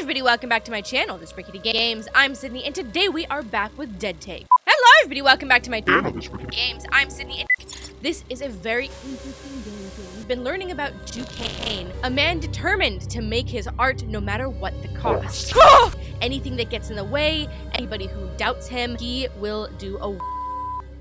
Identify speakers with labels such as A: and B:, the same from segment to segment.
A: everybody, welcome back to my channel. This is RicketyGames. I'm Sydney, and today we are back with Dead Take. Hello everybody, welcome back to my channel. This is RicketyGames. I'm Sydney, and this is a very interesting game. We've been learning about Duquesne, a man determined to make his art no matter what the cost. Anything that gets in the way, anybody who doubts him, he will do a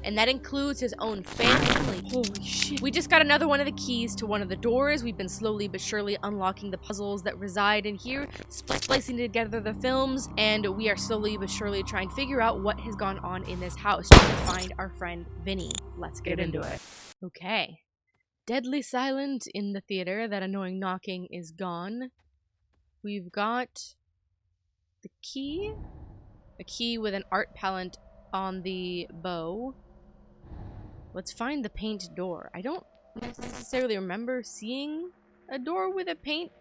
A: and that includes his own family. Holy shit. We just got another one of the keys to one of the doors. We've been slowly but surely unlocking the puzzles that reside in here, splicing together the films, and we are slowly but surely trying to figure out what has gone on in this house, trying to find our friend Vinny. Let's get into it. Okay. Deadly silent in the theater. That annoying knocking is gone. We've got the key. A key with an art palette on the bow. Let's find the paint door. I don't necessarily remember seeing a door with a paint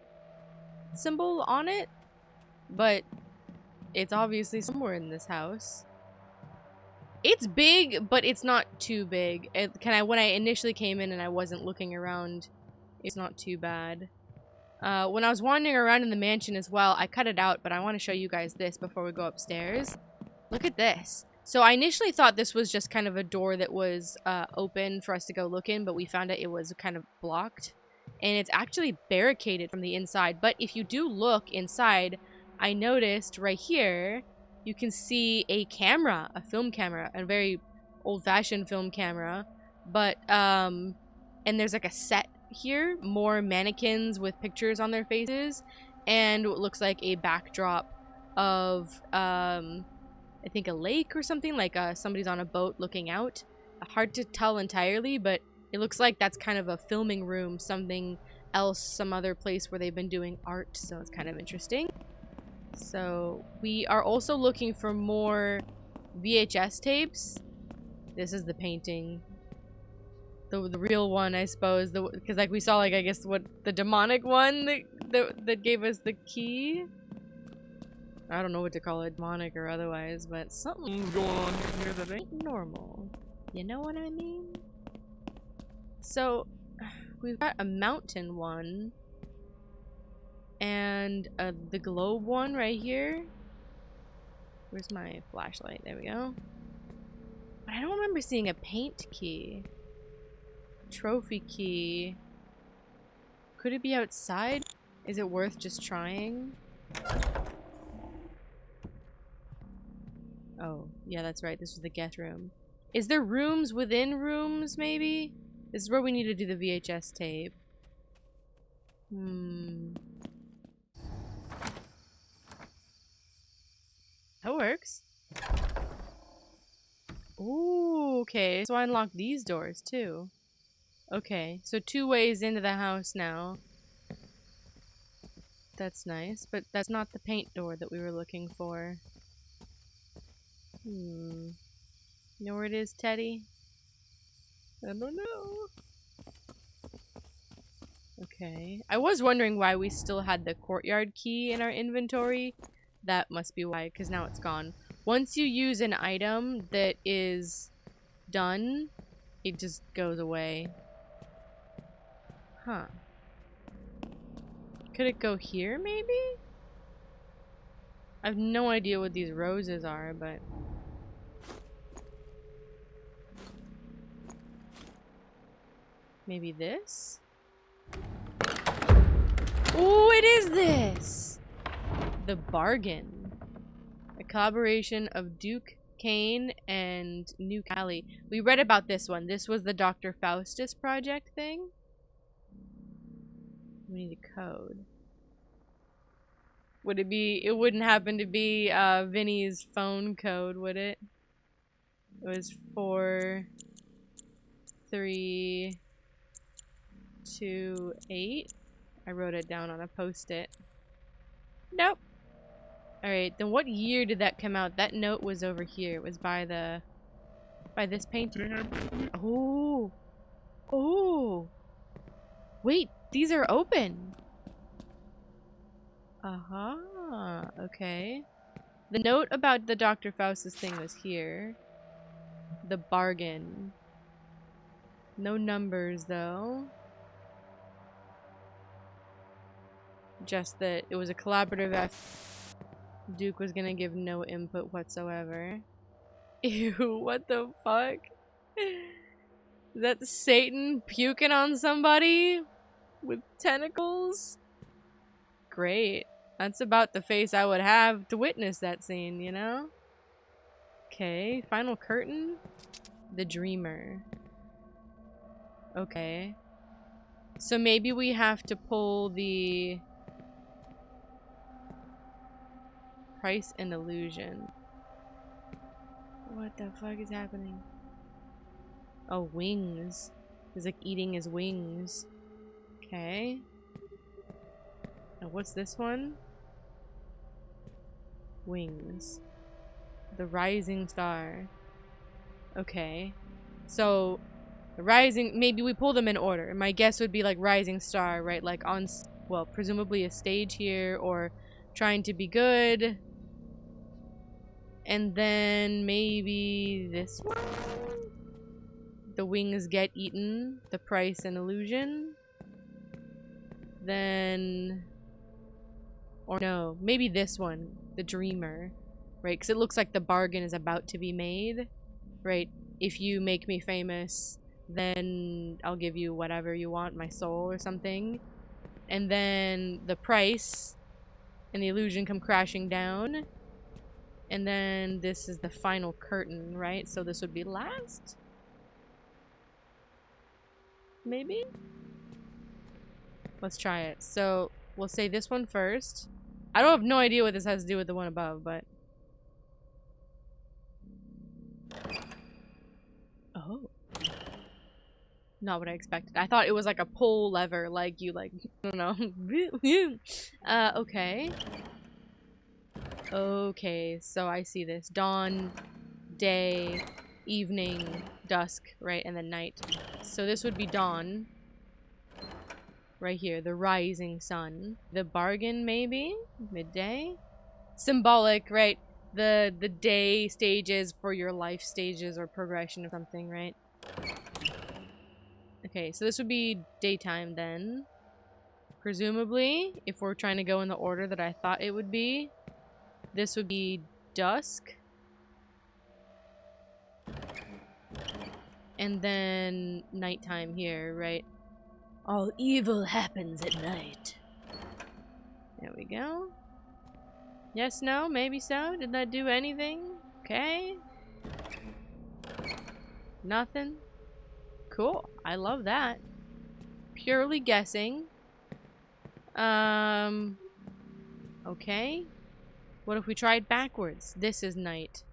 A: symbol on it, but it's obviously somewhere in this house. It's big, but it's not too big. When I initially came in and I wasn't looking around, it's not too bad. When I was wandering around in the mansion as well, I cut it out, but I want to show you guys this before we go upstairs. Look at this. So I initially thought this was just kind of a door that was open for us to go look in, but we found out it was kind of blocked. And it's actually barricaded from the inside. But if you do look inside, I noticed right here, you can see a camera, a film camera, a very old-fashioned film camera. But, and there's like a set here, more mannequins with pictures on their faces, and what looks like a backdrop of, I think a lake or something, like somebody's on a boat looking out. Hard to tell entirely, but it looks like that's kind of a filming room, something else, some other place where they've been doing art, so it's kind of interesting. So we are also looking for more VHS tapes. This is the painting. The real one, I suppose, because like we saw, like, I guess what the demonic one that gave us the key. I don't know what to call it, demonic or otherwise, but something's going on here that ain't normal. You know what I mean? So, we've got a mountain one, and the globe one right here. Where's my flashlight? There we go. But I don't remember seeing a paint key. Trophy key. Could it be outside? Is it worth just trying? Oh, yeah, that's right. This was the guest room. Is there rooms within rooms, maybe? This is where we need to do the VHS tape. That works. Ooh, okay. So I unlocked these doors, too. Okay, so 2 ways into the house now. That's nice, but that's not the paint door that we were looking for. You know where it is, Teddy? I don't know. Okay. I was wondering why we still had the courtyard key in our inventory. That must be why, because now it's gone. Once you use an item that is done, it just goes away. Huh. Could it go here, maybe? I have no idea what these roses are, but... maybe this? Oh, it is this! The Bargain. A collaboration of Duke Kane and New Cali. We read about this one. This was the Dr. Faustus project thing. We need a code. Would it be... it wouldn't happen to be Vinny's phone code, would it? It was 4, 3... 2, 8. I wrote it down on a post-it. Nope. Alright, then what year did that come out? That note was over here. It was by this painting. Oh! Oh! Wait, these are open! Aha! Okay. The note about the Dr. Faustus thing was here. The Bargain. No numbers, though. Just that it was a collaborative effort. Duke was gonna give no input whatsoever. Ew, what the fuck? Is that Satan puking on somebody with tentacles? Great. That's about the face I would have to witness that scene, you know? Okay, final curtain. The Dreamer. Okay. So maybe we have to pull the Price and Illusion. What the fuck is happening? Oh, wings. He's like eating his wings. Okay. Now what's this one? Wings. The Rising Star. Okay. So, the Rising... Maybe we pull them in order. My guess would be like Rising Star, right? Like on... Well, presumably a stage here, or trying to be good. And then maybe this one? The Wings Get Eaten. The Price and Illusion. Then... Or no, maybe this one. The Dreamer. Right, because it looks like the bargain is about to be made. Right, if you make me famous, then I'll give you whatever you want, my soul or something. And then the price and the illusion come crashing down. And then this is the final curtain, right? So this would be last? Maybe? Let's try it. So, we'll say this one first. I don't have no idea what this has to do with the one above, but... Oh. Not what I expected. I thought it was like a pull lever, like you like, I don't know. Okay. Okay, so I see this. Dawn, day, evening, dusk, right? And then night. So this would be dawn. Right here, the rising sun. The bargain, maybe? Midday? Symbolic, right? The day stages for your life stages or progression or something, right? Okay, so this would be daytime then. Presumably, if we're trying to go in the order that I thought it would be. This would be dusk. And then nighttime here, right? All evil happens at night. There we go. Yes, no, maybe so. Did that do anything? Okay. Nothing. Cool. I love that. Purely guessing. Okay. What if we tried backwards? This is night.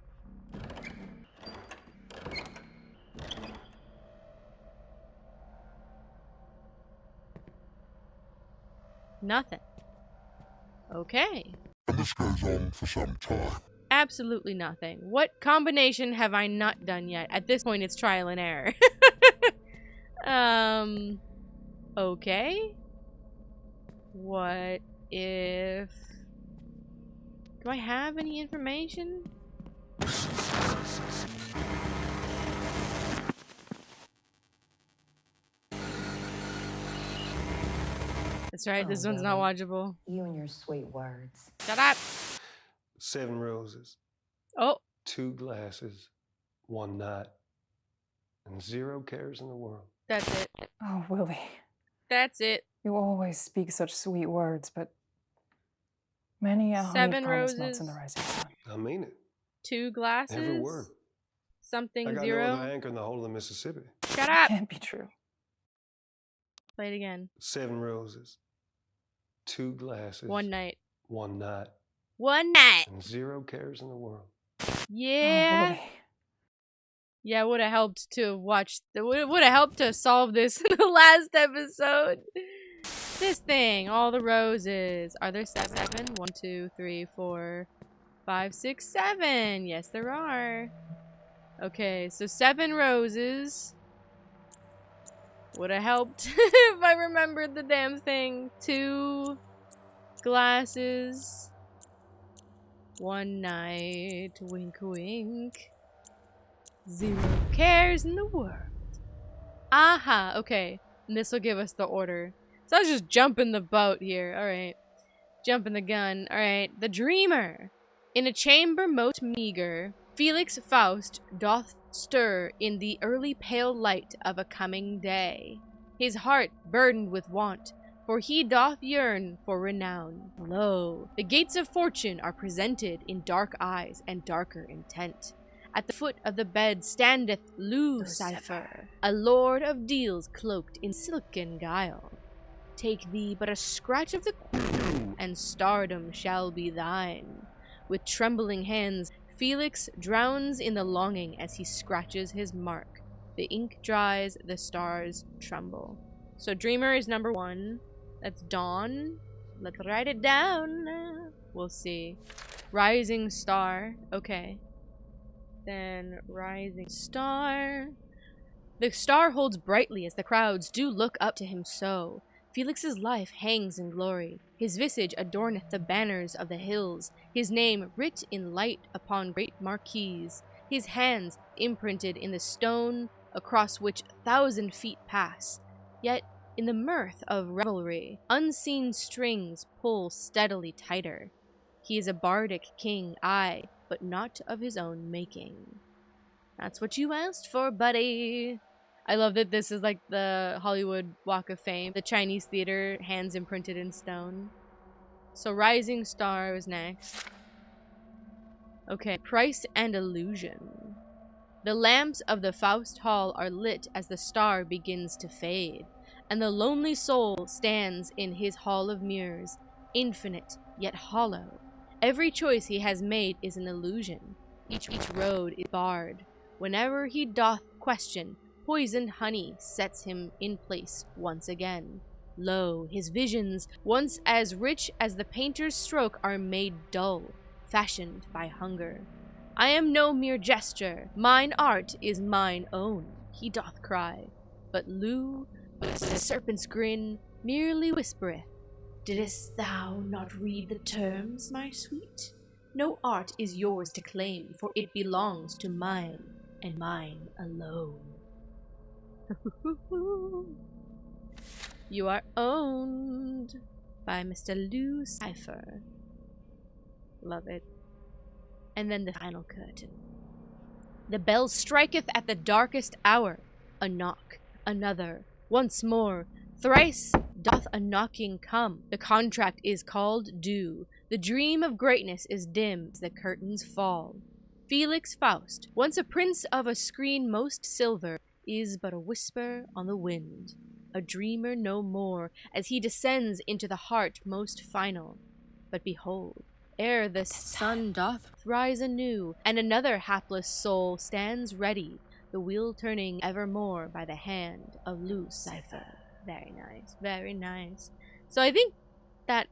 A: Nothing. Okay.
B: And this goes on for some time.
A: Absolutely nothing. What combination have I not done yet? At this point, it's trial and error. Okay. What if... Do I have any information? That's right, this one's not watchable.
C: You and your sweet words.
A: Shut up!
D: 7 roses.
A: Oh.
D: 2 glasses. 1 night. And 0 cares in the world.
A: That's it.
E: Oh, Willie.
A: That's it.
E: You always speak such sweet words, but many a
A: 7
E: promise
A: roses.
E: melts in the rising sun.
D: I mean it.
A: 2 glasses.
D: Every word.
A: Something
D: I got
A: 0.
D: no other anchor in the whole of the Mississippi.
A: Shut up!
E: Can't be true.
A: Play it again.
D: 7 roses. 2 glasses.
A: 1 night.
D: 1 night.
A: 1 night!
D: And 0 cares in the world.
A: Yeah.
E: Oh, Willie.
A: Yeah, would have helped to watch. Would have helped to solve this in the last episode. This thing, all the roses. Are there 7? 1, 2, 3, 4, 5, 6, 7. Yes, there are. Okay, so 7 roses. Would have helped if I remembered the damn thing. 2 glasses. 1 night. Wink, wink. 0 cares in the world. Aha, okay. And this will give us the order. So I was just jumping the boat here. Alright. Jumping the gun. Alright. The Dreamer. In a chamber most meager, Felix Faust doth stir in the early pale light of a coming day, his heart burdened with want, for he doth yearn for renown. Lo, the gates of fortune are presented in dark eyes and darker intent. At the foot of the bed standeth Lucifer, a lord of deals cloaked in silken guile. Take thee but a scratch of the quill, and stardom shall be thine. With trembling hands, Felix drowns in the longing as he scratches his mark. The ink dries, the stars tremble. So Dreamer is number 1. That's Dawn. Let's write it down. We'll see. Rising Star. Okay. Then Rising Star. The star holds brightly as the crowds do look up to him so. Felix's life hangs in glory. His visage adorneth the banners of the hills, his name writ in light upon great marquees, his hands imprinted in the stone across which 1,000 feet pass. Yet, in the mirth of revelry, unseen strings pull steadily tighter. He is a bardic king, aye, but not of his own making. That's what you asked for, buddy. I love that this is like the Hollywood Walk of Fame, the Chinese theater, hands imprinted in stone. So Rising Star was next. Okay, Price and Illusion. The lamps of the Faust Hall are lit as the star begins to fade, and the lonely soul stands in his hall of mirrors, infinite yet hollow. Every choice he has made is an illusion. Each road is barred. Whenever he doth question, poisoned honey sets him in place once again. Lo, his visions, once as rich as the painter's stroke, are made dull, fashioned by hunger. I am no mere gesture, mine art is mine own, he doth cry. But Lu, with the serpent's grin, merely whispereth, Didst thou not read the terms, my sweet? No art is yours to claim, for it belongs to mine, and mine alone. You are owned by Mr. Lucifer. Love it. And then the final curtain. The bell striketh at the darkest hour. A knock, another, once more. Thrice doth a knocking come. The contract is called due. The dream of greatness is dim as the curtains fall. Felix Faust, once a prince of a screen most silver, is but a whisper on the wind, a dreamer no more, as he descends into the heart most final. But behold, ere the sun doth rise anew, and another hapless soul stands ready, the wheel turning evermore by the hand of Lucifer. Very nice, very nice. So I think that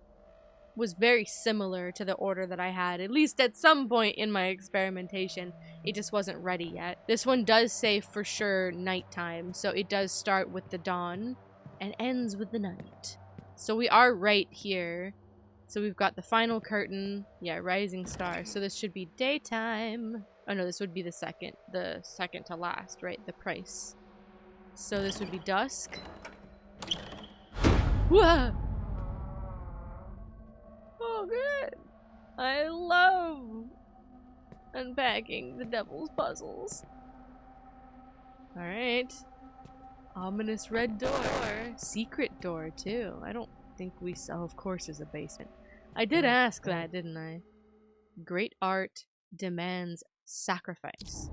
A: was very similar to the order that I had, at least at some point in my experimentation. It just wasn't ready yet. This one does say for sure nighttime, so it does start with the dawn and ends with the night. So we are right here. So we've got the final curtain, yeah, rising star. So this should be daytime. Oh no, this would be the second to last, right? The price. So this would be dusk. Whoa! Oh, good. I love unpacking the devil's puzzles. Alright. Ominous red door. Secret door, too. I don't think we saw, of course, is a basement. I did ask that, didn't I? Great art demands sacrifice.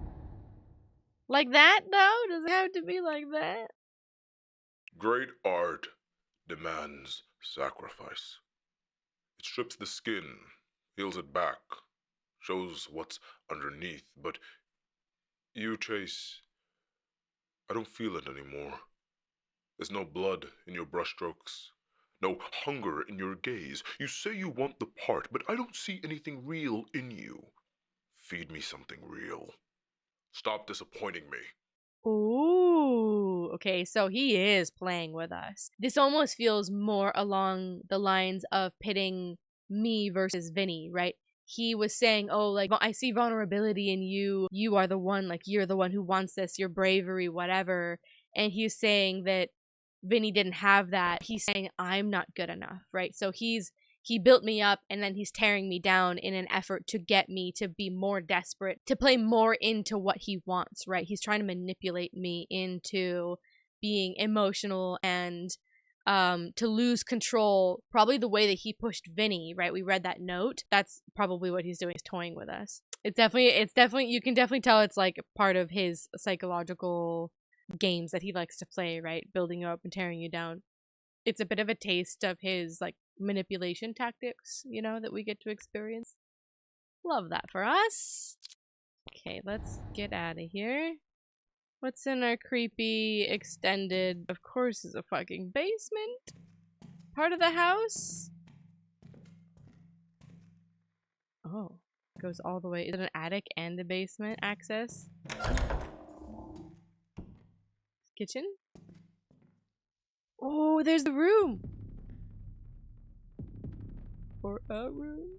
A: Like that, though? Does it have to be like that?
B: Great art demands sacrifice. It strips the skin, peels it back, shows what's underneath, but you, Chase, I don't feel it anymore. There's no blood in your brushstrokes, no hunger in your gaze. You say you want the part, but I don't see anything real in you. Feed me something real. Stop disappointing me.
A: Ooh, okay, so he is playing with us. This almost feels more along the lines of pitting me versus Vinny, right? He was saying, oh, like, I see vulnerability in you. You are the one, like, you're the one who wants this, your bravery, whatever. And he's saying that Vinny didn't have that. He's saying, I'm not good enough, right? So he's he built me up and then he's tearing me down in an effort to get me to be more desperate, to play more into what he wants, right? He's trying to manipulate me into being emotional and to lose control, probably the way that he pushed Vinny, right? We read that note. That's probably what he's doing, is toying with us. It's definitely, you can definitely tell it's like part of his psychological games that he likes to play, right? Building you up and tearing you down. It's a bit of a taste of his like manipulation tactics, you know, that we get to experience. Love that for us. Okay, let's get out of here. What's in our creepy extended, of course, is a fucking basement part of the house? Oh, goes all the way. Is it an attic and a basement access? Kitchen? Oh, there's the room! Or a room?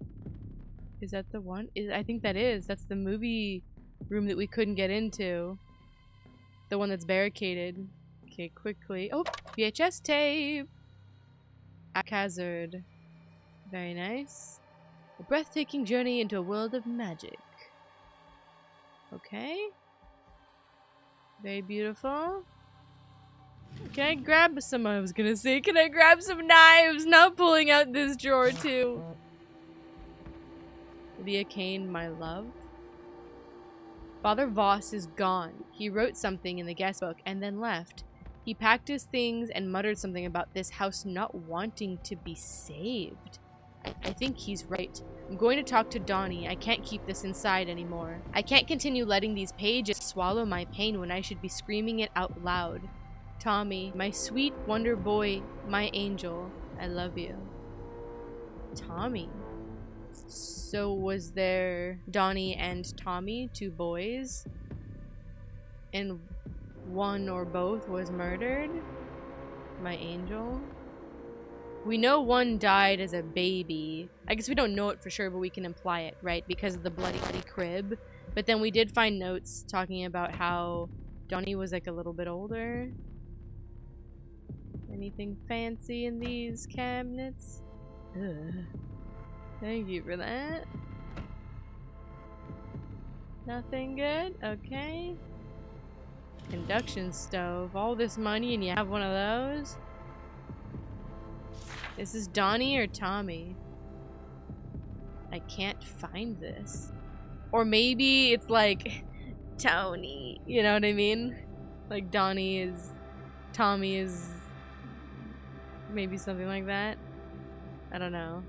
A: Is that the one? I think that is. That's the movie room that we couldn't get into. The one that's barricaded. Okay, quickly. Oh, VHS tape! Haphazard. Very nice. A breathtaking journey into a world of magic. Okay. Very beautiful. Can I grab some? I was gonna say, can I grab some knives? Not pulling out this drawer too. Leah Kane, my love. Father Voss is gone. He wrote something in the guest book and then left. He packed his things and muttered something about this house not wanting to be saved. I think he's right. I'm going to talk to Donnie. I can't keep this inside anymore. I can't continue letting these pages swallow my pain when I should be screaming it out loud. Tommy, my sweet wonder boy, my angel, I love you. Tommy. So was there Donnie and Tommy, two boys, and one or both was murdered? My angel? We know one died as a baby. I guess we don't know it for sure, but we can imply it, right? Because of the bloody crib. But then we did find notes talking about how Donnie was like a little bit older. Anything fancy in these cabinets? Ugh. Thank you for that. Nothing good? Okay. Induction stove. All this money and you have one of those? Is this Donnie or Tommy? I can't find this. Or maybe it's like Tony. You know what I mean? Like Donnie is... Tommy is... Maybe something like that. I don't know.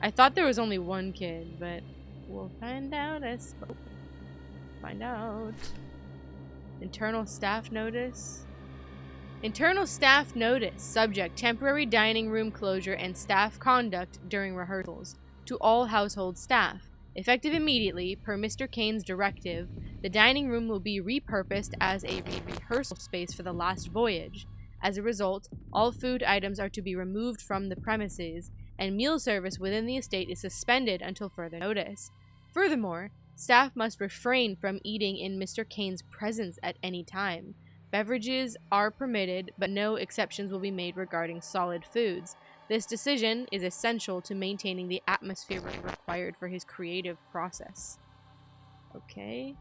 A: I thought there was only one kid, but we'll find out as find out. Internal staff notice. Internal staff notice. Subject: temporary dining room closure and staff conduct during rehearsals. To all household staff. Effective immediately, per Mr. Kane's directive, the dining room will be repurposed as a rehearsal space for the last voyage. As a result, all food items are to be removed from the premises, and meal service within the estate is suspended until further notice. Furthermore, staff must refrain from eating in Mr. Kane's presence at any time. Beverages are permitted, but no exceptions will be made regarding solid foods. This decision is essential to maintaining the atmosphere required for his creative process. Okay.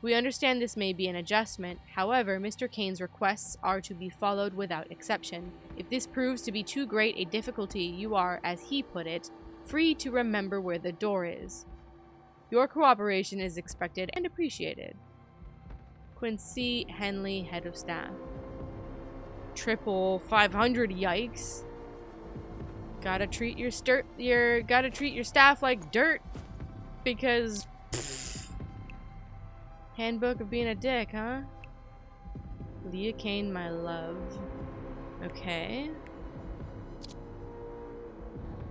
A: We understand this may be an adjustment. However, Mr. Kane's requests are to be followed without exception. If this proves to be too great a difficulty, you are, as he put it, free to remember where the door is. Your cooperation is expected and appreciated. Quincy Henley, head of staff. Triple 500, yikes. Gotta treat your staff like dirt, because handbook of being a dick, huh? Leah Kane, my love. Okay.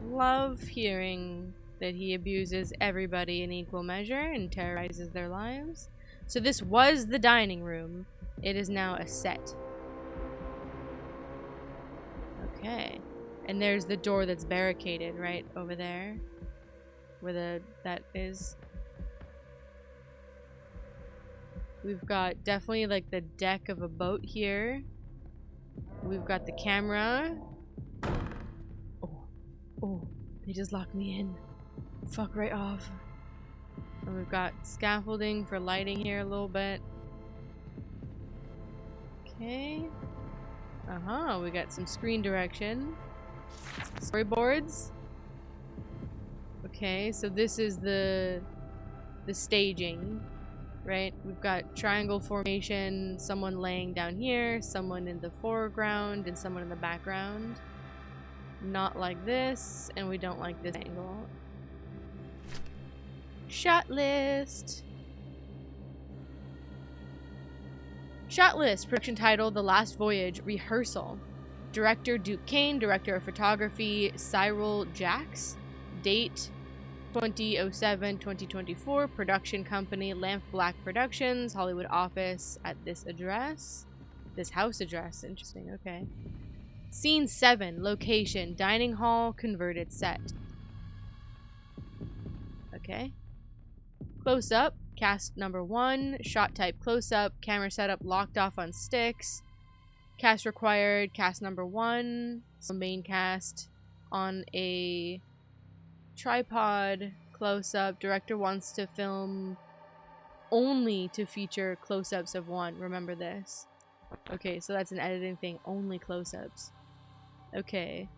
A: Love hearing that he abuses everybody in equal measure and terrorizes their lives. So this was the dining room. It is now a set. Okay. And there's the door that's barricaded right over there. Where that is. We've got definitely like the deck of a boat here. We've got the camera. Oh. Oh, they just locked me in. Fuck right off. And we've got scaffolding for lighting here a little bit. Okay. We got some screen direction. Storyboards. Okay, so this is the staging, right? We've got triangle formation, someone laying down here, someone in the foreground, and someone in the background. Not like this, and we don't like this angle. Shot list. Shot list. Production title: The Last Voyage. Rehearsal. Director: Duke Kane. Director of Photography: Cyril Jacks. Date: 2007-2024. Production company: Lamp Black Productions. Hollywood office at this address. This house address. Interesting. Okay. Scene 7. Location: dining hall, converted set. Okay. Close up. Cast number 1. Shot type: close up. Camera setup: locked off on sticks. Cast required: cast number 1. So main cast on a tripod. Close up. Director wants to film only to feature close-ups of 1. Remember this. Okay, so that's an editing thing. Only close-ups. Okay.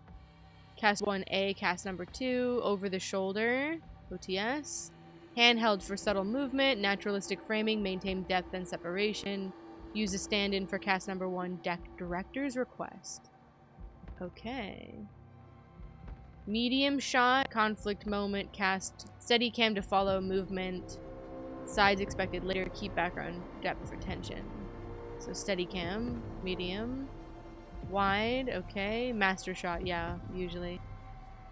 A: Cast 1A, cast number 2. Over the shoulder. OTS. Handheld for subtle movement. Naturalistic framing. Maintain depth and separation. Use a stand-in for cast number 1. Director's request. Okay. Medium shot. Conflict moment. Cast steady cam to follow movement. Sides expected later. Keep background depth for tension. So steady cam. Medium. Wide. Okay. Master shot. Yeah, usually.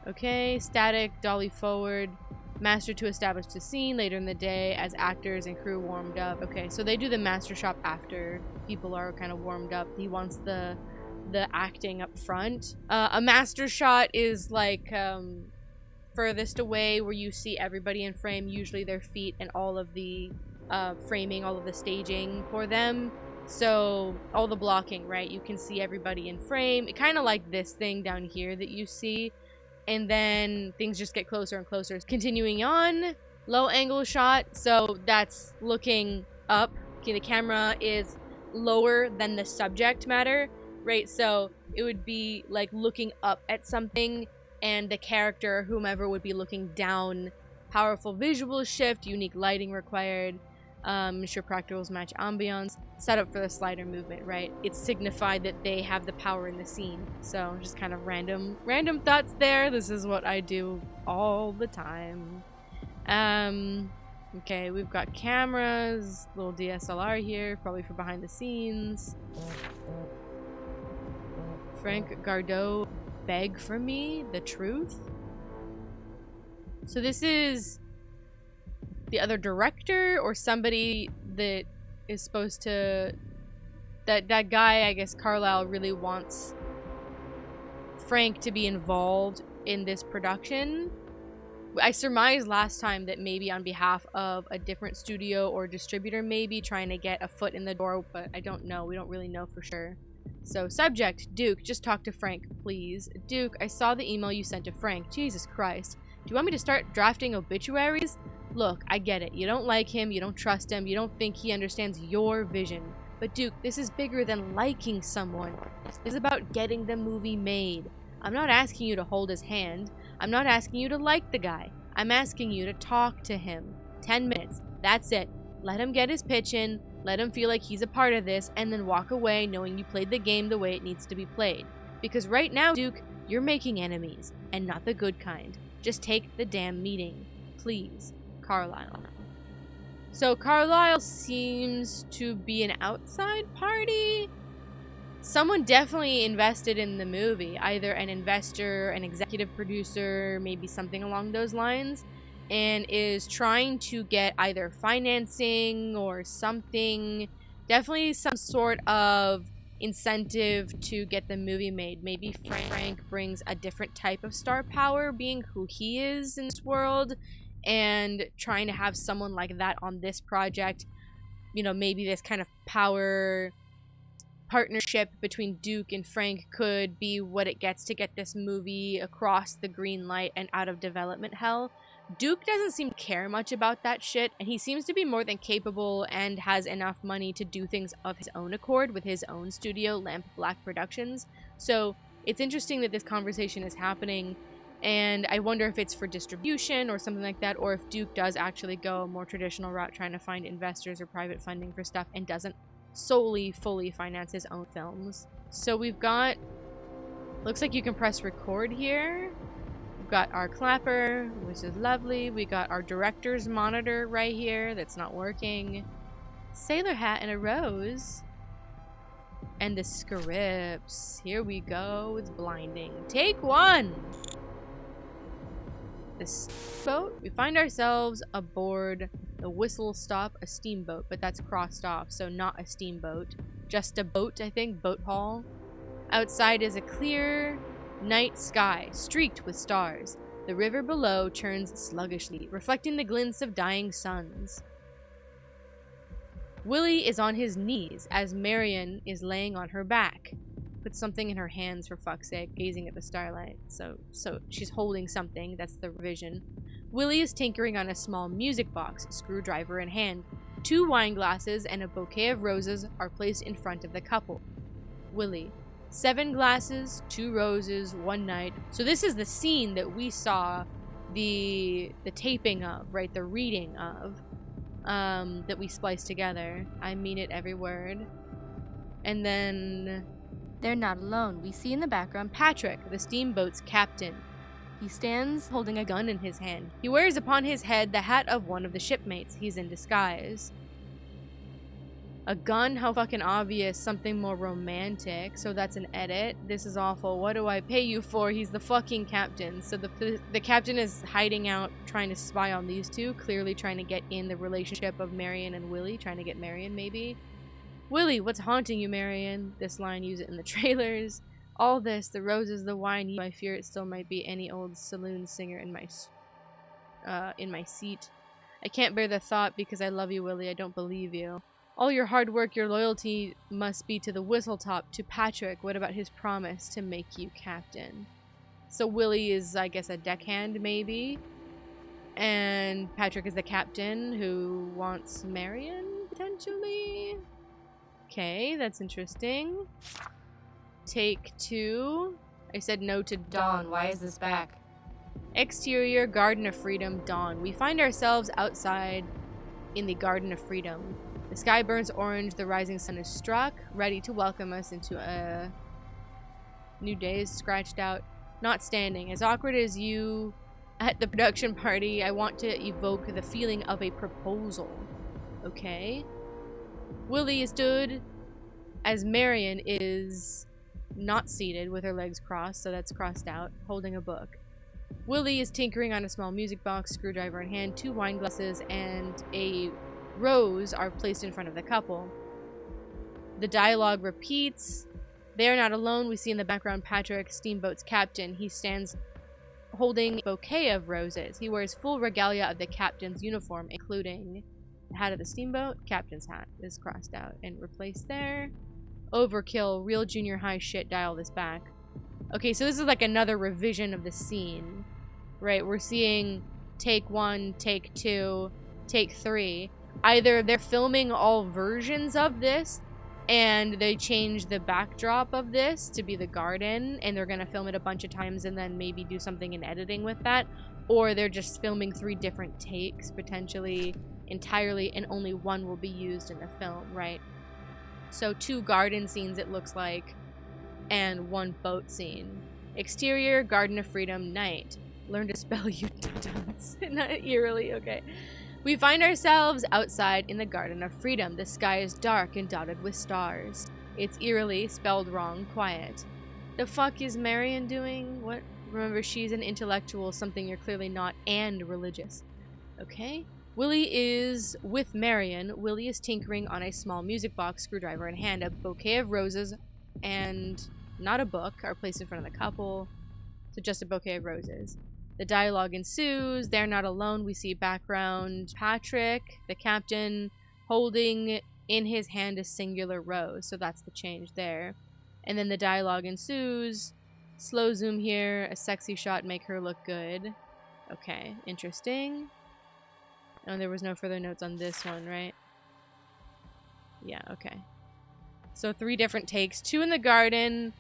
A: Okay. Static. Dolly forward. Master to establish the scene later in the day as actors and crew warmed up. Okay, so they do the master shot after people are kind of warmed up. He wants the acting up front. A master shot is like furthest away where you see everybody in frame, usually their feet and all of the framing, all of the staging for them. So all the blocking, right? You can see everybody in frame. Kind of like this thing down here that you see. And then things just get closer and closer. Continuing on, low angle shot. So that's looking up. Okay, the camera is lower than the subject matter, right? So it would be like looking up at something and the character, whomever, would be looking down. Powerful visual shift, unique lighting required. Ensure practicals match ambiance. Set up for the slider movement, right? It's signified that they have the power in the scene. So just kind of random thoughts there. This is what I do all the time. Okay, we've got cameras, little DSLR here, probably for behind the scenes. Frank Gardot, beg for me the truth. So this is the other director or somebody that is supposed to... That guy, I guess Carlisle, really wants Frank to be involved in this production. I surmised last time that maybe on behalf of a different studio or distributor, maybe trying to get a foot in the door, but I don't know. We don't really know for sure. So, subject, Duke, just talk to Frank, please. Duke, I saw the email you sent to Frank. Jesus Christ. Do you want me to start drafting obituaries? Look, I get it. You don't like him, you don't trust him, you don't think he understands your vision. But Duke, this is bigger than liking someone. This is about getting the movie made. I'm not asking you to hold his hand. I'm not asking you to like the guy. I'm asking you to talk to him. 10 minutes. That's it. Let him get his pitch in. Let him feel like he's a part of this, and then walk away knowing you played the game the way it needs to be played. Because right now, Duke, you're making enemies, and not the good kind. Just take the damn meeting. Please. Carlisle. So Carlisle seems to be an outside party. Someone definitely invested in the movie. Either an investor, an executive producer, maybe something along those lines. And is trying to get either financing or something. Definitely some sort of incentive to get the movie made. Maybe Frank brings a different type of star power, being who he is in this world. And trying to have someone like that on this project, you know, maybe this kind of power partnership between Duke and Frank could be what it gets to get this movie across the green light and out of development hell. Duke doesn't seem to care much about that shit, and he seems to be more than capable and has enough money to do things of his own accord with his own studio, Lamp Black Productions. So it's interesting that this conversation is happening, and I wonder if it's for distribution or something like that, or if Duke does actually go a more traditional route trying to find investors or private funding for stuff and doesn't solely fully finance his own films. So we've got, looks like you can press record here. We've got our clapper, which is lovely. We got our director's monitor right here that's not working. Sailor hat and a rose. And the scripts. Here we go. It's blinding. Take one. This boat. We find ourselves aboard the Whistle Stop, a steamboat, but that's crossed off, so not a steamboat. Just a boat, I think. Boat hall. Outside is a clear night sky, streaked with stars. The river below churns sluggishly, reflecting the glints of dying suns. Willie is on his knees as Marion is laying on her back. Puts something in her hands, for fuck's sake, gazing at the starlight. So she's holding something, that's the vision. Willie is tinkering on a small music box, screwdriver in hand. 2 wine glasses and a bouquet of roses are placed in front of the couple. Willie: 7 glasses, 2 roses, 1 night. So this is the scene that we saw the taping of, right? The reading of, that we spliced together. I mean it every word. And then they're not alone. We see in the background Patrick, the steamboat's captain. He stands holding a gun in his hand. He wears upon his head the hat of one of the shipmates. He's in disguise. A gun? How fucking obvious. Something more romantic. So that's an edit. This is awful. What do I pay you for? He's the fucking captain. So the captain is hiding out, trying to spy on these two. Clearly trying to get in the relationship of Marion and Willie. Trying to get Marion, maybe. Willie, what's haunting you, Marion? This line, use it in the trailers. All this, the roses, the wine. I fear it still might be any old saloon singer in my seat. I can't bear the thought because I love you, Willie. I don't believe you. All your hard work, your loyalty must be to the Whistletop, to Patrick. What about his promise to make you captain? So Willie is, I guess, a deckhand, maybe. And Patrick is the captain who wants Marion, potentially? Okay, that's interesting. Take 2. I said no to Dawn. Why is this back? Exterior, Garden of Freedom, dawn. We find ourselves outside in the Garden of Freedom. The sky burns orange, the rising sun is struck, ready to welcome us into a new day is scratched out. Not standing. As awkward as you at the production party, I want to evoke the feeling of a proposal. Okay. Willie is stood as Marion is not seated with her legs crossed, so that's crossed out, holding a book. Willie is tinkering on a small music box, screwdriver in hand. 2 wine glasses and a rose are placed in front of the couple. The dialogue repeats. They are not alone. We see in the background Patrick, steamboat's captain. He stands holding a bouquet of roses. He wears full regalia of the captain's uniform, including the hat of the steamboat. Captain's hat is crossed out and replaced there. Overkill, real junior high shit, dial this back. Okay, so this is like another revision of the scene, right? We're seeing take 1, take 2, take 3. Either they're filming all versions of this and they change the backdrop of this to be the garden and they're going to film it a bunch of times and then maybe do something in editing with that, or they're just filming 3 different takes potentially entirely and only one will be used in the film, right? So 2 garden scenes it looks like and 1 boat scene. Exterior, Garden of Freedom, night. Learn to spell you dots. Not eerily, okay. We find ourselves outside in the Garden of Freedom. The sky is dark and dotted with stars. It's eerily, spelled wrong, quiet. The fuck is Marion doing? What? Remember, she's an intellectual, something you're clearly not, and religious. Okay. Willie is with Marion. Willie is tinkering on a small music box, screwdriver in hand. A bouquet of roses and not a book are placed in front of the couple. So just a bouquet of roses. The dialogue ensues. They're not alone. We see background Patrick, the captain, holding in his hand a singular rose. So that's the change there. And then the dialogue ensues. Slow zoom here, a sexy shot, make her look good. Okay, interesting. Oh, there was no further notes on this one, right? Yeah, okay. So 3 different takes. 2 in the garden,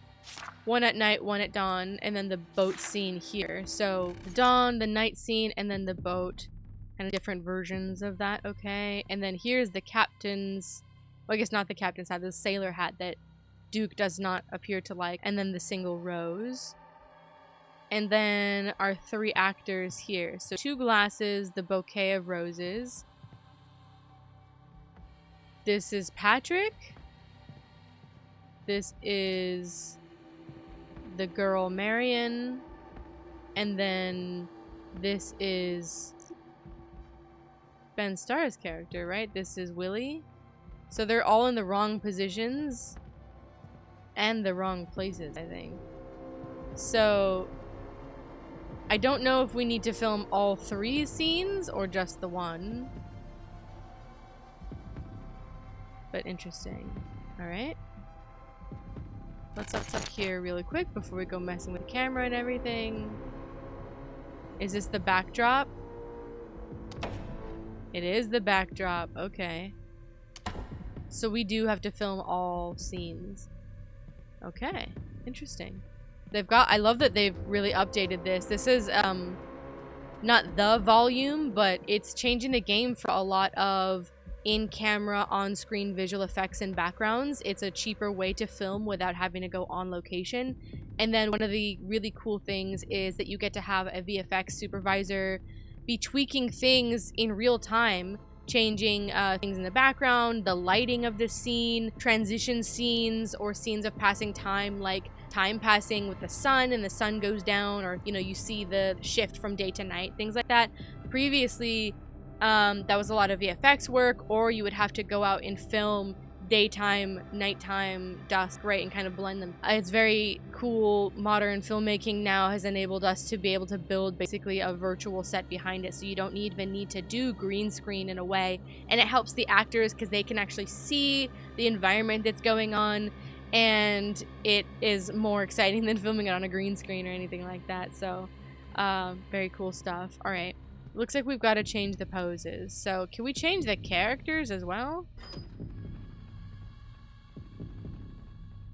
A: 1 at night, 1 at dawn, and then the boat scene here. So the dawn, the night scene, and then the boat. Kind of different versions of that, okay. And then here's the captain's, well, I guess not the captain's hat, the sailor hat that Duke does not appear to like. And then the single rose. And then our 3 actors here. So 2 glasses, the bouquet of roses. This is Patrick. This is the girl Marion. And then this is Ben Starr's character, right? This is Willie. So they're all in the wrong positions and the wrong places, I think. So I don't know if we need to film all 3 scenes or just the one. But interesting. Alright. Let's up here really quick before we go messing with the camera and everything. Is this the backdrop? It is the backdrop. Okay. So we do have to film all scenes. Okay. Interesting. They've got, I love that they've really updated this. This is not the volume, but it's changing the game for a lot of in-camera, on-screen visual effects and backgrounds. It's a cheaper way to film without having to go on location. And then one of the really cool things is that you get to have a VFX supervisor be tweaking things in real time, changing things in the background, the lighting of the scene, transition scenes, or scenes of passing time, like time passing with the sun and the sun goes down, or, you know, you see the shift from day to night, things like that. Previously, that was a lot of VFX work, or you would have to go out and film daytime, nighttime, dusk, right, and kind of blend them. It's very cool. Modern filmmaking now has enabled us to be able to build basically a virtual set behind it, so you don't even need to do green screen in a way, and it helps the actors because they can actually see the environment that's going on, and it is more exciting than filming it on a green screen or anything like that. So very cool stuff. All right, looks like we've got to change the poses. So can we change the characters as well?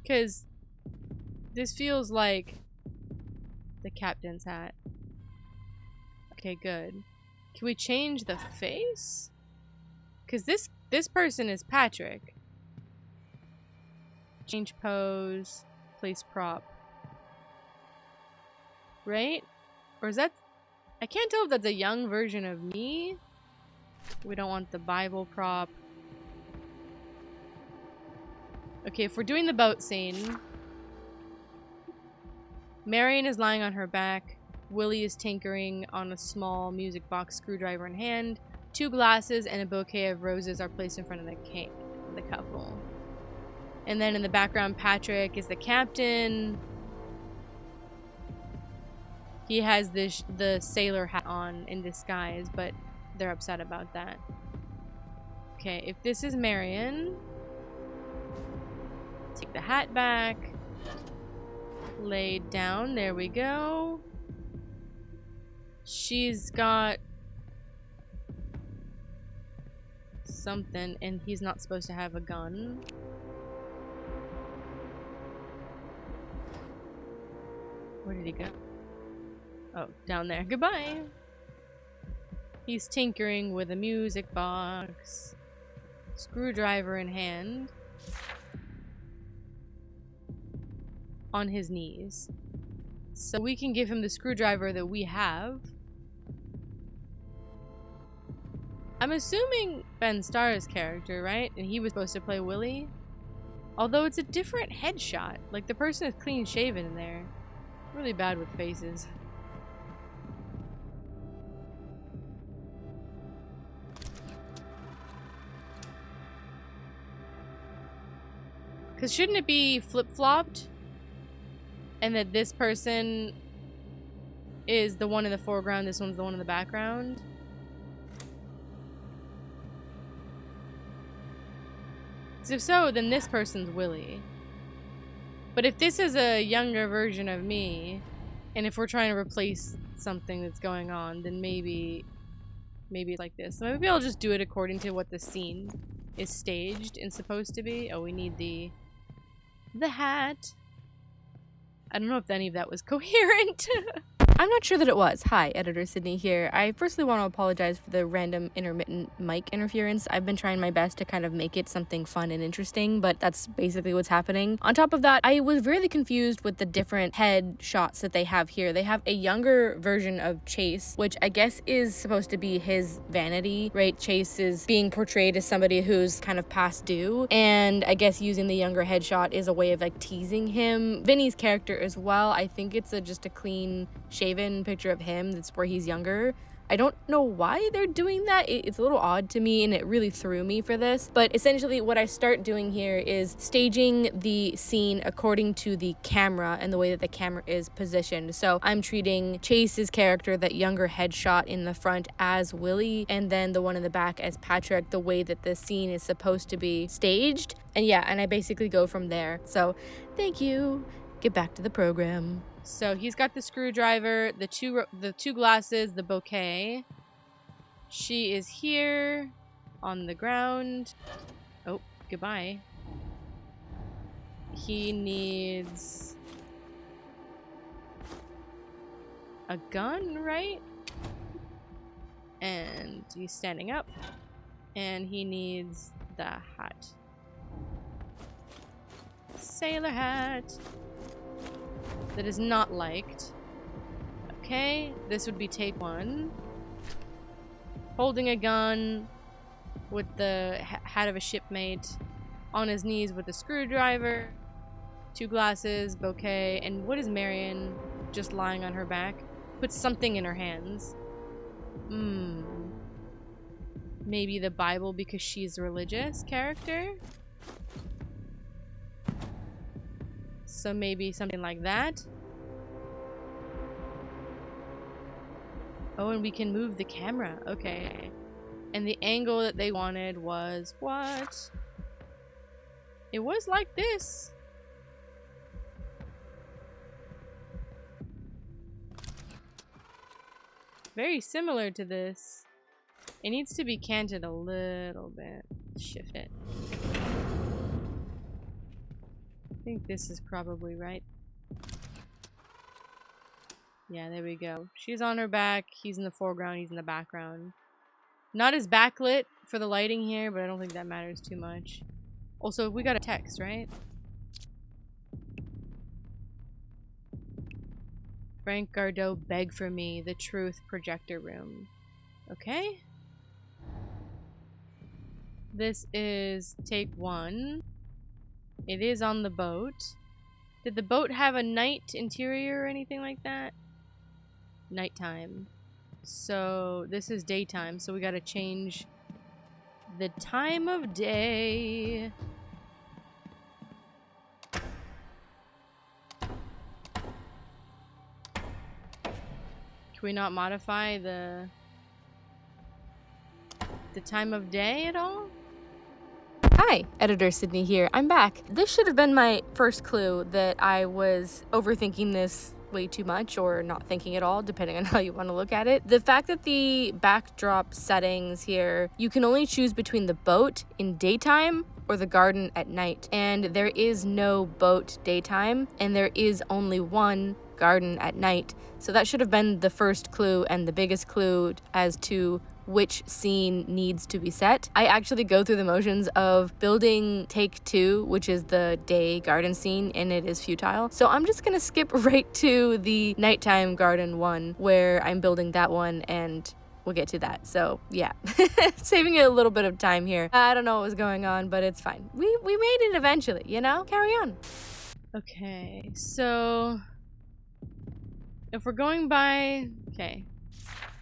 A: Because this feels like the captain's hat. Okay, good. Can we change the face? Because this person is Patrick. Change pose. Place prop. Right? Or is that... I can't tell if that's a young version of me. We don't want the Bible prop. Okay, if we're doing the boat scene, Marion is lying on her back. Willie is tinkering on a small music box, screwdriver in hand. 2 glasses and a bouquet of roses are placed in front of the couple. And then in the background, Patrick is the captain. He has the sailor hat on in disguise, but they're upset about that. Okay, if this is Marion... Take the hat back. Laid down. There we go. She's got something, and he's not supposed to have a gun. Where did he go? Oh, down there. Goodbye. He's tinkering with a music box. Screwdriver in hand. On his knees. So we can give him the screwdriver that we have. I'm assuming Ben Starr's character, right? And he was supposed to play Willie. Although it's a different headshot. Like, the person is clean shaven in there. Really bad with faces. Because shouldn't it be flip-flopped? And that this person is the one in the foreground, this one's the one in the background. So if so, then this person's Willie. But if this is a younger version of me, and if we're trying to replace something that's going on, then maybe it's like this. So maybe I'll just do it according to what the scene is staged and supposed to be. Oh, we need the hat. I don't know if any of that was coherent. I'm not sure that it was. Hi, Editor Sydney here. I firstly want to apologize for the random intermittent mic interference. I've been trying my best to kind of make it something fun and interesting, but that's basically what's happening. On top of that, I was really confused with the different head shots that they have here. They have a younger version of Chase, which I guess is supposed to be his vanity, right? Chase is being portrayed as somebody who's kind of past due, and I guess using the younger headshot is a way of like teasing him. Vinny's character as well, I think it's just a clean shaven picture of him that's where he's younger. I don't know why they're doing that. It's a little odd to me, and it really threw me for this. But essentially what I start doing here is staging the scene according to the camera and the way that the camera is positioned. So I'm treating Chase's character, that younger headshot in the front, as Willie, and then the one in the back as Patrick, the way that the scene is supposed to be staged. And yeah, and I basically go from there. So thank you. Get back to the program. So he's got the screwdriver, the two glasses, the bouquet. She is here on the ground. Oh, goodbye. He needs a gun, right? And he's standing up. And he needs the hat. Sailor hat. That is not liked. Okay, this would be take 1. Holding a gun with the hat of a shipmate, on his knees with a screwdriver, 2 glasses, bouquet, and what is Marion just lying on her back? Puts something in her hands. Maybe the Bible because she's a religious character? So maybe something like that. Oh, and we can move the camera. Okay. And the angle that they wanted was what? It was like this. Very similar to this. It needs to be canted a little bit. Shift it. I think this is probably right. Yeah, there we go. She's on her back. He's in the foreground. He's in the background. Not as backlit for the lighting here, but I don't think that matters too much. Also, we got a text, right? Frank Gardot, beg for me. The truth projector room. Okay. This is take 1. It is on the boat. Did the boat have a night interior or anything like that? Nighttime. So this is daytime, so we gotta change the time of day. Can we not modify the time of day at all? Hi, Editor Sydney here. I'm back. This should have been my first clue that I was overthinking this way too much or not thinking at all, depending on how you want to look at it. The fact that the backdrop settings here, you can only choose between the boat in daytime or the garden at night. And there is no boat daytime, and there is only one garden at night. So that should have been the first clue and the biggest clue as to which scene needs to be set. I actually go through the motions of building take 2, which is the day garden scene, and it is futile. So I'm just gonna skip right to the nighttime garden one, where I'm building that one, and we'll get to that. So yeah, saving it a little bit of time here. I don't know what was going on, but it's fine. We made it eventually, you know? Carry on. Okay, so if we're going by, okay.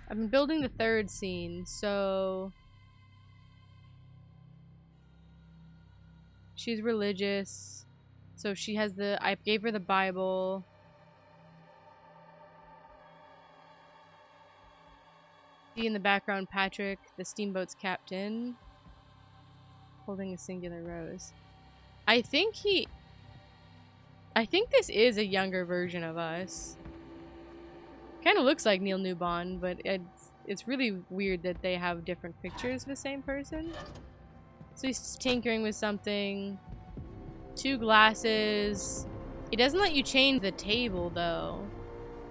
A: I've been building the third scene, so she's religious. So she has I gave her the Bible. See in the background Patrick, the steamboat's captain. Holding a singular rose. I think this is a younger version of us. Kind of looks like Neil Newbon, but it's really weird that they have different pictures of the same person. So he's tinkering with something. 2 glasses. It doesn't let you change the table, though.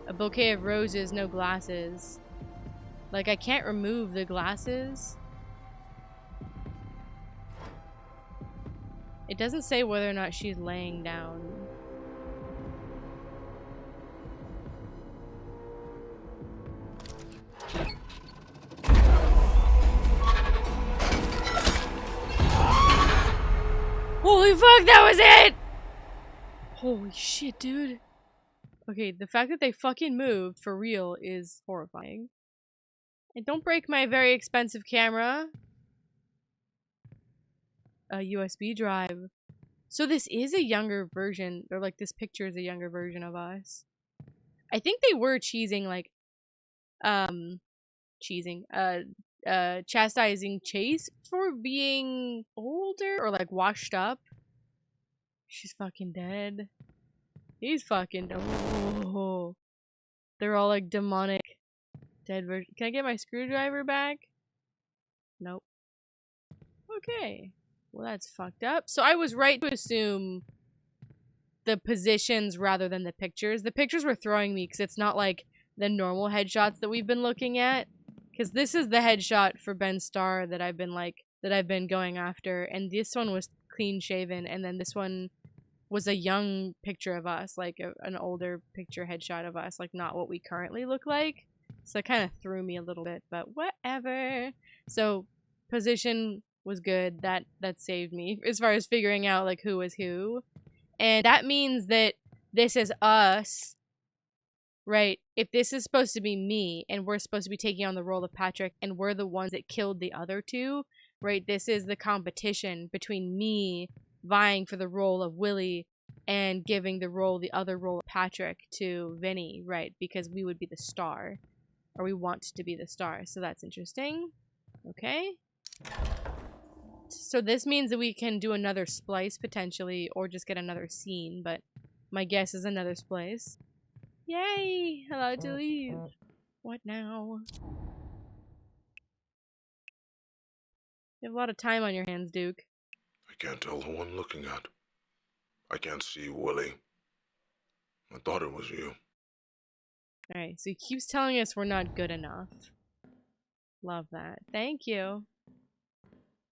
A: A bouquet of roses, no glasses. Like, I can't remove the glasses. It doesn't say whether or not she's laying down. Holy fuck, that was it! Holy shit, dude. Okay, the fact that they fucking moved for real is horrifying. And don't break my very expensive camera. A USB drive. So this is a younger version, or like this picture is a younger version of us. I think they were chastising Chase for being older or like washed up. She's fucking dead. He's fucking oh. They're all like demonic dead version. Can I get my screwdriver back? Nope. Okay. Well, that's fucked up. So I was right to assume the positions rather than the pictures. The pictures were throwing me because it's not like the normal headshots that we've been looking at. Because this is the headshot for Ben Starr that I've been going after, and this one was clean shaven, and then this one was a young picture of us, like an older picture headshot of us, like not what we currently look like. So it kind of threw me a little bit, but whatever. So position was good. That saved me as far as figuring out like who was who. And that means that this is us, right? If this is supposed to be me and we're supposed to be taking on the role of Patrick and we're the ones that killed the other two, right? This is the competition between me vying for the role of Willie and giving the other role of Patrick to Vinny, right? Because we would be the star, or we want to be the star. So that's interesting. Okay. So this means that we can do another splice potentially, or just get another scene, but my guess is another splice. Yay! Allowed to leave. What now? You have a lot of time on your hands, Duke.
B: I can't tell who I'm looking at. I can't see Willie. I thought it was you.
A: Alright, so he keeps telling us we're not good enough. Love that. Thank you.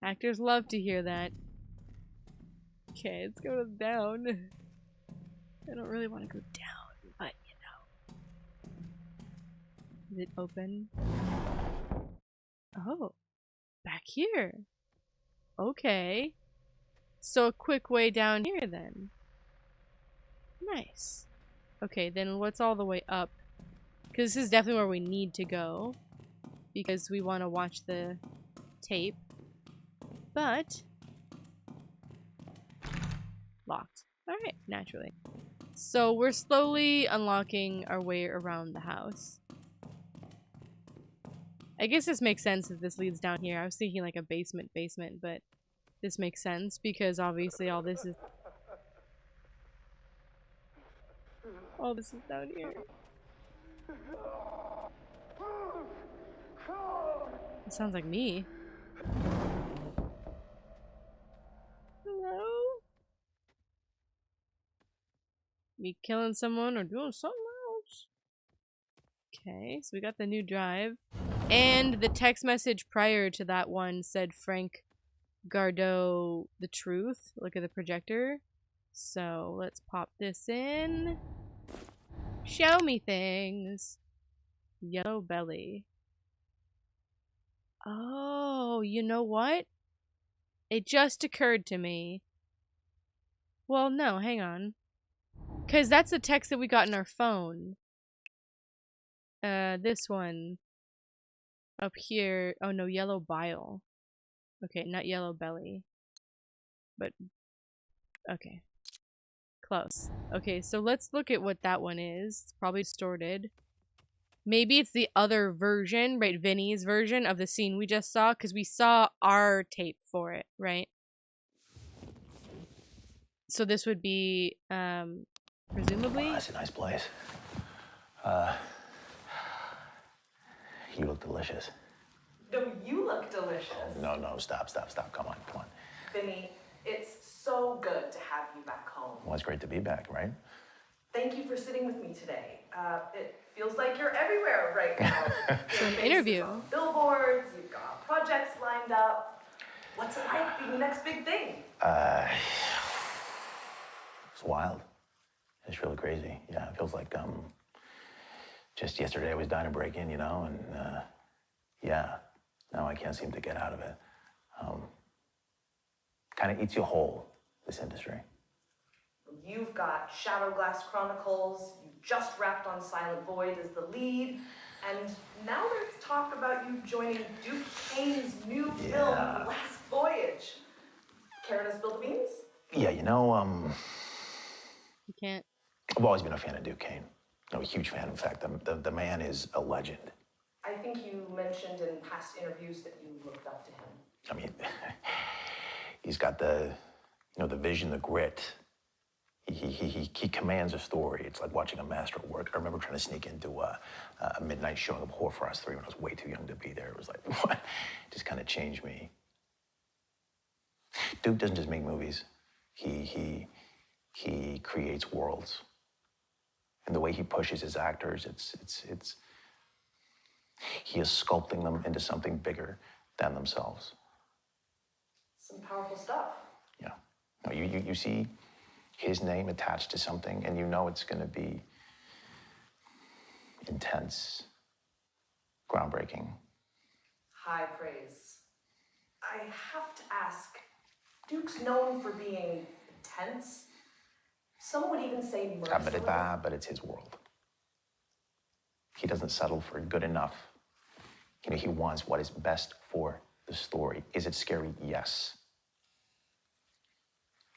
A: Actors love to hear that. Okay, let's go down. I don't really want to go down, but you know. Is it open? Oh. Back here. Okay. So a quick way down here then. Nice. Okay, then what's all the way up? Because this is definitely where we need to go. Because we want to watch the tape. But locked. Alright, naturally. So we're slowly unlocking our way around the house. I guess this makes sense if this leads down here. I was thinking like a basement, but this makes sense because obviously all this is down here. It sounds like me. Hello? Me killing someone or doing something else? Okay, so we got the new drive. And the text message prior to that one said Frank Gardot the truth. Look at the projector. So let's pop this in. Show me things. Yellow belly. Oh, you know what? It just occurred to me. Well, no, hang on. Because that's the text that we got in our phone. This one. Up here. Oh no, yellow bile. Okay, not yellow belly. But, okay. Close. Okay, so let's look at what that one is. It's probably distorted. Maybe it's the other version, right? Vinny's version of the scene we just saw, because we saw our tape for it, right? So this would be, presumably?
F: Oh, that's a nice place. You look delicious.
C: No, you look delicious.
F: No, stop. Come on.
C: Vinny, it's so good to have you back home.
F: Well, it's great to be back, right?
C: Thank you for sitting with me today. It feels like you're everywhere right now.
A: For an interview.
C: On billboards, you've got projects lined up. What's it like being the next big thing?
F: It's wild. It's really crazy. Yeah, it feels like just yesterday I was dying to break in, and yeah, now I can't seem to get out of it. Kind of eats you whole, this industry.
C: You've got Shadow Glass Chronicles, you just wrapped on Silent Void as the lead, and now there's talk about you joining Duke Kane's new film, The Last Voyage. Care to spill the beans?
F: Yeah,
A: You can't.
F: I've always been a fan of Duke Kane. I'm a huge fan. In fact, the man is a legend.
C: I think you mentioned in past interviews that you looked up to him.
F: I mean, he's got the vision, the grit. He commands a story. It's like watching a master at work. I remember trying to sneak into a midnight showing of Horror for Us 3 when I was way too young to be there. It was like, what? It just kind of changed me. Duke doesn't just make movies. He creates worlds. And the way he pushes his actors, he is sculpting them into something bigger than themselves.
C: Some powerful stuff.
F: Yeah. No, you see his name attached to something, and you know it's going to be intense, groundbreaking.
C: High praise. I have to ask, Duke's known for being intense. Some would even say merciless.
F: But it's his world. He doesn't settle for good enough. He wants what is best for the story. Is it scary? Yes.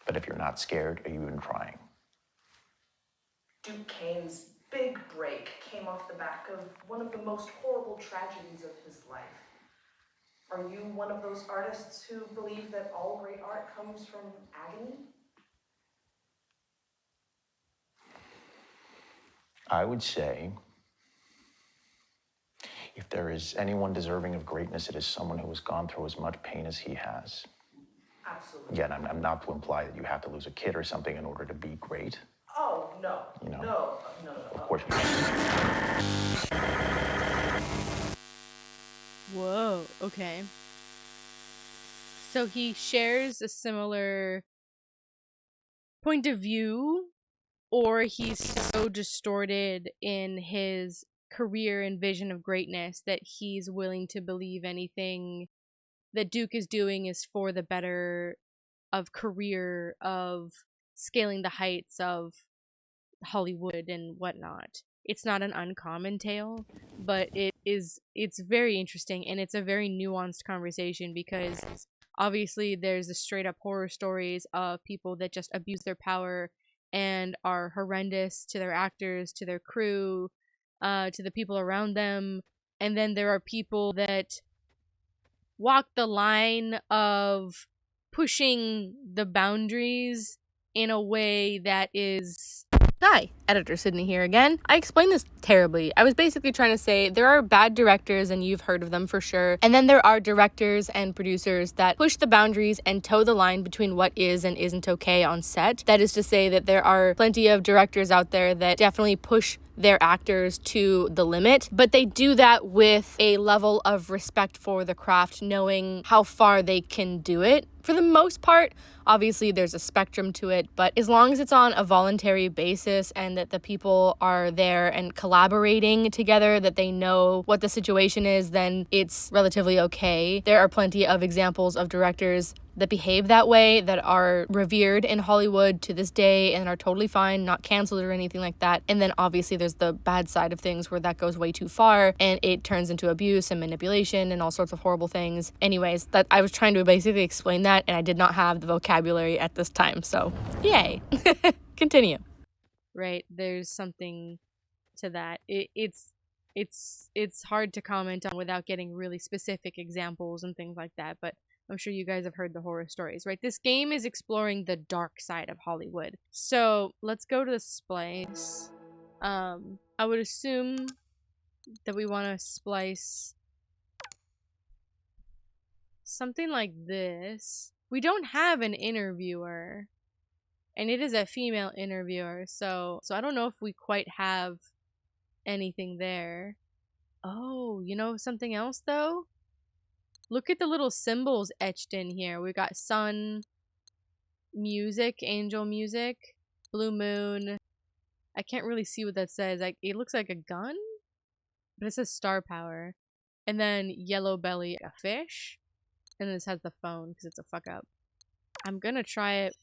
F: But if you're not scared, are you even trying?
C: Duke Kane's big break came off the back of one of the most horrible tragedies of his life. Are you one of those artists who believe that all great art comes from agony?
F: I would say, if there is anyone deserving of greatness, it is someone who has gone through as much pain as he has.
C: Absolutely.
F: Yeah, and I'm not to imply that you have to lose a kid or something in order to be great.
C: Oh, no. No.
F: Of course not.
A: Whoa, okay. So he shares a similar point of view, or he's so distorted in his career and vision of greatness that he's willing to believe anything that Duke is doing is for the better of career, of scaling the heights of Hollywood and whatnot. It's not an uncommon tale, but it's very interesting, and it's a very nuanced conversation because obviously there's the straight up horror stories of people that just abuse their power and are horrendous to their actors, to their crew, to the people around them. And then there are people that walk the line of pushing the boundaries in a way that is... Hi, editor Sydney here again. I explained this terribly. I was basically trying to say there are bad directors, and you've heard of them for sure. And then there are directors and producers that push the boundaries and toe the line between what is and isn't okay on set. That is to say that there are plenty of directors out there that definitely push their actors to the limit, but they do that with a level of respect for the craft, knowing how far they can do it. For the most part, obviously there's a spectrum to it, but as long as it's on a voluntary basis and that the people are there and collaborating together, that they know what the situation is, then it's relatively okay. There are plenty of examples of directors that behave that way, that are revered in Hollywood to this day and are totally fine, not canceled or anything like that. And then obviously there's the bad side of things where that goes way too far and it turns into abuse and manipulation and all sorts of horrible things. Anyways, that I was trying to basically explain that, and I did not have the vocabulary at this time, so yay. Continue. Right, there's something to that. It's it's hard to comment on without getting really specific examples and things like that, but I'm sure you guys have heard the horror stories, right? This game is exploring the dark side of Hollywood. So let's go to the splice. I would assume that we want to splice something like this. We don't have an interviewer, and it is a female interviewer, so I don't know if we quite have anything there. Oh, you know something else though? Look at the little symbols etched in here. We got sun, music, angel music, blue moon. I can't really see what that says. Like, it looks like a gun, but it says star power. And then yellow belly, a fish. And then this has the phone because it's a fuck up. I'm gonna try it.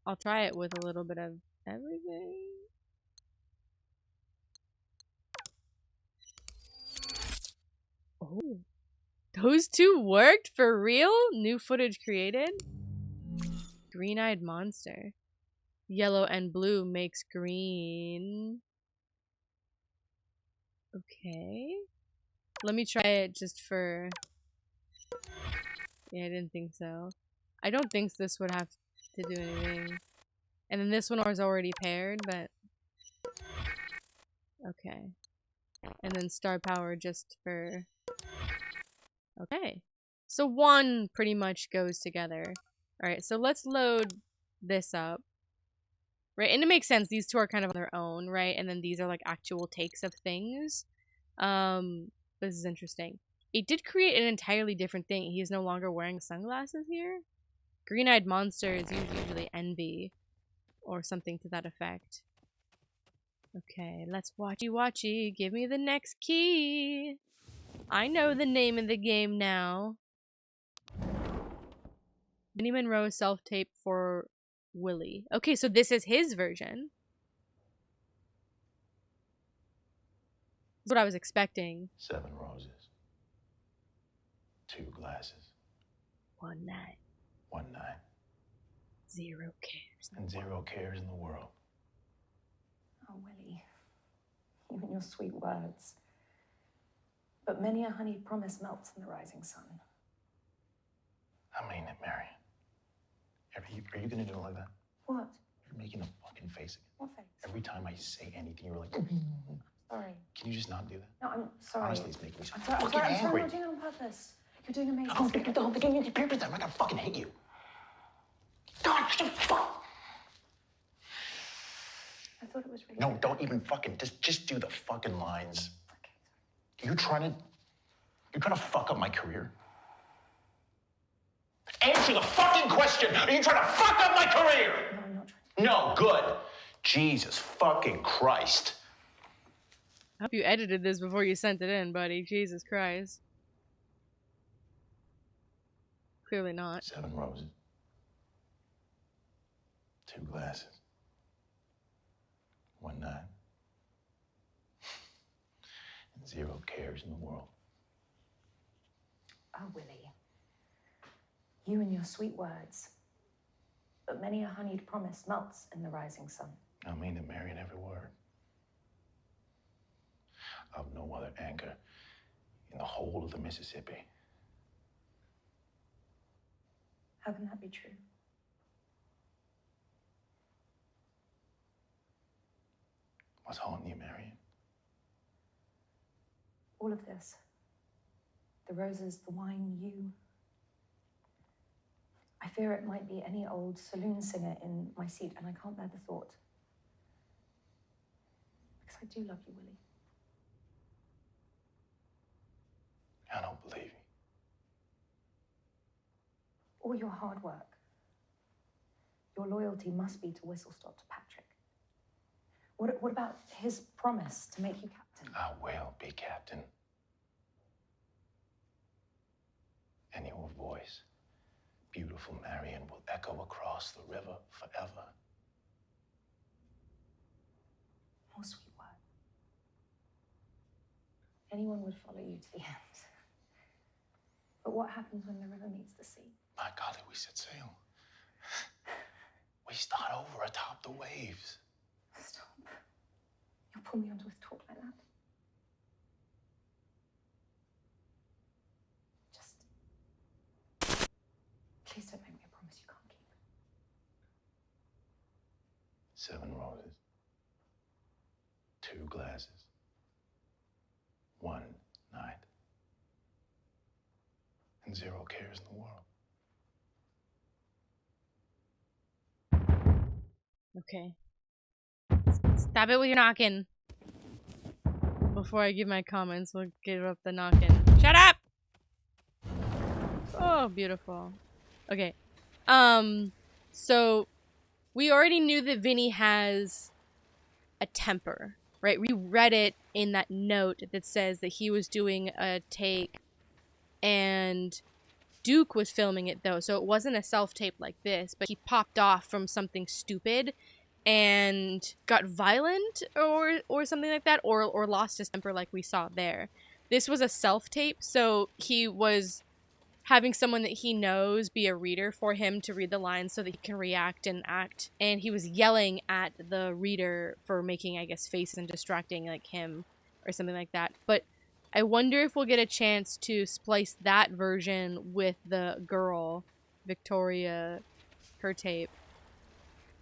A: I'll try it with a little bit of everything. Oh. Those two worked for real? New footage created? Green-eyed monster. Yellow and blue makes green. Okay. Let me try it just for... Yeah, I didn't think so. I don't think this would have to do anything. And then this one was already paired, but... Okay. And then star power just for... Okay. So one pretty much goes together. Alright, so let's load this up. Right, and it makes sense. These two are kind of on their own, right? And then these are like actual takes of things. This is interesting. It did create an entirely different thing. He is no longer wearing sunglasses here. Green-eyed monster is usually envy. Or something to that effect. Okay, let's watchy. Give me the next key. I know the name of the game now. Vinnie Monroe self-tape for Willie. Okay, so this is his version. That's what I was expecting.
F: 7 roses. 2 glasses.
A: 1 night.
F: 1 night.
A: 0 cares.
F: And 0 cares in the world.
C: Oh, Willie, you and your sweet words. But many a honeyed promise melts in the rising sun.
F: I mean it, Marion. Are you gonna do it like that?
C: What?
F: You're making a fucking face again.
C: What face?
F: Every time I say anything, you're like,
C: Sorry.
F: can you just not do that?
C: No, I'm sorry.
F: Honestly, it's making me so
C: I'm sorry.
F: fucking
C: I'm
F: angry.
C: not doing it on purpose. You're doing amazing.
F: Oh, pick the whole thing in your papers. I'm not gonna fucking hit you. God, fuck.
C: I thought it was really
F: No, don't even fucking, just do the fucking lines.
C: Okay,
F: You're trying to fuck up my career? Answer the fucking question! Are you trying to fuck up my career?
C: No, I'm not trying to.
F: No, good. Jesus fucking Christ.
A: I hope you edited this before you sent it in, buddy. Jesus Christ. Clearly not.
F: 7 roses. 2 glasses. 1 night. And 0 cares in the world.
C: Oh, Willie. You and your sweet words. But many a honeyed promise melts in the rising sun.
F: I mean it, Marion, every word. I've no other anchor in the whole of the Mississippi.
C: How can that be true?
F: What's haunting you, Marion?
C: All of this. The roses, the wine, you. I fear it might be any old saloon singer in my seat, and I can't bear the thought. Because I do love you, Willie.
F: I don't believe you.
C: All your hard work. Your loyalty must be to Whistle Stop to Patrick. What about his promise to make you captain?
F: I will be captain. And your voice, beautiful Marion, will echo across the river forever.
C: More sweet word. Anyone would follow you to the end. But what happens when the river meets the sea?
F: My golly, we set sail. We start over atop the waves.
C: Stop. You'll pull me onto a talk like that.
F: 7 roses, 2 glasses, 1 night, and 0 cares in the world.
A: Okay. Stop it with your knocking. Before I give my comments, we'll give up the knocking. Shut up! Oh, beautiful. Okay. So we already knew that Vinny has a temper, right? We read it in that note that says that he was doing a take and Duke was filming it though, so it wasn't a self-tape like this, but he popped off from something stupid and got violent or something like that, or lost his temper like we saw there. This was a self-tape, so he was having someone that he knows be a reader for him to read the lines so that he can react and act. And he was yelling at the reader for making, I guess, faces and distracting like him or something like that. But I wonder if we'll get a chance to splice that version with the girl, Victoria, her tape.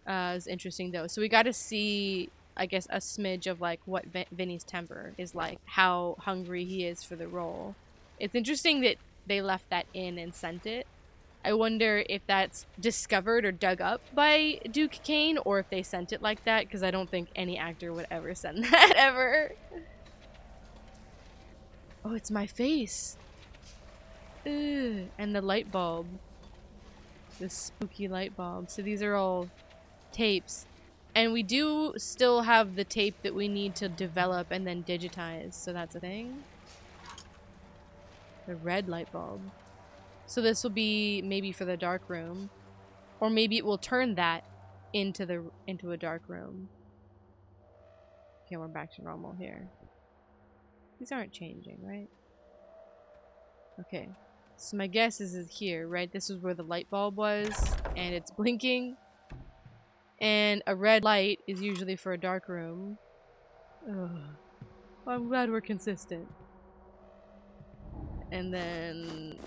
A: It's interesting though. So we got to see, I guess, a smidge of like what Vinny's temper is like, how hungry he is for the role. It's interesting that they left that in and sent it. I wonder if that's discovered or dug up by Duke Kane, or if they sent it like that, because I don't think any actor would ever send that, ever. Oh, it's my face. Ugh. And the light bulb. The spooky light bulb. So these are all tapes. And we do still have the tape that we need to develop and then digitize, so that's a thing. The red light bulb. So this will be maybe for the dark room, or maybe it will turn that into a dark room. Okay, we're back to normal here. These aren't changing, right? Okay, so my guess is here, right? This is where the light bulb was, and it's blinking. And a red light is usually for a dark room. Ugh. Well, I'm glad we're consistent. And then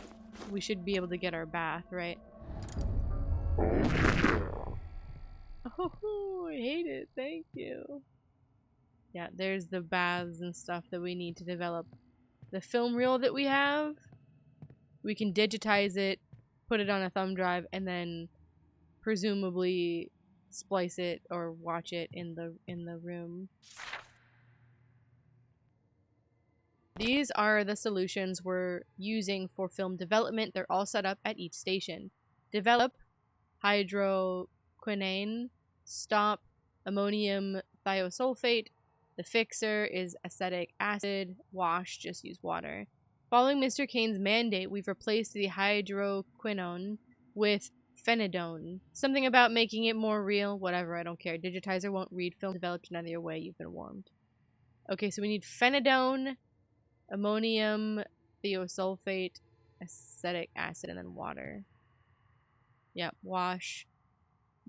A: we should be able to get our bath, right? Oh, I hate it. Thank you. Yeah, there's the baths and stuff that we need to develop. The film reel that we have, we can digitize it, put it on a thumb drive, and then presumably splice it or watch it in the room. These are the solutions we're using for film development. They're all set up at each station. Develop, hydroquinone. Stop, ammonium thiosulfate. The fixer is acetic acid. Wash, just use water. Following Mr. Kane's mandate, we've replaced the hydroquinone with phenidone. Something about making it more real. Whatever, I don't care. Digitizer won't read film developed another your way. You've been warned. Okay, so we need phenidone, ammonium thiosulfate, acetic acid, and then water. Yep, wash,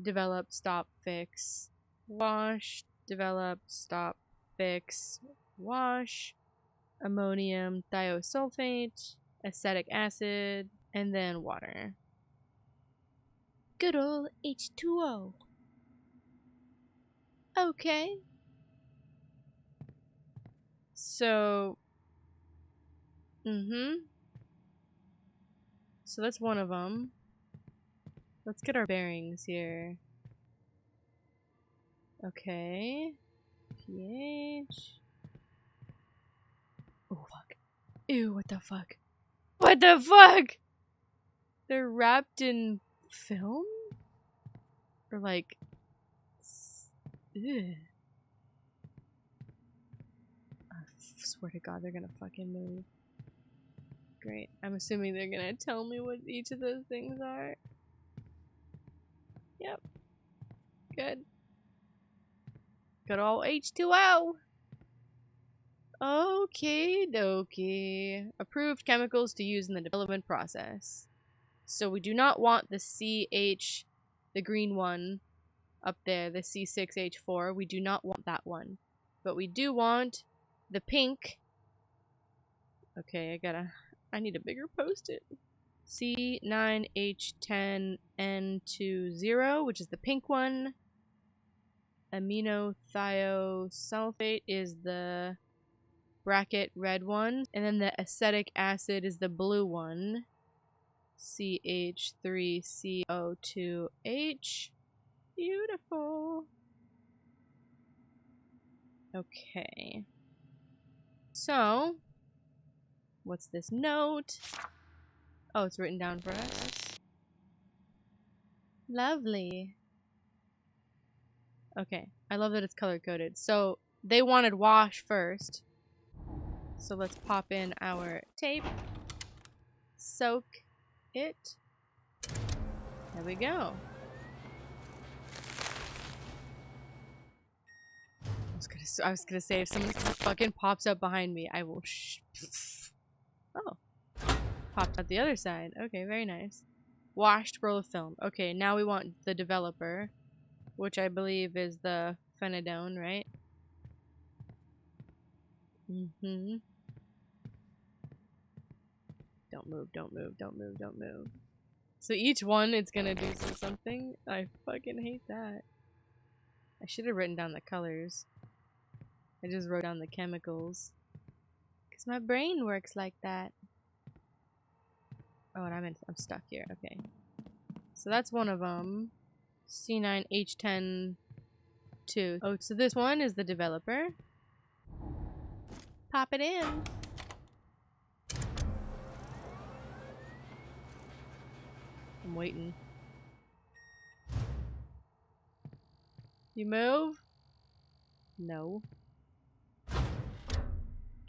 A: develop, stop, fix. Wash, develop, stop, fix. Wash, ammonium thiosulfate, acetic acid, and then water. Good old H2O. Okay. So, so that's one of them. Let's get our bearings here. Okay. pH. Oh, fuck. Ew, what the fuck? What the fuck? They're wrapped in film? Or like... Ew. I swear to God, they're gonna fucking move. Great. I'm assuming they're gonna tell me what each of those things are. Yep. Good. Good old H2O. Okay, dokie. Approved chemicals to use in the development process. So we do not want the CH, the green one up there, the C6H4. We do not want that one. But we do want the pink. Okay, I need a bigger post-it. C9H10N20, which is the pink one. aminothiosulfate is the bracket red one, and then the acetic acid is the blue one. CH3CO2H. Beautiful. Okay. So, what's this note? Oh, it's written down for us. Lovely. Okay, I love that it's color-coded. So, they wanted wash first. So let's pop in our tape. Soak it. There we go. I was gonna say, if someone fucking pops up behind me, I will Oh. Popped out the other side. Okay, very nice. Washed roll of film. Okay, now we want the developer, which I believe is the phenidone, right? Mm-hmm. Don't move, don't move, don't move, don't move. So each one, it's gonna do something. I fucking hate that. I should have written down the colors. I just wrote down the chemicals. Because my brain works like that. Oh, and I'm stuck here. Okay. So that's one of them. C9H10-2. Oh, so this one is the developer. Pop it in. I'm waiting. You move? No.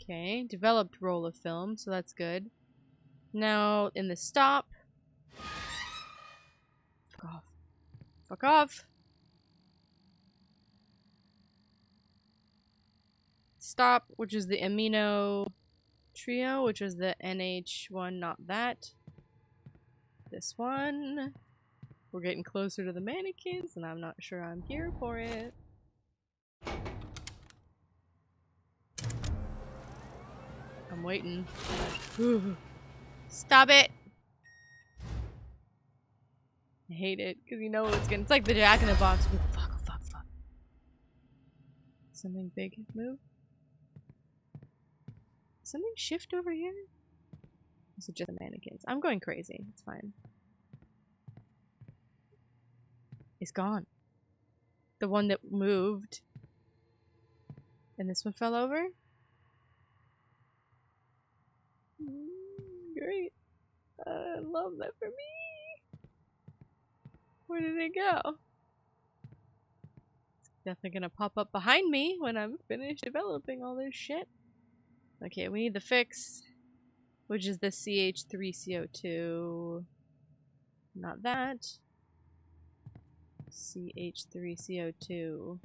A: Okay, developed roll of film, so that's good. Now, in the stop. Fuck off. Fuck off! Stop, which is the amino trio, which is the NH1, not that. This one. We're getting closer to the mannequins, and I'm not sure I'm here for it. I'm waiting. Stop it! I hate it, because you know it's gonna. It's like the Jack in the Box. Ooh, fuck, fuck, fuck. Something big move? Something shift over here? Is it just the mannequins? I'm going crazy. It's fine. It's gone. The one that moved. And this one fell over? Great. I love that for me. Where did it go? It's definitely gonna pop up behind me when I'm finished developing all this shit. Okay, we need the fix, which is the CH3CO2. Not that. CH3CO2.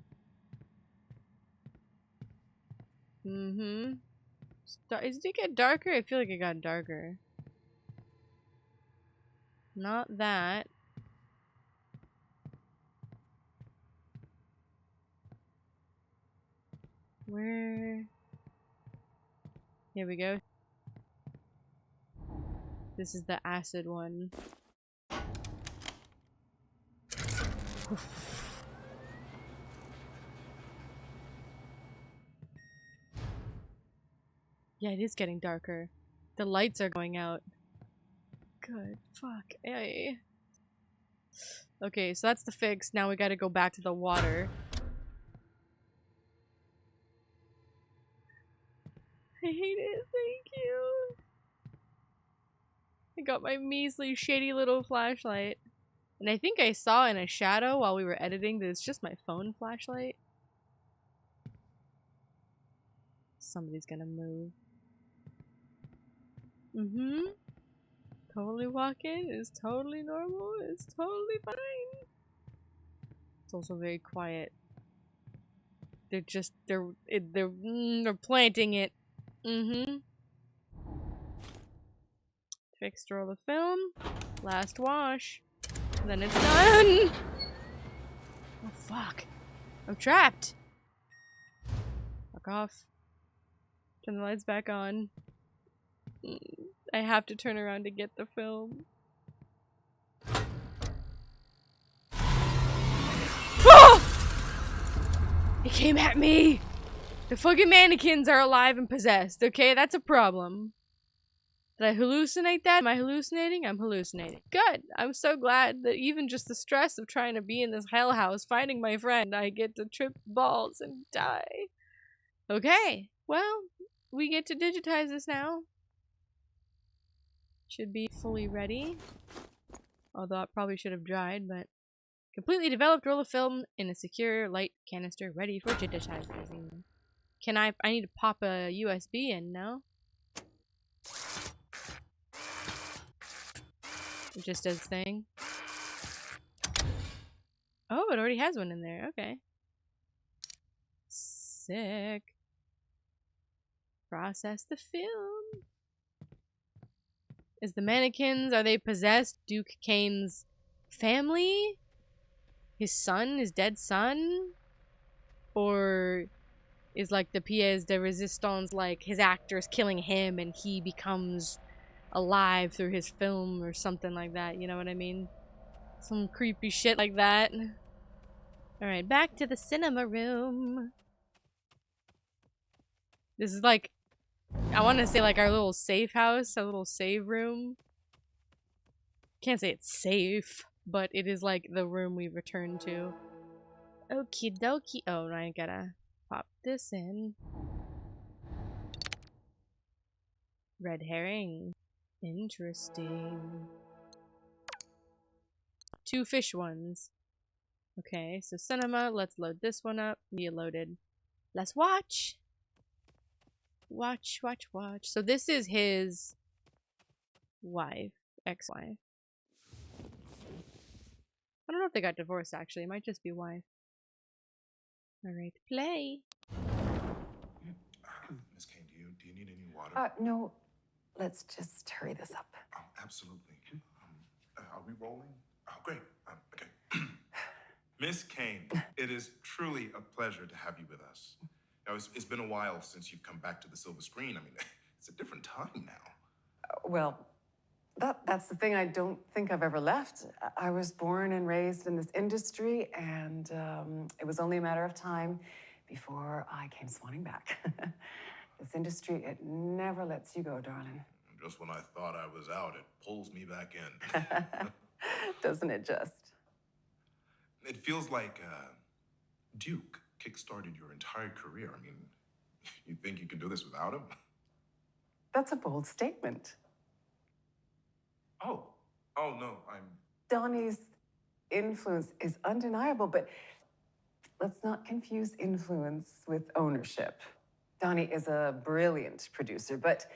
A: Mm-hmm. Did it get darker? I feel like it got darker. Not that. Where? Here we go. This is the acid one. Yeah, it is getting darker. The lights are going out. Good fuck. Ay. Okay, so that's the fix. Now we gotta go back to the water. I hate it. Thank you. I got my measly, shady little flashlight. And I think I saw in a shadow while we were editing that it's just my phone flashlight. Somebody's gonna move. Mm-hmm. Totally walking. It's totally normal. It's totally fine. It's also very quiet. They're planting it. Mm-hmm. Fixed roll of film. Last wash. Then it's done. Oh fuck. I'm trapped. Fuck off. Turn the lights back on. I have to turn around to get the film. He came at me! The fucking mannequins are alive and possessed, okay? That's a problem. Did I hallucinate that? Am I hallucinating? I'm hallucinating. Good. I'm so glad that even just the stress of trying to be in this hell house, finding my friend, I get to trip balls and die. Okay. Well, we get to digitize this now. Should be fully ready. Although it probably should have dried, but... Completely developed roll of film in a secure light canister ready for digitizing. Can I need to pop a USB in, no? It just does thing. Oh, it already has one in there. Okay. Sick. Process the film. Is the mannequins, are they possessed Duke Kane's family? His son? His dead son? Or is like the pièce de résistance, like his actor's killing him and he becomes alive through his film or something like that, you know what I mean? Some creepy shit like that. Alright, back to the cinema room. This is like, I want to say like our little safe house, our little save room. Can't say it's safe, but it is like the room we return to. Okie dokie. Oh, I gotta pop this in. Red herring. Interesting. 2 fish ones. Okay, so cinema, let's load this one up. Be loaded. Let's watch! Watch, watch, watch. So this is his wife, ex-wife. I don't know if they got divorced actually, it might just be wife. Alright, play!
B: Miss Kane, do you need any water?
G: No. Let's just hurry this up.
B: Oh, absolutely. Are we rolling? Oh, great. Okay. Miss Kane, it is truly a pleasure to have you with us. Now, it's been a while since you've come back to the silver screen. I mean, it's a different time now.
G: Well, that's the thing. I don't think I've ever left. I was born and raised in this industry, and it was only a matter of time before I came swanning back. This industry, it never lets you go, darling.
B: Just when I thought I was out, it pulls me back in.
G: Doesn't it just?
B: It feels like Duke kickstarted your entire career. I mean, you think you can do this without him?
G: That's a bold statement.
B: Oh no,
G: Donnie's influence is undeniable, but let's not confuse influence with ownership. Donnie is a brilliant producer, but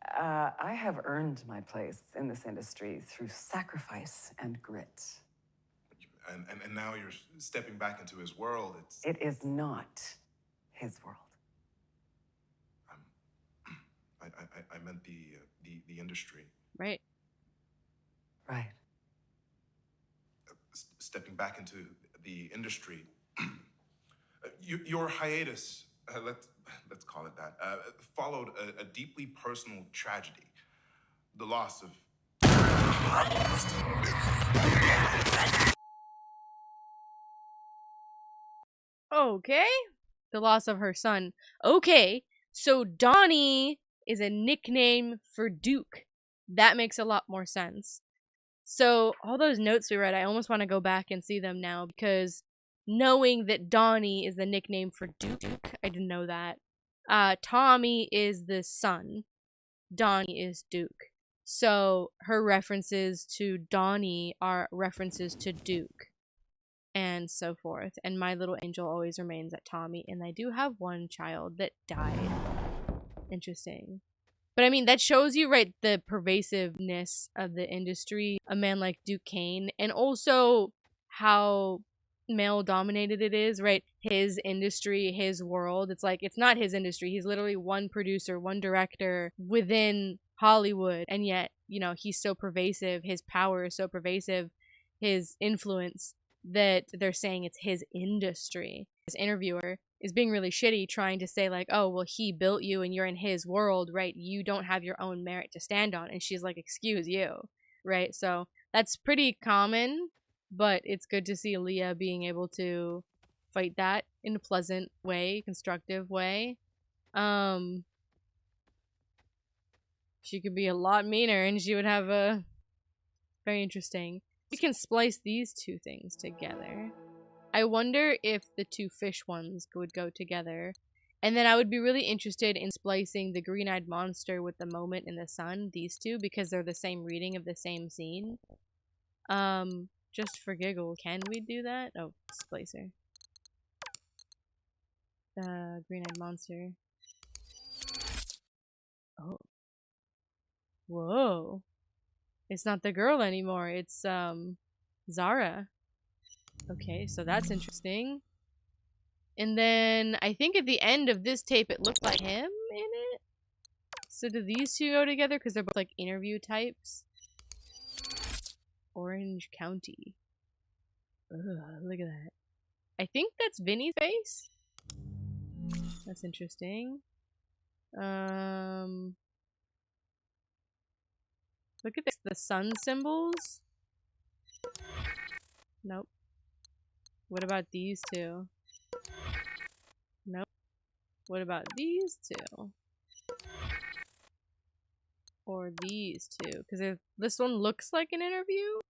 G: I have earned my place in this industry through sacrifice and grit.
B: And now you're stepping back into his world.
G: It is not his world.
B: I meant the industry.
A: Right.
G: Right.
B: Stepping back into the industry. Your hiatus, let's call it that, followed a deeply personal tragedy. The loss of...
A: Okay. The loss of her son. Okay. So Donnie is a nickname for Duke. That makes a lot more sense. So all those notes we read, I almost want to go back and see them now because knowing that Donnie is the nickname for Duke, I didn't know that. Tommy is the son. Donnie is Duke. So her references to Donnie are references to Duke. And so forth. And my little angel always remains at Tommy. And I do have one child that died. Interesting. But I mean, that shows you, right, the pervasiveness of the industry. A man like Duke Kane. And also how male-dominated it is, right? His industry, his world. It's like, it's not his industry. He's literally one producer, one director within Hollywood. And yet, you know, he's so pervasive. His power is so pervasive. His influence that they're saying it's his industry. This interviewer is being really shitty trying to say like, oh, well, he built you and you're in his world, right? You don't have your own merit to stand on. And she's like, excuse you, right? So that's pretty common, but it's good to see Leah being able to fight that in a pleasant way, constructive way. She could be a lot meaner and she would have a very interesting. We can splice these two things together. I wonder if the two fish ones would go together. And then I would be really interested in splicing the green-eyed monster with the moment in the sun, these two, because they're the same reading of the same scene. Just for giggles. Can we do that? Oh, splicer. The green-eyed monster. Oh. Whoa. It's not the girl anymore. It's, Zara. Okay, so that's interesting. And then I think at the end of this tape it looked like him in it. So do these two go together? Because they're both like interview types. Orange County. Ugh, look at that. I think that's Vinny's face. That's interesting. Look at this. The sun symbols. Nope. What about these two? Nope. What about these two? Or these two? Because if this one looks like an interview.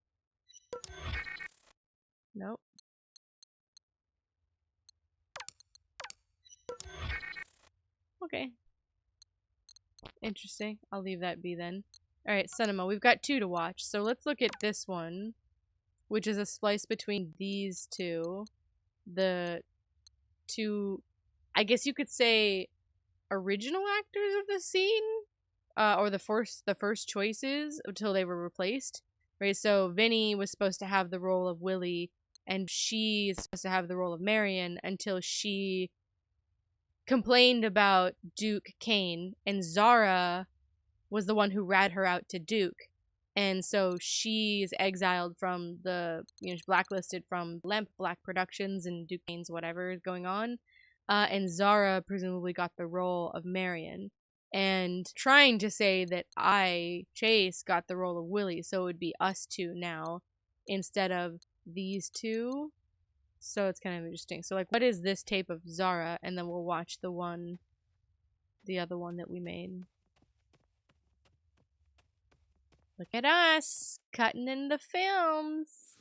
A: Nope. Okay. Interesting. I'll leave that be then. Alright, cinema. We've got two to watch. So let's look at this one, which is a splice between these two. The two, I guess you could say, original actors of the scene, or the first choices until they were replaced, right? So Vinny was supposed to have the role of Willie, and she is supposed to have the role of Marion until she complained about Duke Kane, and Zara was the one who rat her out to Duke. And so she's exiled from the, she's blacklisted from Lamp Black Productions and Duke Kane's whatever is going on. And Zara presumably got the role of Marion. And trying to say that Chase, got the role of Willie, so it would be us two now instead of these two. So it's kind of interesting. So, like, what is this tape of Zara? And then we'll watch the other one that we made. Look at us, cutting in the films.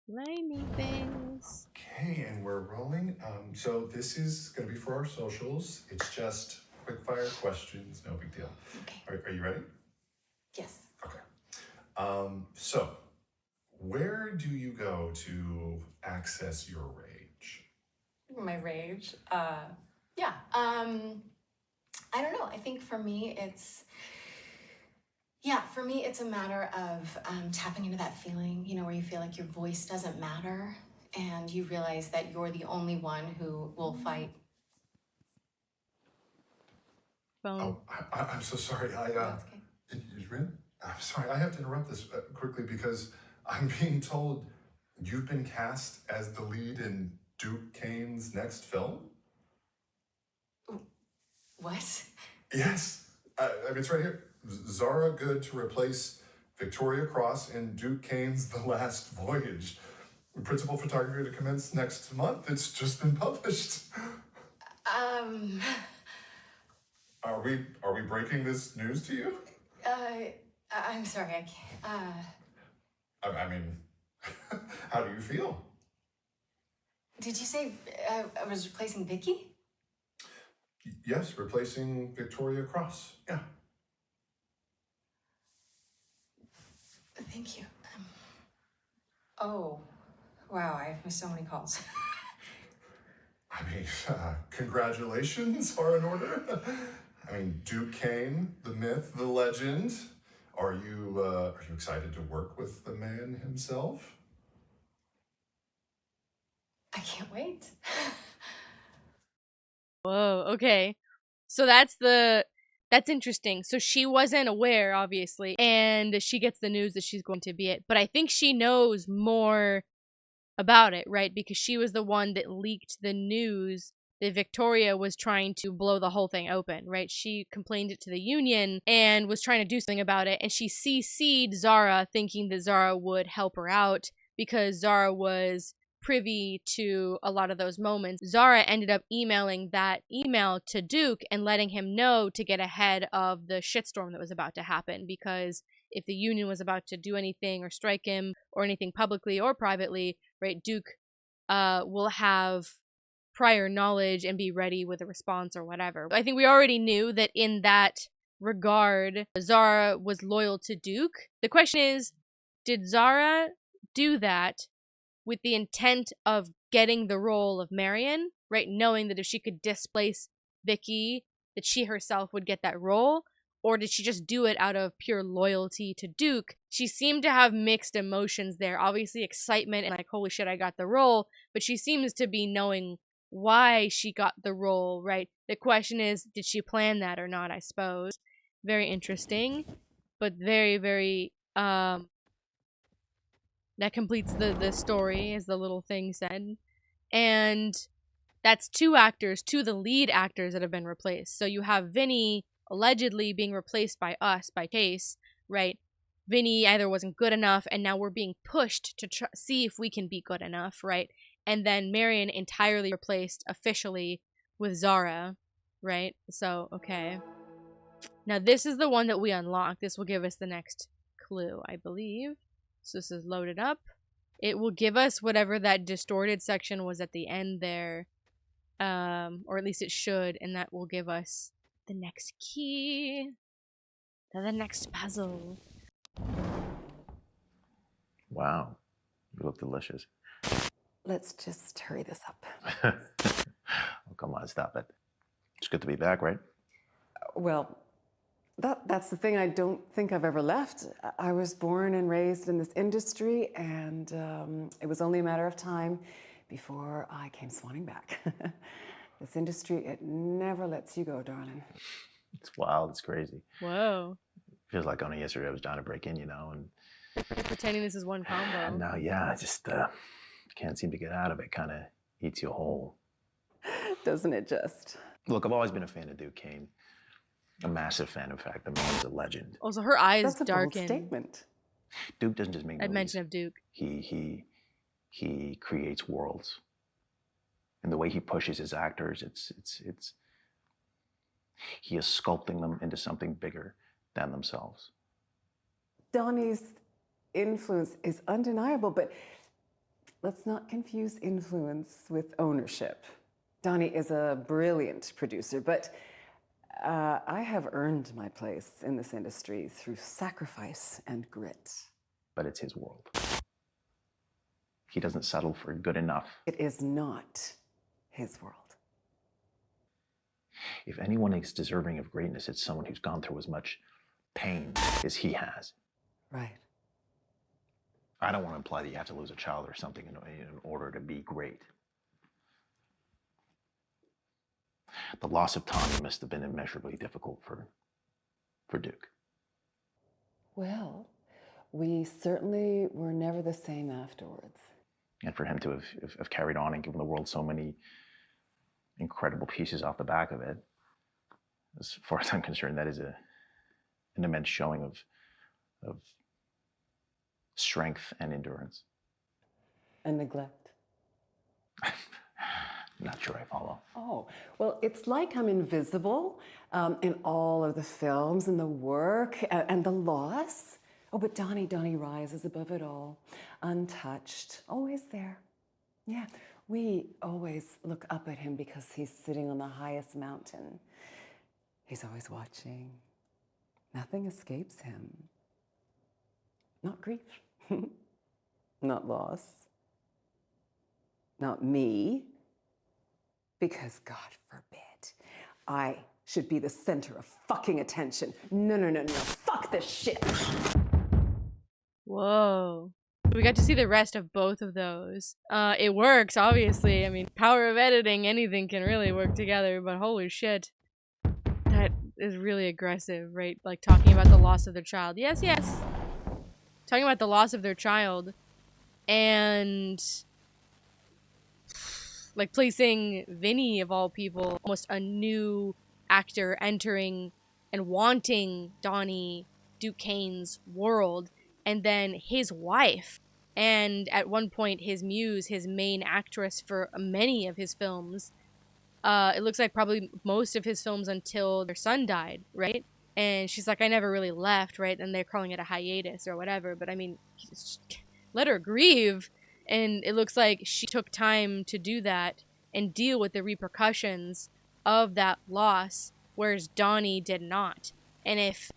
A: Slimy things.
H: Okay, and we're rolling. So this is going to be for our socials. It's just quick fire questions, no big deal.
I: Okay.
H: Are you ready?
I: Yes.
H: Okay. So where do you go to access your rage?
I: My rage. Yeah. I don't know. I think for me it's a matter of tapping into that feeling, where you feel like your voice doesn't matter and you realize that you're the only one who will fight.
A: Phone.
H: Oh, I'm so sorry.
I: That's okay.
H: You ready? I'm sorry. I have to interrupt this quickly because I'm being told you've been cast as the lead in Duke Kane's next film?
I: What?
H: Yes. I mean, it's right here. Zara Good to replace Victoria Cross in Duke Kane's The Last Voyage. Principal photography to commence next month. It's just been published. Are we breaking this news to you?
I: I'm sorry, I can't.
H: I mean, how do you feel?
I: Did you say I was replacing Vicky?
H: Yes, replacing Victoria Cross. Yeah.
I: Thank you. Oh, wow, I've missed so many calls.
H: I mean, congratulations are in order. I mean, Duke Kane, the myth, the legend. Are you excited to work with the man himself?
I: I can't wait.
A: Whoa, okay. So that's interesting. So she wasn't aware, obviously, and she gets the news that she's going to be it. But I think she knows more about it, right? Because she was the one that leaked the news that Victoria was trying to blow the whole thing open, right? She complained it to the union and was trying to do something about it, and she CC'd Zara thinking that Zara would help her out, because Zara was privy to a lot of those moments. Zara ended up emailing that email to Duke and letting him know to get ahead of the shitstorm that was about to happen, because if the Union was about to do anything or strike him or anything publicly or privately, right, Duke will have prior knowledge and be ready with a response or whatever. I think we already knew that in that regard, Zara was loyal to Duke. The question is, did Zara do that with the intent of getting the role of Marion, right? Knowing that if she could displace Vicky, that she herself would get that role? Or did she just do it out of pure loyalty to Duke? She seemed to have mixed emotions there. Obviously excitement and like, holy shit, I got the role. But she seems to be knowing why she got the role, right? The question is, did she plan that or not, I suppose. Very interesting. But very, very, that completes the story, as the little thing said. And that's two the lead actors that have been replaced. So you have Vinny allegedly being replaced by us, by Chase, right? Vinny either wasn't good enough, and now we're being pushed to see if we can be good enough, right? And then Marion entirely replaced officially with Zara, right? So, okay. Now this is the one that we unlock. This will give us the next clue, I believe. So this is loaded up. It will give us whatever that distorted section was at the end there. Or at least it should, and that will give us the next key to the next puzzle.
F: Wow, you look delicious.
G: Let's just hurry this up.
F: Oh, come on, stop it. It's good to be back, right?
G: Well, that's the thing. I don't think I've ever left. I was born and raised in this industry, and it was only a matter of time before I came swanning back. This industry, it never lets you go, darling.
F: It's wild, it's crazy.
A: Whoa.
F: Feels like only yesterday I was trying to break in, you know, and
A: you're pretending this is one combo.
F: And now, yeah, I just can't seem to get out of it. Kind of eats you whole.
G: Doesn't it just?
F: Look, I've always been a fan of Duke Kane. A massive fan, in fact. The man's a legend.
A: Also, her eyes
G: That's a
A: darken.
G: bold statement.
F: Duke doesn't just make movies.
A: I'd mention of Duke.
F: He creates worlds. And the way he pushes his actors, he is sculpting them into something bigger than themselves.
G: Donnie's influence is undeniable, but let's not confuse influence with ownership. Donnie is a brilliant producer, but I have earned my place in this industry through sacrifice and grit.
F: But it's his world. He doesn't settle for good enough.
G: It is not his world.
F: If anyone is deserving of greatness, it's someone who's gone through as much pain as he has.
G: Right.
F: I don't want to imply that you have to lose a child or something in order to be great. The loss of Tommy must have been immeasurably difficult for Duke.
G: Well, we certainly were never the same afterwards.
F: And for him to have carried on and given the world so many incredible pieces off the back of it, as far as I'm concerned, that is an immense showing of strength and endurance.
G: And neglect.
F: Not sure I follow.
G: Oh, well, it's like I'm invisible in all of the films and the work and the loss. Oh, but Donnie rises above it all, untouched, always there. Yeah, we always look up at him because he's sitting on the highest mountain. He's always watching. Nothing escapes him. Not grief, not loss, not me. Because, God forbid, I should be the center of fucking attention. No. Fuck this shit.
A: Whoa. We got to see the rest of both of those. It works, obviously. I mean, power of editing, anything can really work together, but holy shit. That is really aggressive, right? Like, talking about the loss of their child. Yes. Talking about the loss of their child. And like placing Vinny, of all people, almost a new actor entering and wanting Donnie Duke Kane's world, and then his wife And at one point, his muse, his main actress for many of his films, it looks like probably most of his films until their son died, right? And she's like, I never really left, right? And they're calling it a hiatus or whatever. But I mean, let her grieve. And it looks like she took time to do that and deal with the repercussions of that loss, whereas Donnie did not. And if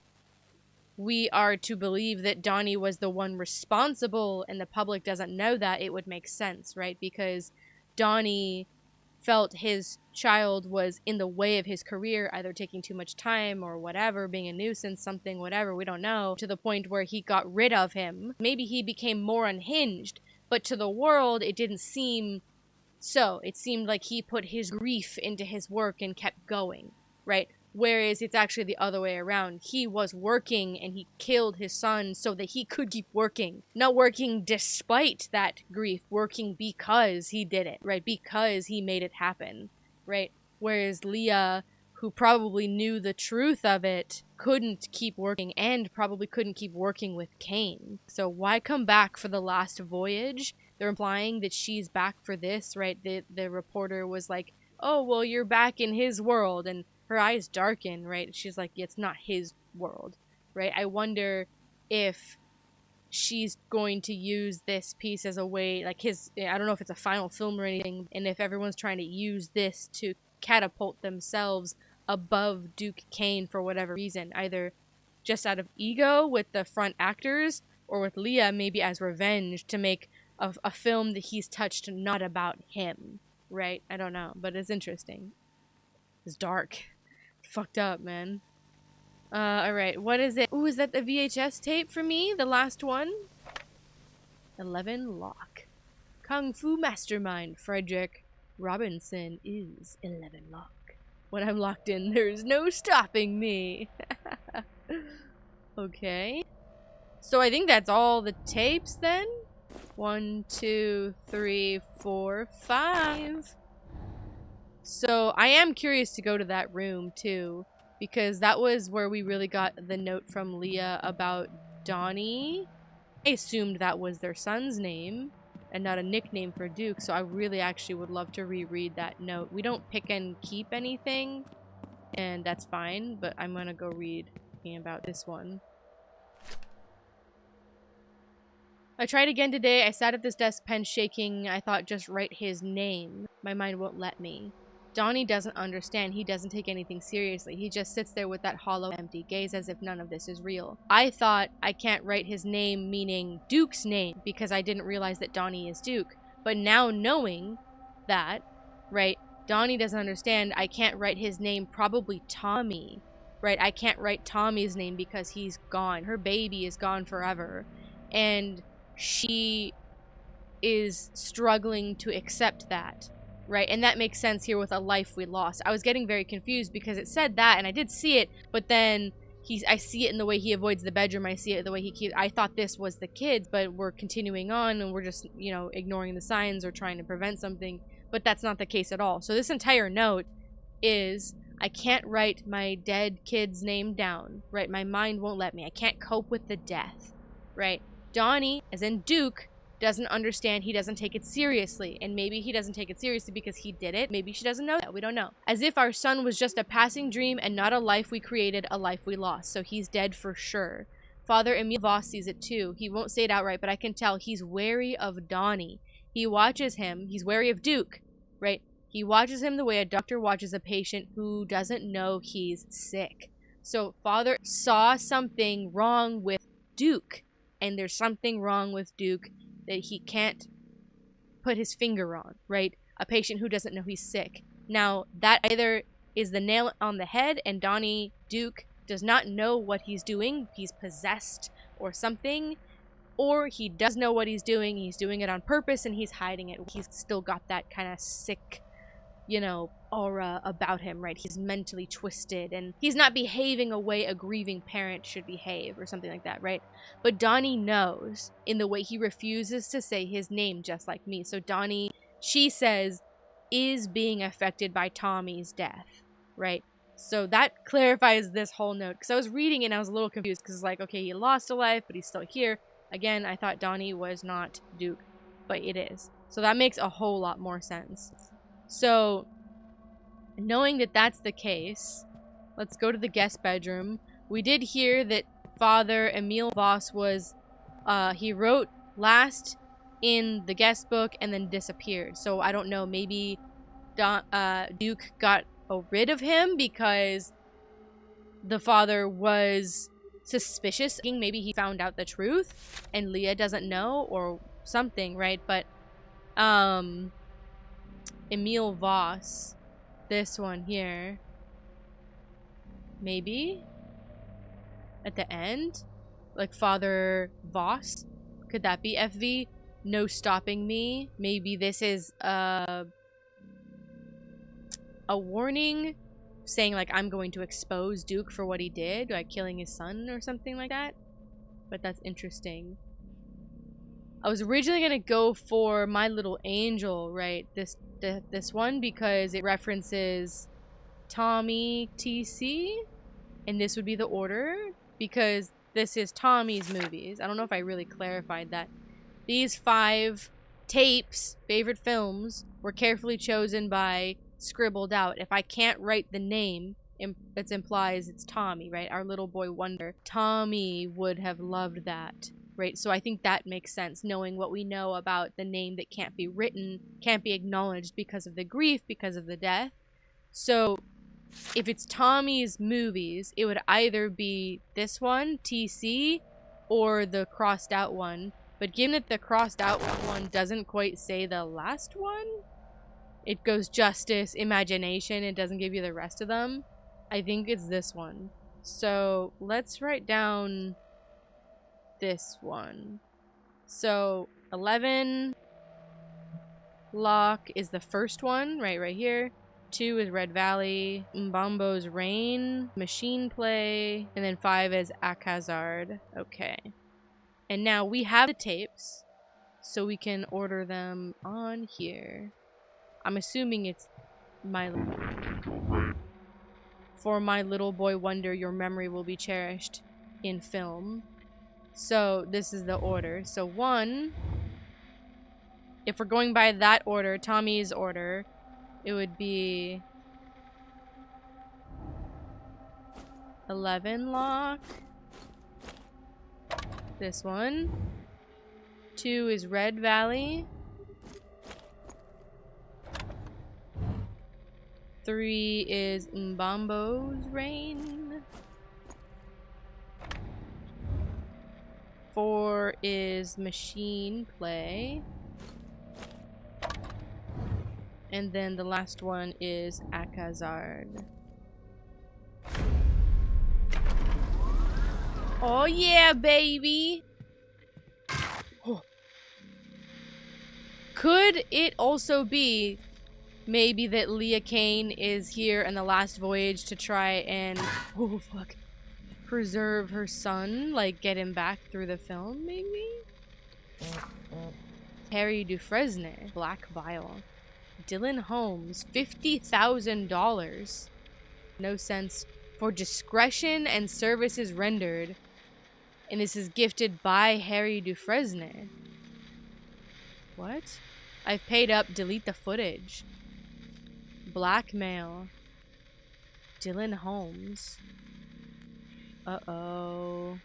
A: we are to believe that Donnie was the one responsible and the public doesn't know that, it would make sense, right? Because Donnie felt his child was in the way of his career, either taking too much time or whatever, being a nuisance, something, whatever, we don't know, to the point where he got rid of him. Maybe he became more unhinged, but to the world, it didn't seem so. It seemed like he put his grief into his work and kept going, right? Whereas it's actually the other way around. He was working and he killed his son so that he could keep working. Not working despite that grief, working because he did it, right? Because he made it happen, right? Whereas Leah, who probably knew the truth of it, couldn't keep working and probably couldn't keep working with Cain. So why come back for the last voyage? They're implying that she's back for this, right? The reporter was like, oh, well, you're back in his world, and her eyes darken, right? She's like, it's not his world, right? I wonder if she's going to use this piece as a way, like I don't know if it's a final film or anything, and if everyone's trying to use this to catapult themselves above Duke Cain for whatever reason, either just out of ego with the front actors, or with Leah maybe as revenge to make a film that he's touched not about him, right? I don't know, but it's interesting. It's dark. Fucked up, man. Alright, what is it? Ooh, is that the VHS tape for me? The last one? 11 Lock. Kung Fu Mastermind Frederick Robinson is 11 Lock. When I'm locked in, there's no stopping me. Okay. So I think that's all the tapes then? 1, 2, 3, 4, 5. So I am curious to go to that room too, because that was where we really got the note from Leah about Donnie. I assumed that was their son's name and not a nickname for Duke, so I really actually would love to reread that note. We don't pick and keep anything, and that's fine, but I'm gonna go read about this one. I tried again today. I sat at this desk, pen shaking. I thought, just write his name. My mind won't let me. Donnie doesn't understand. He doesn't take anything seriously. He just sits there with that hollow, empty gaze as if none of this is real. I thought I can't write his name, meaning Duke's name, because I didn't realize that Donnie is Duke. But now knowing that, right, Donnie doesn't understand, I can't write his name, probably Tommy, right? I can't write Tommy's name because he's gone. Her baby is gone forever. And she is struggling to accept that. Right, and that makes sense here with a life we lost. I was getting very confused because it said that, and I did see it, but then I see it in the way he avoids the bedroom. I see it the way he keeps. I thought this was the kids, but we're continuing on, and we're just, you know, ignoring the signs or trying to prevent something. But that's not the case at all. So this entire note is, I can't write my dead kid's name down. Right, my mind won't let me. I can't cope with the death. Right, Donnie, as in Duke, doesn't understand, he doesn't take it seriously. And maybe he doesn't take it seriously because he did it. Maybe she doesn't know that. We don't know. As if our son was just a passing dream and not a life we created, a life we lost. So he's dead for sure. Father Emil Voss sees it too. He won't say it outright, but I can tell he's wary of Donnie. He watches him. He's wary of Duke, right? He watches him the way a doctor watches a patient who doesn't know he's sick. So Father saw something wrong with Duke. And there's something wrong with Duke that he can't put his finger on, right? A patient who doesn't know he's sick. Now, that either is the nail on the head and Donnie Duke does not know what he's doing, he's possessed or something, or he does know what he's doing it on purpose and he's hiding it. He's still got that kind of sick, you know, aura about him, right? He's mentally twisted and he's not behaving a way a grieving parent should behave or something like that, right? But Donnie knows in the way he refuses to say his name, just like me. So Donnie, she says, is being affected by Tommy's death, right? So that clarifies this whole note, because I was reading it and I was a little confused because it's like, okay, he lost a life, but he's still here. Again, I thought Donnie was not Duke, but it is. So that makes a whole lot more sense. So, knowing that that's the case, let's go to the guest bedroom. We did hear that Father Emil Voss was, he wrote last in the guest book and then disappeared. So I don't know, maybe Duke got rid of him because the father was suspicious. Maybe he found out the truth and Leah doesn't know or something, right? But Emil Voss, this one here, maybe at the end, like Father Voss, could that be FV? No stopping me. Maybe this is a warning saying like I'm going to expose Duke for what he did, like killing his son or something like that. But that's interesting. I was originally gonna go for My Little Angel, right? This one, because it references Tommy TC, and this would be the order because this is Tommy's movies. I don't know if I really clarified that. These 5 tapes, favorite films, were carefully chosen by Scribbled Out. If I can't write the name, it implies it's Tommy, right? Our little boy wonder. Tommy would have loved that, right? So I think that makes sense, knowing what we know about the name that can't be written, can't be acknowledged because of the grief, because of the death. So if it's Tommy's movies, it would either be this one, TC, or the crossed out one. But given that the crossed out one doesn't quite say the last one, it goes justice, imagination, it doesn't give you the rest of them, I think it's this one. So let's write down this one. So 11 Lock is the first one, right here. 2 is Red Valley, Mbambo's Rain, Machine Play, and then 5 is Akazard. Okay. And now we have the tapes, so we can order them on here. I'm assuming it's For My Little Boy Wonder, your memory will be cherished in film. So this is the order. So 1, if we're going by that order, Tommy's order, it would be 11 Lock. This one. 2 is Red Valley. 3 is Mbambo's Rain. 4 is Machine Play. And then the last one is Akazard. Oh yeah, baby! Oh. Could it also be maybe that Leah Kane is here in the last voyage to try and preserve her son, like get him back through the film, maybe? Harry Dufresne, Black Vial. Dylan Holmes, $50,000. No sense. For discretion and services rendered. And this is gifted by Harry Dufresne. What? I've paid up. Delete the footage. Blackmail. Dylan Holmes. Uh-oh.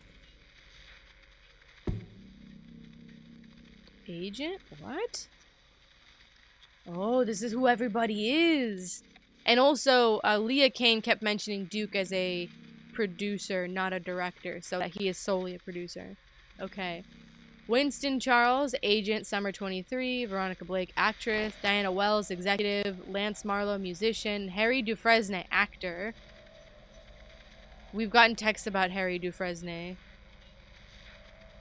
A: Agent? What? Oh, this is who everybody is. And also, Leah Kane kept mentioning Duke as a producer, not a director, so that he is solely a producer. Okay. Winston Charles, agent, summer 23. Veronica Blake, actress. Diana Wells, executive. Lance Marlowe, musician. Harry Dufresne, actor. We've gotten texts about Harry Dufresne.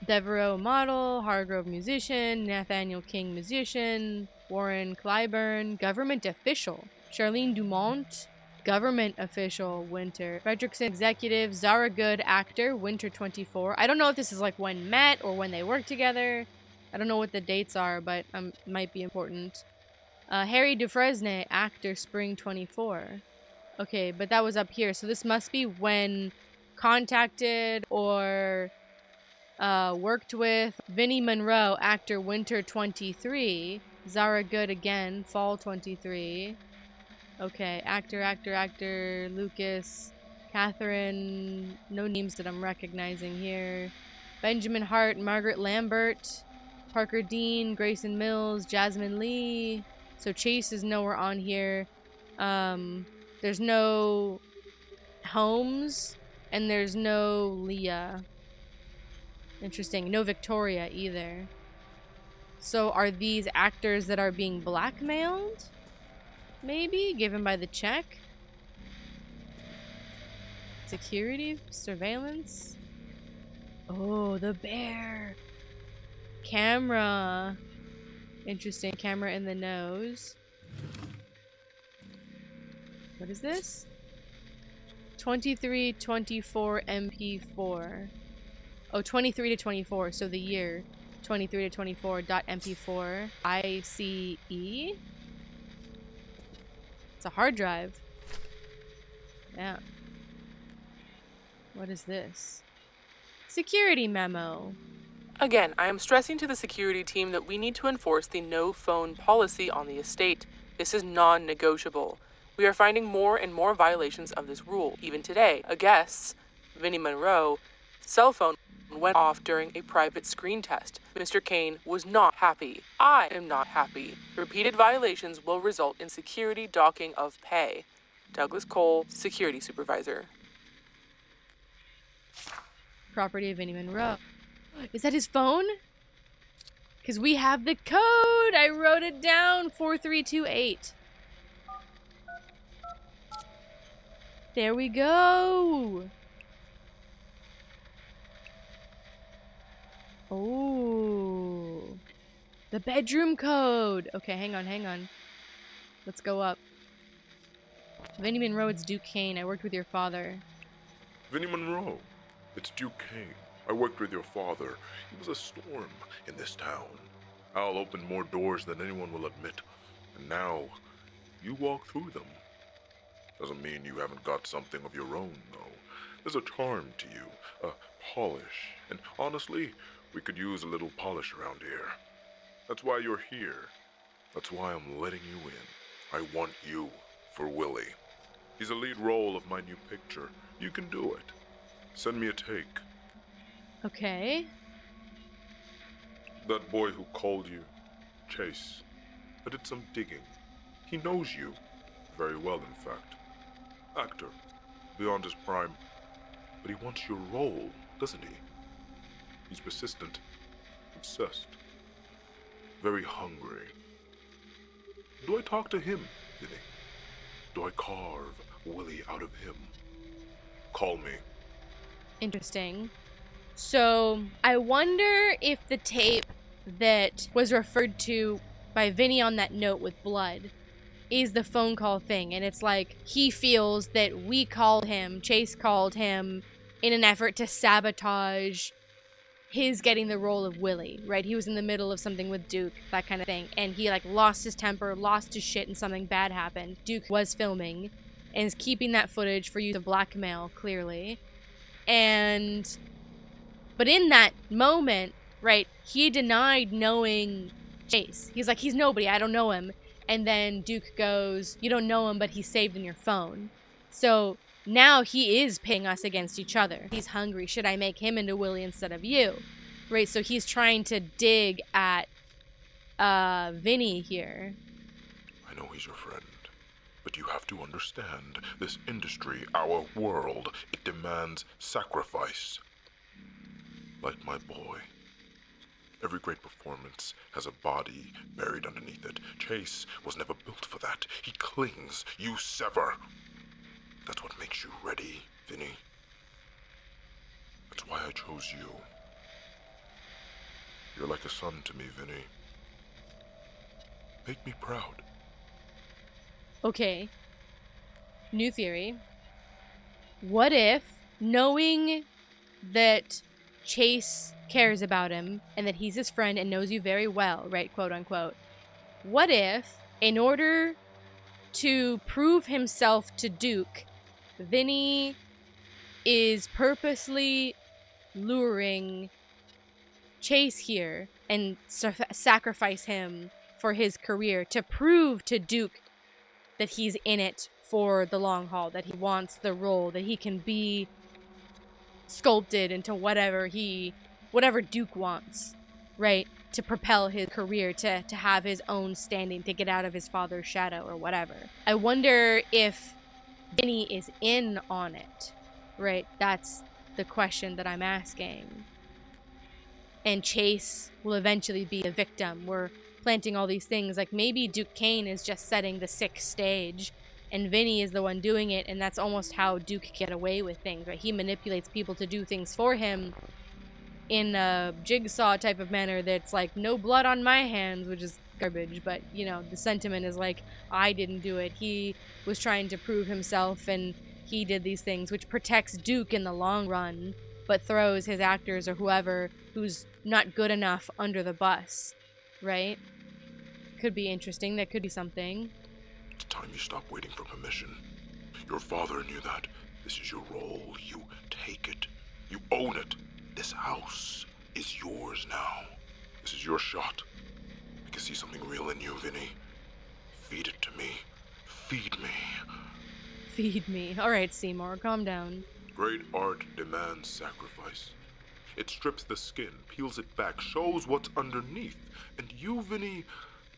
A: Devereaux, model. Hargrove, musician. Nathaniel King, musician. Warren Clyburn, government official. Charlene Dumont, government official, Winter. Fredrickson, executive. Zara Good, actor, Winter 24. I don't know if this is like when met or when they worked together. I don't know what the dates are, but might be important. Harry Dufresne, actor, Spring 24. Okay, but that was up here. So this must be when contacted or Worked with Vinnie Monroe, actor winter 23. Zara Good again, fall 23. Okay, actor, Lucas, Catherine, no names that I'm recognizing here. Benjamin Hart, Margaret Lambert, Parker Dean, Grayson Mills, Jasmine Lee. So Chase is nowhere on here. There's no Holmes, and there's no Leah. Interesting. No Victoria either. So are these actors that are being blackmailed? Maybe? Given by the check? Security? Surveillance? Oh, the bear! Camera! Interesting. Camera in the nose. What is this? 2324 MP4. Oh, 23 to 24. So the year. 23 to 24 .mp4. ICE? It's a hard drive. Yeah. What is this? Security memo.
J: Again, I am stressing to the security team that we need to enforce the no phone policy on the estate. This is non-negotiable. We are finding more and more violations of this rule. Even today, a guest's, Vinnie Monroe, cell phone went off during a private screen test. Mr. Kane was not happy. I am not happy. Repeated violations will result in security docking of pay. Douglas Cole, security supervisor.
A: Property of Vinnie Monroe. Is that his phone? Because we have the code. I wrote it down. 4328. There we go. Oh. The bedroom code. Okay, hang on. Let's go up. Vinnie Monroe, it's Duke Kane. I worked with your father.
B: Vinnie Monroe, it's Duke Kane. I worked with your father. He was a storm in this town. Al opened more doors than anyone will admit. And now, you walk through them. Doesn't mean you haven't got something of your own, though. There's a charm to you, a polish. And honestly, we could use a little polish around here. That's why you're here. That's why I'm letting you in. I want you for Willie. He's a lead role of my new picture. You can do it. Send me a take.
A: Okay.
B: That boy who called you, Chase, I did some digging. He knows you. Very well, in fact. Actor, beyond his prime. But he wants your role, doesn't he? He's persistent, obsessed, very hungry. Do I talk to him, Vinny? Do I carve Willie out of him? Call me.
A: Interesting. So, I wonder if the tape that was referred to by Vinny on that note with blood is the phone call thing. And it's like, he feels that we called him, Chase called him, in an effort to sabotage his getting the role of Willie, right? He was in the middle of something with Duke, that kind of thing. And he, like, lost his temper, lost his shit, and something bad happened. Duke was filming and is keeping that footage for use of blackmail, clearly. But in that moment, right, he denied knowing Chase. He's like, he's nobody, I don't know him. And then Duke goes, you don't know him, but he's saved in your phone. So now he is pitting us against each other. He's hungry. Should I make him into Willie instead of you? Right, so he's trying to dig at Vinny here.
B: I know he's your friend, but you have to understand, this industry, our world, it demands sacrifice. Like my boy. Every great performance has a body buried underneath it. Chase was never built for that. He clings. You sever. That's what makes you ready, Vinny. That's why I chose you. You're like a son to me, Vinny. Make me proud.
A: Okay. New theory. What if, knowing that Chase cares about him and that he's his friend and knows you very well, right, quote unquote, what if, in order to prove himself to Duke, Vinny is purposely luring Chase here and sacrifice him for his career to prove to Duke that he's in it for the long haul, that he wants the role, that he can be sculpted into whatever Duke wants, right? To propel his career, to have his own standing, to get out of his father's shadow or whatever. I wonder if Vinny is in on it, right? That's the question that I'm asking. And Chase will eventually be a victim. We're planting all these things. Like, maybe Duke Kane is just setting the sick stage, and Vinny is the one doing it, and that's almost how Duke can get away with things, right? He manipulates people to do things for him in a jigsaw type of manner that's like, no blood on my hands, which is garbage, but, you know, the sentiment is like, I didn't do it. He was trying to prove himself, and he did these things, which protects Duke in the long run, but throws his actors or whoever who's not good enough under the bus, right? Could be interesting. That could be something.
B: It's time you stop waiting for permission. Your father knew that. This is your role. You take it. You own it. This house is yours now. This is your shot. I can see something real in you, Vinny. Feed it to me. Feed me.
A: Feed me. All right, Seymour, calm down.
B: Great art demands sacrifice. It strips the skin, peels it back, shows what's underneath. And you, Vinny,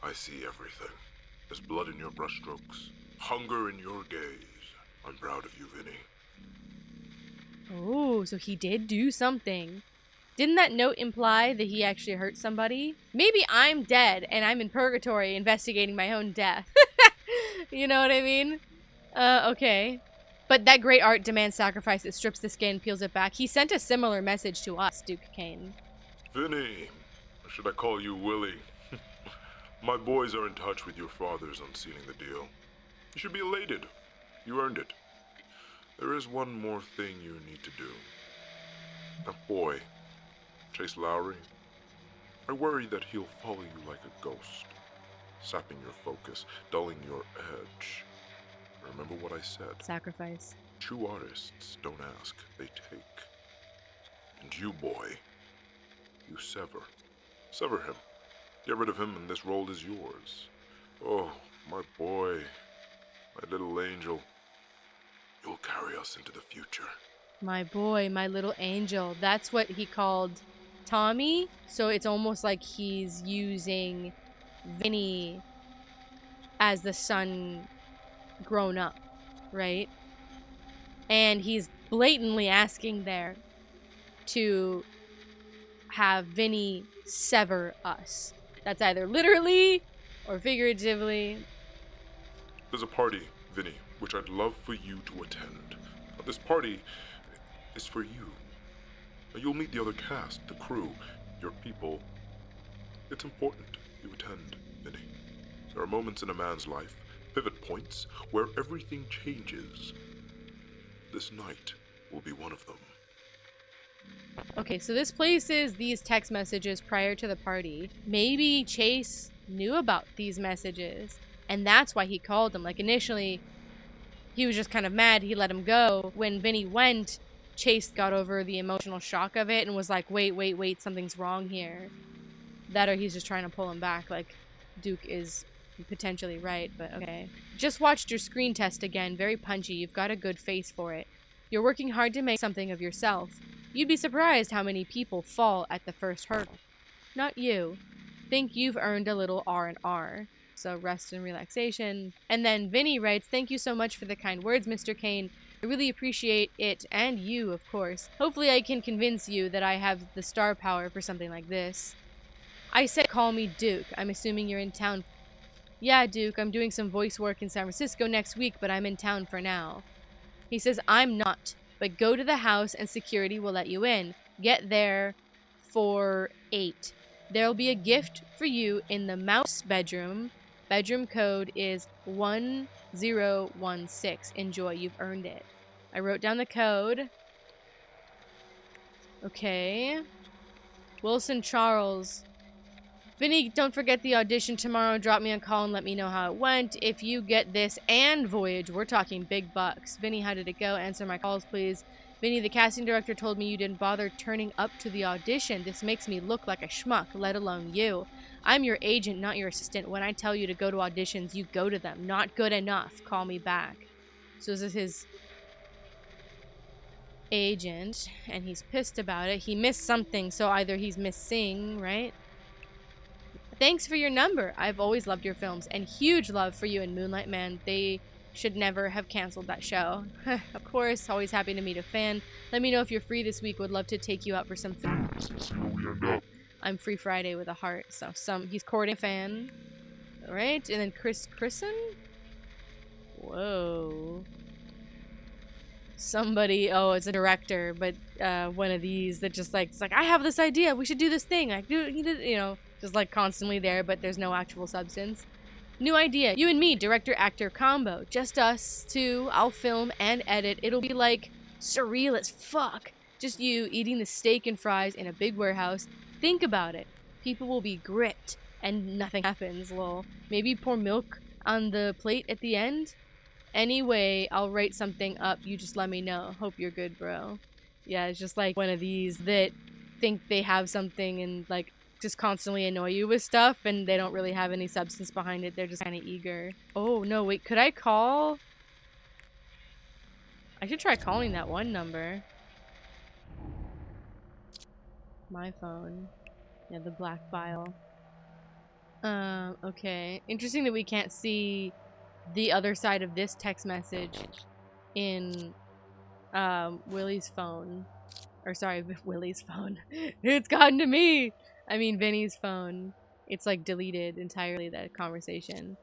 B: I see everything. There's blood in your brushstrokes, hunger in your gaze. I'm proud of you, Vinny.
A: Oh, so he did do something. Didn't that note imply that he actually hurt somebody? Maybe I'm dead and I'm in purgatory investigating my own death. You know what I mean? Okay. But that great art demands sacrifice. It strips the skin, peels it back. He sent a similar message to us, Duke Kane.
B: Vinny, or should I call you Willie? My boys are in touch with your fathers on sealing the deal. You should be elated. You earned it. There is one more thing you need to do. That boy, Chase Lowry, I worry that he'll follow you like a ghost, sapping your focus, dulling your edge. Remember what I said.
A: Sacrifice.
B: True artists don't ask, they take. And you, boy, you sever. Sever him. Get rid of him and this role is yours. Oh, my boy, my little angel. You'll carry us into the future.
A: My boy, my little angel. That's what he called Tommy. So it's almost like he's using Vinny as the son grown up, right? And he's blatantly asking there to have Vinny sever us. That's either literally or figuratively.
B: There's a party, Vinny, which I'd love for you to attend. This party is for you. You'll meet the other cast, the crew, your people. It's important you attend, Vinny. There are moments in a man's life, pivot points, where everything changes. This night will be one of them.
A: Okay, so this places these text messages prior to the party. Maybe Chase knew about these messages, and that's why he called him. Like, initially, he was just kind of mad. He let him go. When Vinny went, Chase got over the emotional shock of it and was like, wait, something's wrong here. That or he's just trying to pull him back. Like, Duke is potentially right, but okay. Just watched your screen test again. Very punchy. You've got a good face for it. You're working hard to make something of yourself. You'd be surprised how many people fall at the first hurdle. Not you. Think you've earned a little R&R. So rest and relaxation. And then Vinny writes, thank you so much for the kind words, Mr. Kane. I really appreciate it, and you, of course. Hopefully I can convince you that I have the star power for something like this. I said call me Duke. I'm assuming you're in town. Yeah, Duke, I'm doing some voice work in San Francisco next week, but I'm in town for now. He says, I'm not, but go to the house and security will let you in. Get there for 8. There'll be a gift for you in the mouse bedroom. Bedroom code is 1016. Enjoy, you've earned it. I wrote down the code. Okay. Wilson Charles Vinny, don't forget the audition tomorrow. Drop me a call and let me know how it went. If you get this and Voyage, we're talking big bucks. Vinny, how did it go? Answer my calls, please. Vinny, the casting director told me you didn't bother turning up to the audition. This makes me look like a schmuck, let alone you. I'm your agent, not your assistant. When I tell you to go to auditions, you go to them. Not good enough. Call me back. So this is his agent, and he's pissed about it. He missed something, so either he's missing, right? Thanks for your number. I've always loved your films, and huge love for you and Moonlight Man. They should never have canceled that show. Of course, always happy to meet a fan. Let me know if you're free this week. Would love to take you out for some food. I'm free Friday with a heart, so he's courting a fan. Alright, and then Chrisen? Whoa. Somebody, oh, it's a director, but one of these that just like, it's like, I have this idea, we should do this thing. Like, you know, just like constantly there, but there's no actual substance. New idea, you and me, director-actor combo. Just us two, I'll film and edit. It'll be like surreal as fuck. Just you eating the steak and fries in a big warehouse. Think about it. People will be gripped and nothing happens, lol. Maybe pour milk on the plate at the end? Anyway, I'll write something up. You just let me know. Hope you're good, bro. Yeah, it's just like one of these that think they have something and like just constantly annoy you with stuff and they don't really have any substance behind it. They're just kind of eager. Oh, no, wait. Could I call? I should try calling that one number. My phone. Yeah, the black file. Okay. Interesting that we can't see the other side of this text message in Willie's phone. Or sorry, Willie's phone. It's gotten to me! I mean Vinny's phone. It's like deleted entirely, that conversation.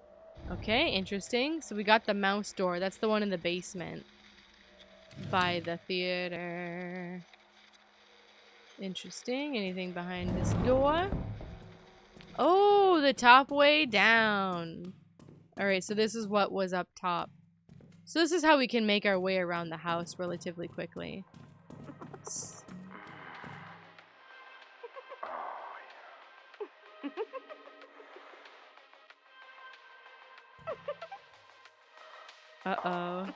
A: Okay, interesting. So we got the mouse door. That's the one in the basement. By the theater. Interesting. Anything behind this door? Oh, the top way down. Alright, so this is what was up top. So this is how we can make our way around the house relatively quickly. Uh-oh.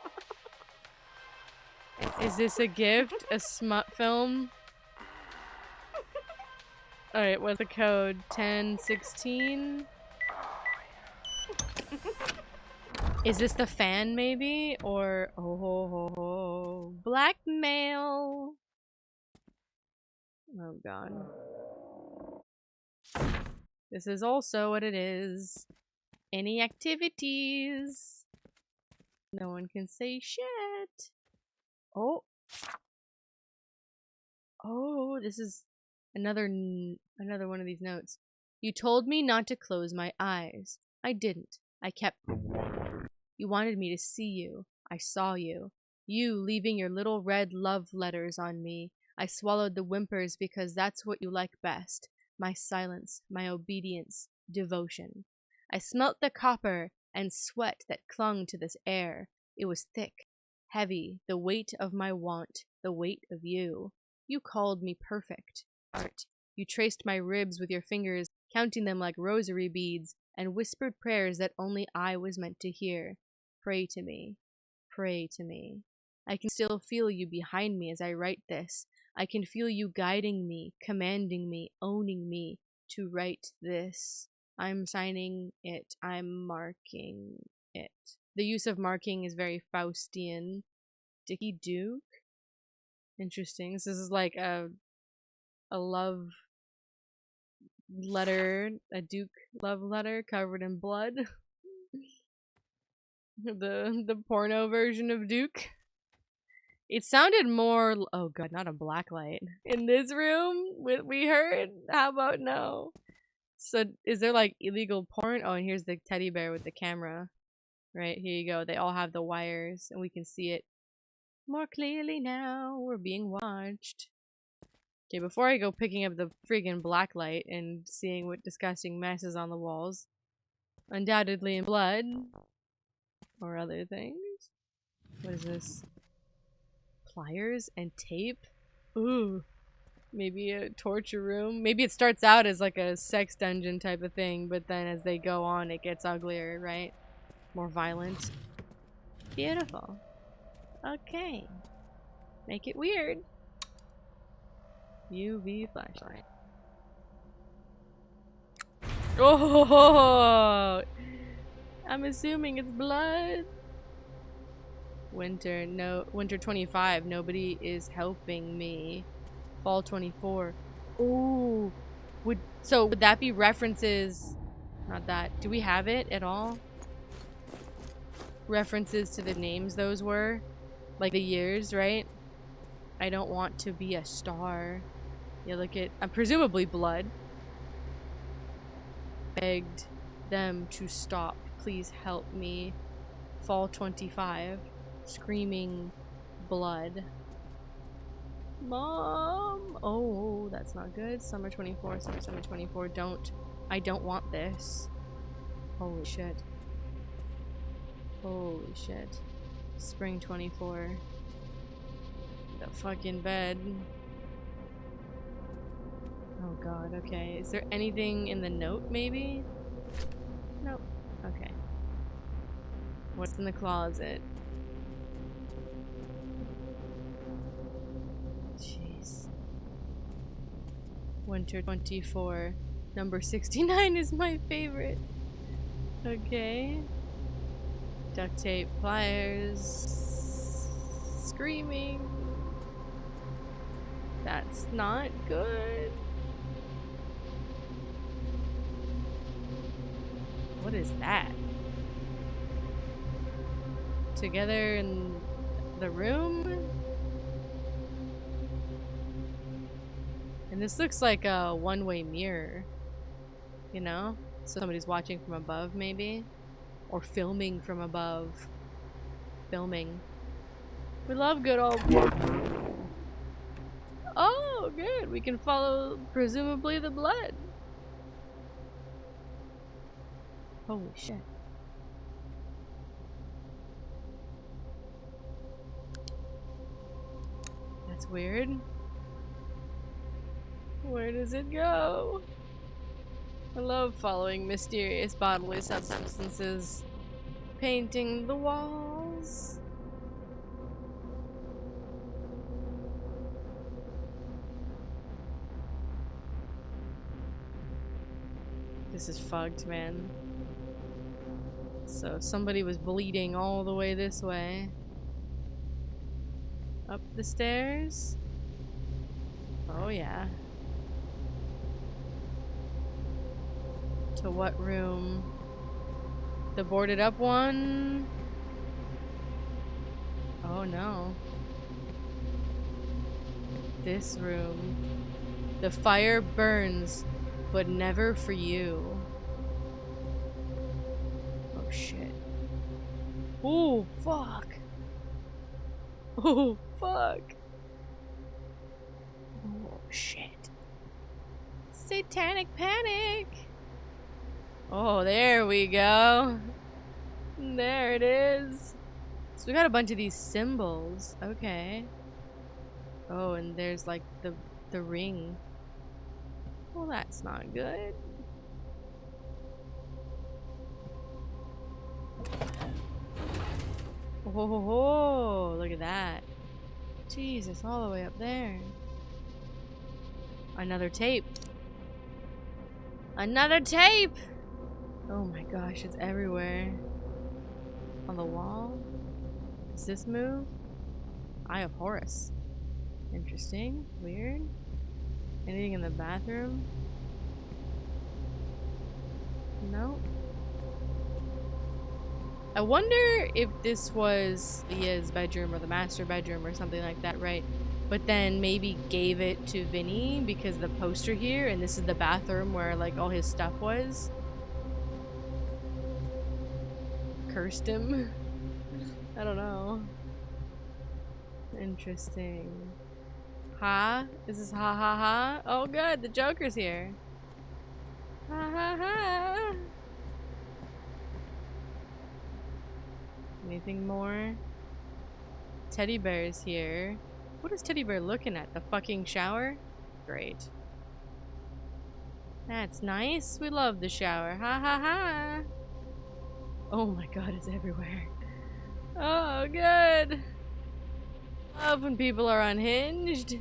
A: Is this a gift? A smut film? Alright, what's the code? 1016? Is this the fan, maybe? Or... Oh, ho, ho, ho. Blackmail! Oh, God. This is also what it is. Any activities? No one can say shit. Oh. Oh, this is another one of these notes. You told me not to close my eyes. I didn't. I kept them. You wanted me to see you. I saw you. You leaving your little red love letters on me. I swallowed the whimpers because that's what you like best. My silence, my obedience, devotion. I smelt the copper and sweat that clung to this air. It was thick, heavy, the weight of my want, the weight of you. You called me perfect. Art. You traced my ribs with your fingers, counting them like rosary beads, and whispered prayers that only I was meant to hear. Pray to me. Pray to me. I can still feel you behind me as I write this. I can feel you guiding me, commanding me, owning me to write this. I'm signing it. I'm marking it. The use of marking is very Faustian. Dickie Duke? Interesting. This is like a love letter, a Duke love letter covered in blood. the porno version of Duke. It sounded more, oh god, not a blacklight. In this room, we heard? How about no? So, is there like illegal porn? Oh, and here's the teddy bear with the camera. Right, here you go. They all have the wires, and we can see it more clearly now. We're being watched. Okay, before I go picking up the friggin' blacklight and seeing what disgusting mess is on the walls, undoubtedly in blood, or other things. What is this? Pliers and tape? Ooh. Maybe a torture room. Maybe it starts out as like a sex dungeon type of thing, but then as they go on, it gets uglier, right? More violent. Beautiful. Okay. Make it weird. UV flashlight. Oh! I'm assuming it's blood. Winter, no. Winter 25. Nobody is helping me. Fall 24. Ooh. Would that be references? Not that. Do we have it at all? References to the names those were? Like the years, right? I don't want to be a star. Yeah, look at... presumably blood. Begged them to stop. Please help me. Fall 25. Screaming blood. Mom! Oh, that's not good. Summer 24. Summer 24. I don't want this. Holy shit. Holy shit. Spring 24. The fucking bed. Oh god, okay. Is there anything in the note, maybe? Nope. Okay. What's in the closet? Jeez. Winter 24. Number 69 is my favorite. Okay. Duct tape, pliers. Screaming. That's not good. What is that? Together in the room? And this looks like a one-way mirror. You know? So somebody's watching from above, maybe? Or filming from above. Filming. We love good old blood. Oh, good. We can follow, presumably, the blood. Holy shit. That's weird. Where does it go? I love following mysterious bodily substances. Painting the walls. This is fucked, man. So somebody was bleeding all the way this way. Up the stairs. Oh yeah. To what room? The boarded up one? Oh no. This room. The fire burns, but never for you. Oh shit. Oh fuck. Oh fuck. Oh shit. Satanic panic. Oh, there we go. There it is. So we got a bunch of these symbols. Okay. Oh, and there's like the ring. Well, that's not good. Oh, look at that. Jesus, all the way up there. Another tape. Another tape! Oh my gosh, it's everywhere. On the wall? Does this move? Eye of Horus. Interesting. Weird. Anything in the bathroom? No. I wonder if this was Leah's bedroom or the master bedroom or something like that, right? But then maybe gave it to Vinny because of the poster here, and this is the bathroom where like all his stuff was. Cursed him. I don't know. Interesting. Ha? Is this ha ha ha? Oh good, the Joker's here. Ha ha ha. Anything more? Teddy bear's here. What is Teddy bear looking at? The fucking shower? great. That's nice. We love the shower. Ha ha ha. Oh my god, it's everywhere. Oh, good. Love when people are unhinged.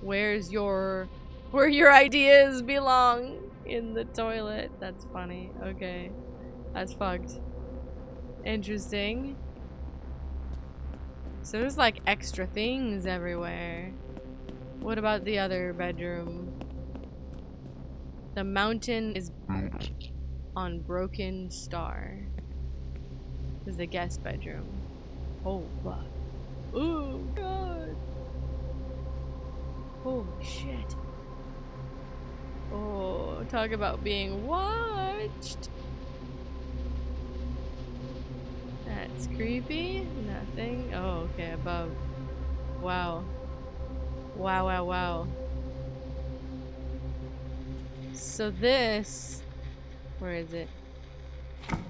A: Where your ideas belong? In the toilet. That's funny. Okay. That's fucked. Interesting. So there's like extra things everywhere. What about the other bedroom? The mountain is built on broken star. This is the guest bedroom. Oh fuck. Oh god. Holy shit. Oh, talk about being watched. That's creepy. Nothing. Oh, okay, above. Wow. Wow, wow, wow. So this... Where is it?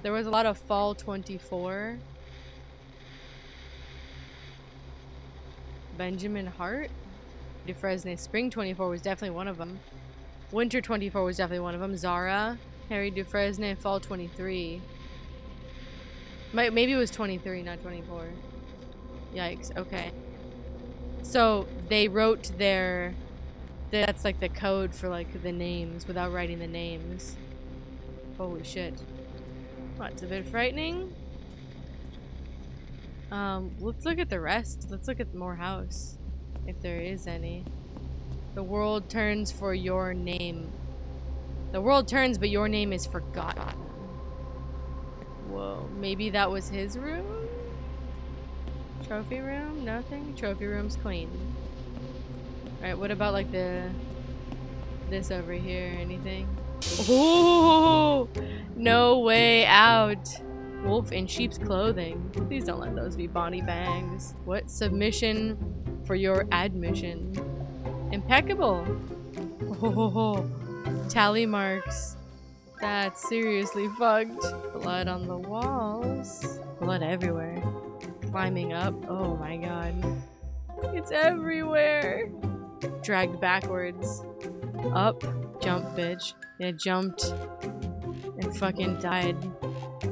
A: There was a lot of Fall 24. Benjamin Hart? Dufresne. Spring 24 was definitely one of them. Winter 24 was definitely one of them. Zara. Harry Dufresne. Fall 23. Maybe it was 23, not 24. Yikes. Okay. So they wrote that's like the code for like the names without writing the names. Holy shit. Well, it's a bit frightening. Let's look at the rest. Let's look at more house. If there is any. The world turns for your name. The world turns, but your name is forgotten. Whoa, maybe that was his room? Trophy room? Nothing? Trophy room's clean. Alright, what about like this over here? Anything? Oh! No way out! Wolf in sheep's clothing. Please don't let those be Bonnie bags. What? Submission for your admission. Impeccable! Oh, tally marks. That's seriously fucked. Blood on the walls. Blood everywhere. Climbing up. Oh my god. It's everywhere. Dragged backwards. Up. Jump, bitch. Yeah, jumped. And fucking died.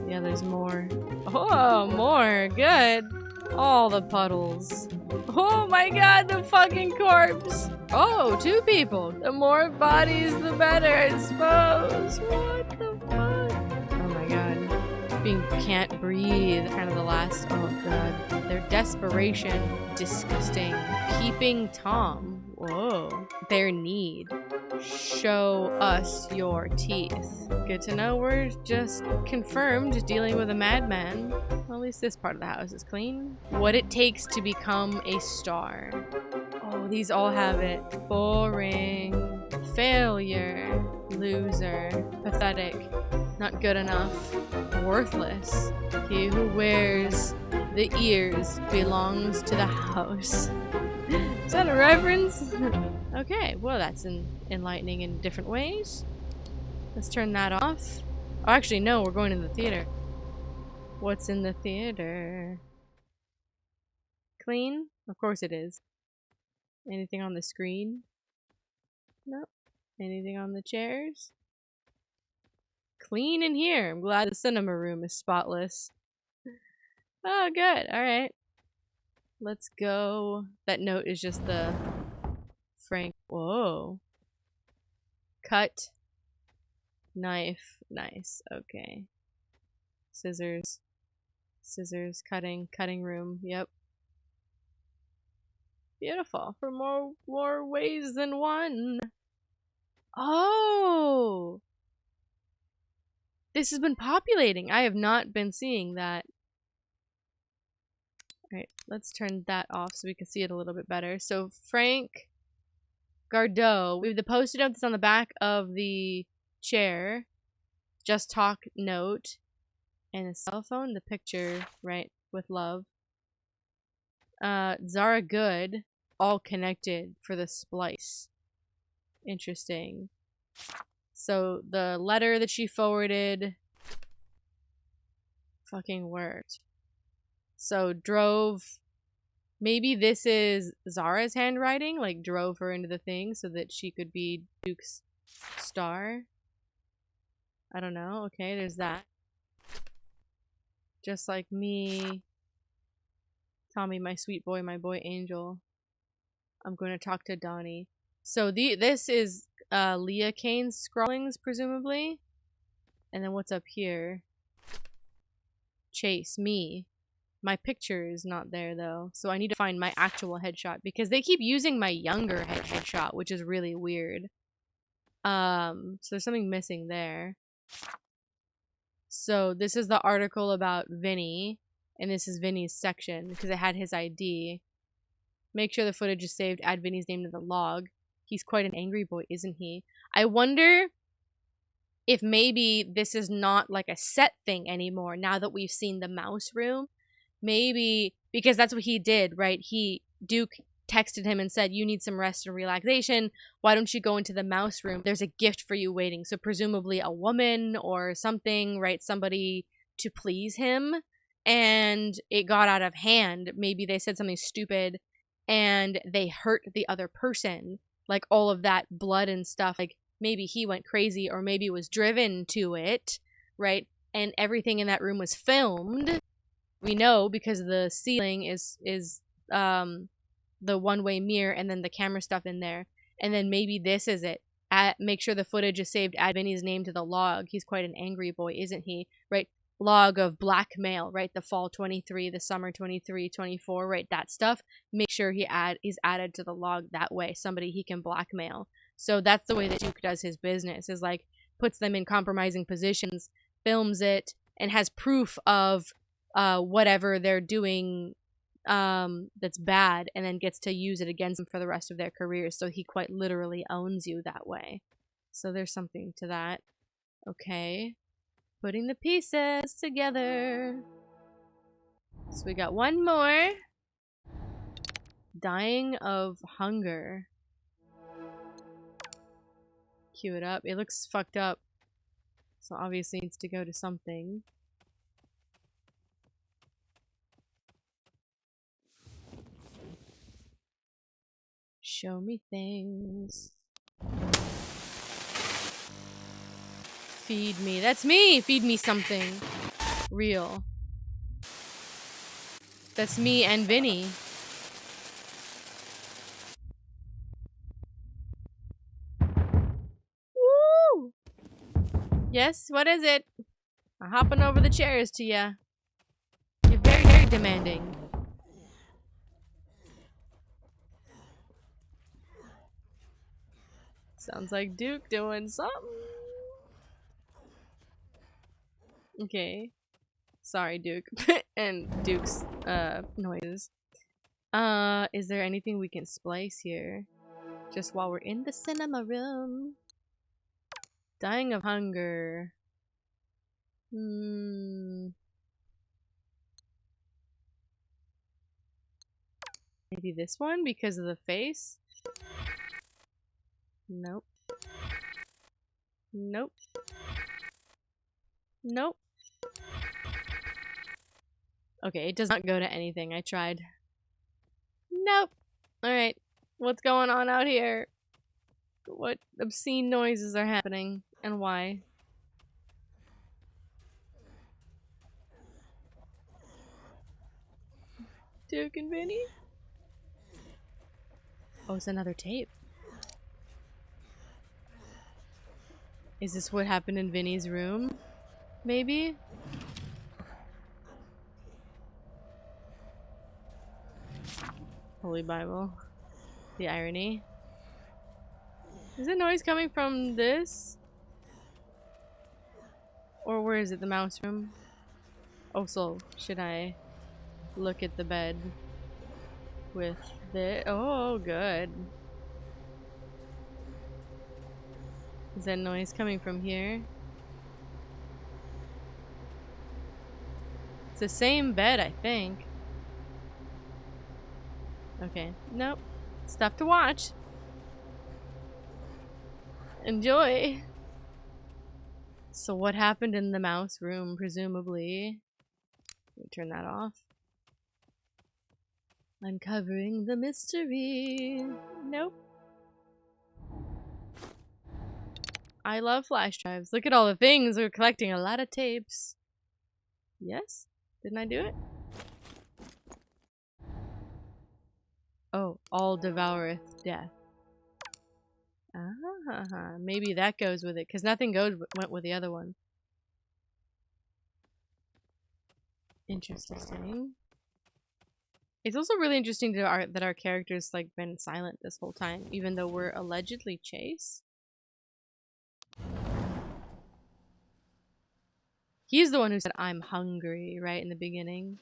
A: Yeah, there's more. Oh, more. Good. All the puddles. Oh my god, the fucking corpse. Oh, 2 people. The more bodies, the better, I suppose. What the fuck? Oh my god. Being can't breathe. Kind of the last. Oh god. Their desperation. Disgusting. Keeping Tom. Whoa. Their need. Show us your teeth. Good to know we're just confirmed dealing with a madman. Well, at least this part of the house is clean. What it takes to become a star. Oh, these all have it. Boring. Failure. Loser. Pathetic. Not good enough. Worthless. He who wears the ears belongs to the house. Is that a reference? Okay, well that's enlightening in different ways. Let's turn that off. Oh, actually, no, we're going to the theater. What's in the theater? Clean? Of course it is. Anything on the screen? Nope. Anything on the chairs? Clean in here. I'm glad the cinema room is spotless. Oh, good. Alright. Let's go. That note is just the Frank. Whoa. Cut. Knife. Nice. Okay. Scissors. Scissors. Cutting. Cutting room. Yep. Beautiful. For more ways than one. Oh! This has been populating. I have not been seeing that. Alright, let's turn that off so we can see it a little bit better. So, Frank Gardot. We have the post-it note that's on the back of the chair. Just talk note. And a cell phone. The picture, right, with love. Zara Good. All connected for the SPLICE. Interesting. So the letter that she forwarded fucking worked. So drove Maybe this is Zara's handwriting, like drove her into the thing so that she could be Duke's star. I don't know. Okay, there's that. Just like me. Tommy, my sweet boy, my boy angel. I'm going to talk to Donnie. So this is Leah Kane's scrawlings, presumably. And then what's up here? Chase, me. My picture is not there though, so I need to find my actual headshot because they keep using my younger headshot, which is really weird. So there's something missing there. So this is the article about Vinny, and this is Vinny's section because it had his ID. Make sure the footage is saved, add Vinny's name to the log. He's quite an angry boy, isn't he? I wonder if maybe this is not like a set thing anymore now that we've seen the mouse room. Maybe because that's what he did, right? Duke texted him and said, you need some rest and relaxation. Why don't you go into the mouse room? There's a gift for you waiting. So presumably a woman or something, right? Somebody to please him. And it got out of hand. Maybe they said something stupid and they hurt the other person. Like all of that blood and stuff. Like maybe he went crazy or maybe was driven to it, right? And everything in that room was filmed. We know because the ceiling is the one-way mirror and then the camera stuff in there. And then maybe this is it. Make sure the footage is saved. Add Vinny's name to the log. He's quite an angry boy, isn't he? Right? Log of blackmail, right? The fall 23, the summer 23, 24, right? That stuff. Make sure he's added to the log that way. Somebody he can blackmail. So that's the way that Duke does his business, is like puts them in compromising positions, films it, and has proof of whatever they're doing that's bad, and then gets to use it against them for the rest of their careers. So he quite literally owns you that way. So there's something to that. Okay. Putting the pieces together. So we got one more. Dying of hunger. Cue it up. It looks fucked up. So obviously needs to go to something. Show me things. Feed me. That's me! Feed me something. Real. That's me and Vinny. Woo! Yes, what is it? I'm hopping over the chairs to ya. You're very, very demanding. Sounds like Duke doing something. Okay. Sorry, Duke. And Duke's noises. Is there anything we can splice here? Just while we're in the cinema room. Dying of hunger. Maybe this one because of the face? Nope. Nope. Nope. Okay, it does not go to anything. I tried. Nope. Alright. What's going on out here? What obscene noises are happening? And why? Duke and Vinny? Oh, it's another tape. Is this what happened in Vinny's room? Maybe? Holy Bible. The irony. Is the noise coming from this? Or where is it? The mouse room? Oh, so should I look at the bed with the... Oh, good. Is that noise coming from here? It's the same bed, I think. Okay. Nope. Stuff to watch. Enjoy. So what happened in the mouse room, presumably? Let me turn that off. Uncovering the mystery. Nope. I love flash drives. Look at all the things. We're collecting a lot of tapes. Yes? Didn't I do it? Oh, all devoureth death. Ah, maybe that goes with it, because nothing went with the other one. Interesting. It's also really interesting that our characters like been silent this whole time, even though we're allegedly Chase. He's the one who said, "I'm hungry," right in the beginning.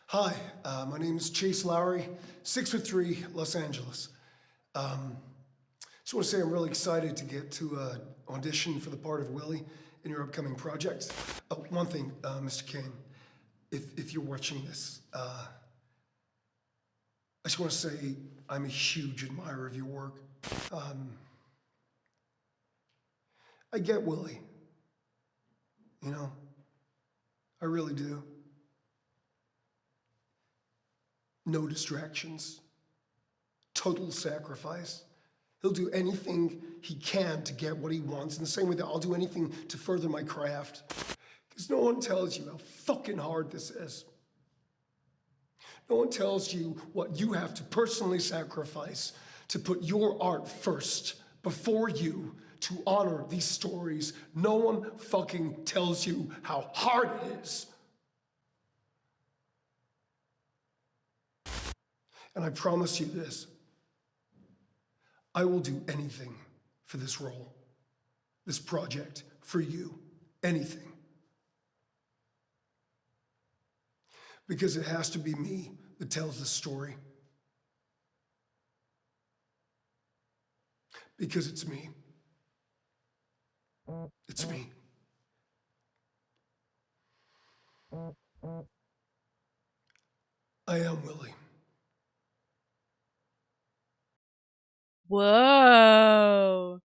K: Hi, my name is Chase Lowry, 6'3", Los Angeles. Just want to say I'm really excited to get to audition for the part of Willie in your upcoming project. Oh, one thing, Mr. Kane, if you're watching this, I just want to say I'm a huge admirer of your work. I get Willie, you know, I really do. No distractions, total sacrifice. He'll do anything he can to get what he wants, in the same way that I'll do anything to further my craft. Because no one tells you how fucking hard this is. No one tells you what you have to personally sacrifice to put your art first, before you, to honor these stories. No one fucking tells you how hard it is. And I promise you this, I will do anything for this role, this project, for you, anything. Because it has to be me that tells the story. Because it's me. It's me. I am Willie.
A: Whoa.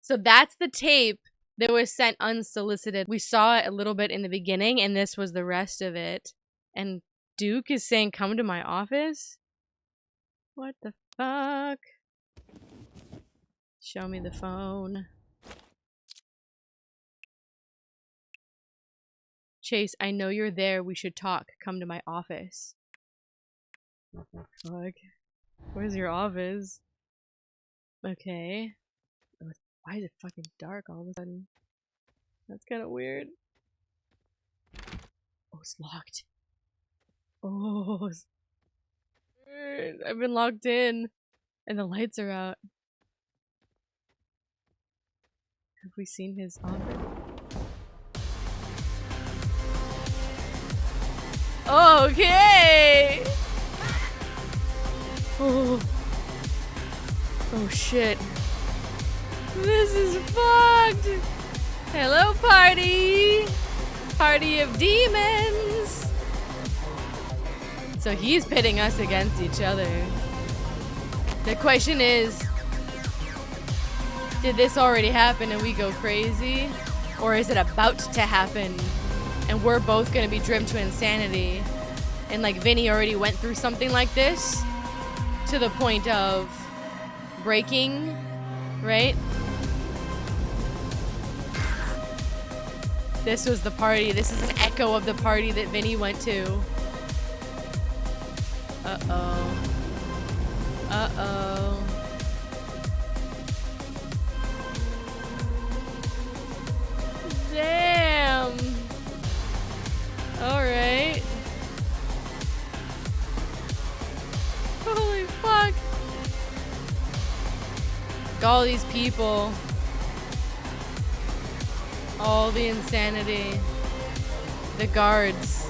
A: So that's the tape that was sent unsolicited. We saw it a little bit in the beginning, and this was the rest of it. And Duke is saying, "Come to my office?" What the fuck? Show me the phone. Chase, I know you're there. We should talk. Come to my office. What the fuck? Where's your office? Okay. Why is it fucking dark all of a sudden? That's kind of weird. Oh, it's locked. Oh, I've been locked in, and the lights are out. Have we seen his office? Okay. Oh. Oh shit. This is fucked. Hello, party. Party of demons. So he's pitting us against each other. The question is, did this already happen and we go crazy? Or is it about to happen and we're both gonna be driven to insanity? And like Vinny already went through something like this to the point of breaking, right? This was the party. This is an echo of the party that Vinny went to. Uh-oh. Uh-oh. Damn. Alright. Holy fuck. All these people. All the insanity. The guards.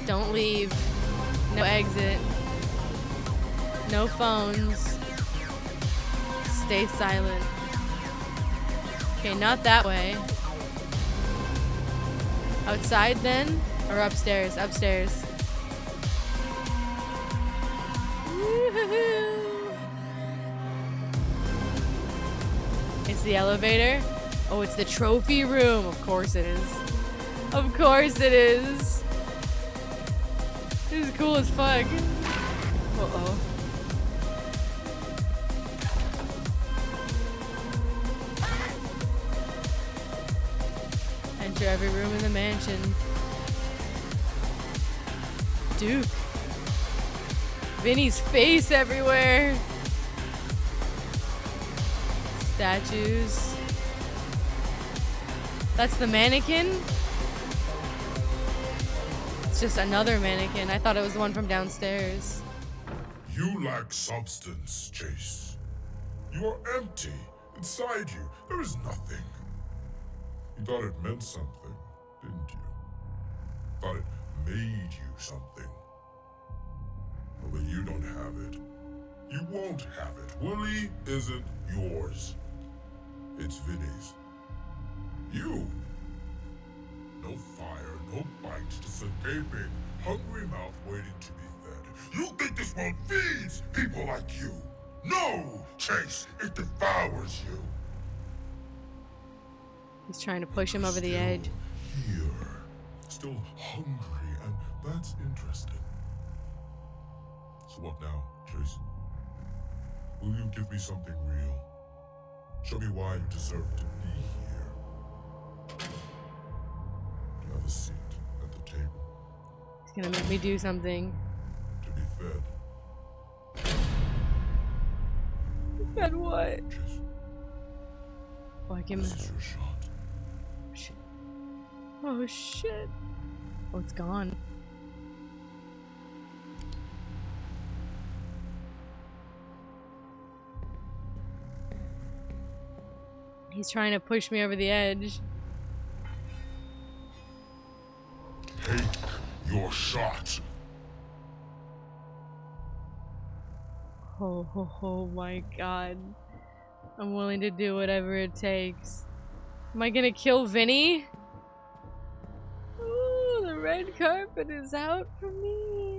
A: Don't leave. No exit. No phones. Stay silent. Okay, not that way. Outside then? Or upstairs? Upstairs. Woo-hoo-hoo. It's the elevator? Oh, it's the trophy room. Of course it is. Of course it is. This is cool as fuck. Uh-oh. Enter every room in the mansion. Duke. Vinny's face everywhere. Statues. That's the mannequin? It's just another mannequin. I thought it was the one from downstairs.
B: You lack substance, Chase. You are empty. Inside you, there is nothing. You thought it meant something, didn't you? Thought it made you something. Well, then you don't have it. You won't have it. Willie isn't yours. It's Vinny's. You. No fire, no bite, just a gaping, hungry mouth waiting to be fed. You think this world feeds people like you? No, Chase, it devours you.
A: He's trying to push him over the edge.
B: Here, still hungry, and that's interesting. So what now, Chase? Will you give me something real? Show me why you deserve to be here. Have a seat at the table.
A: He's gonna make me do something.
B: To be fed.
A: Fed what?
B: Chase,
A: Oh, I can.
B: this is your shot.
A: Shit. Oh shit. Oh, it's gone. He's trying to push me over the edge.
B: Take your shot.
A: Oh my god. I'm willing to do whatever it takes. Am I gonna kill Vinny? Ooh, the red carpet is out for me.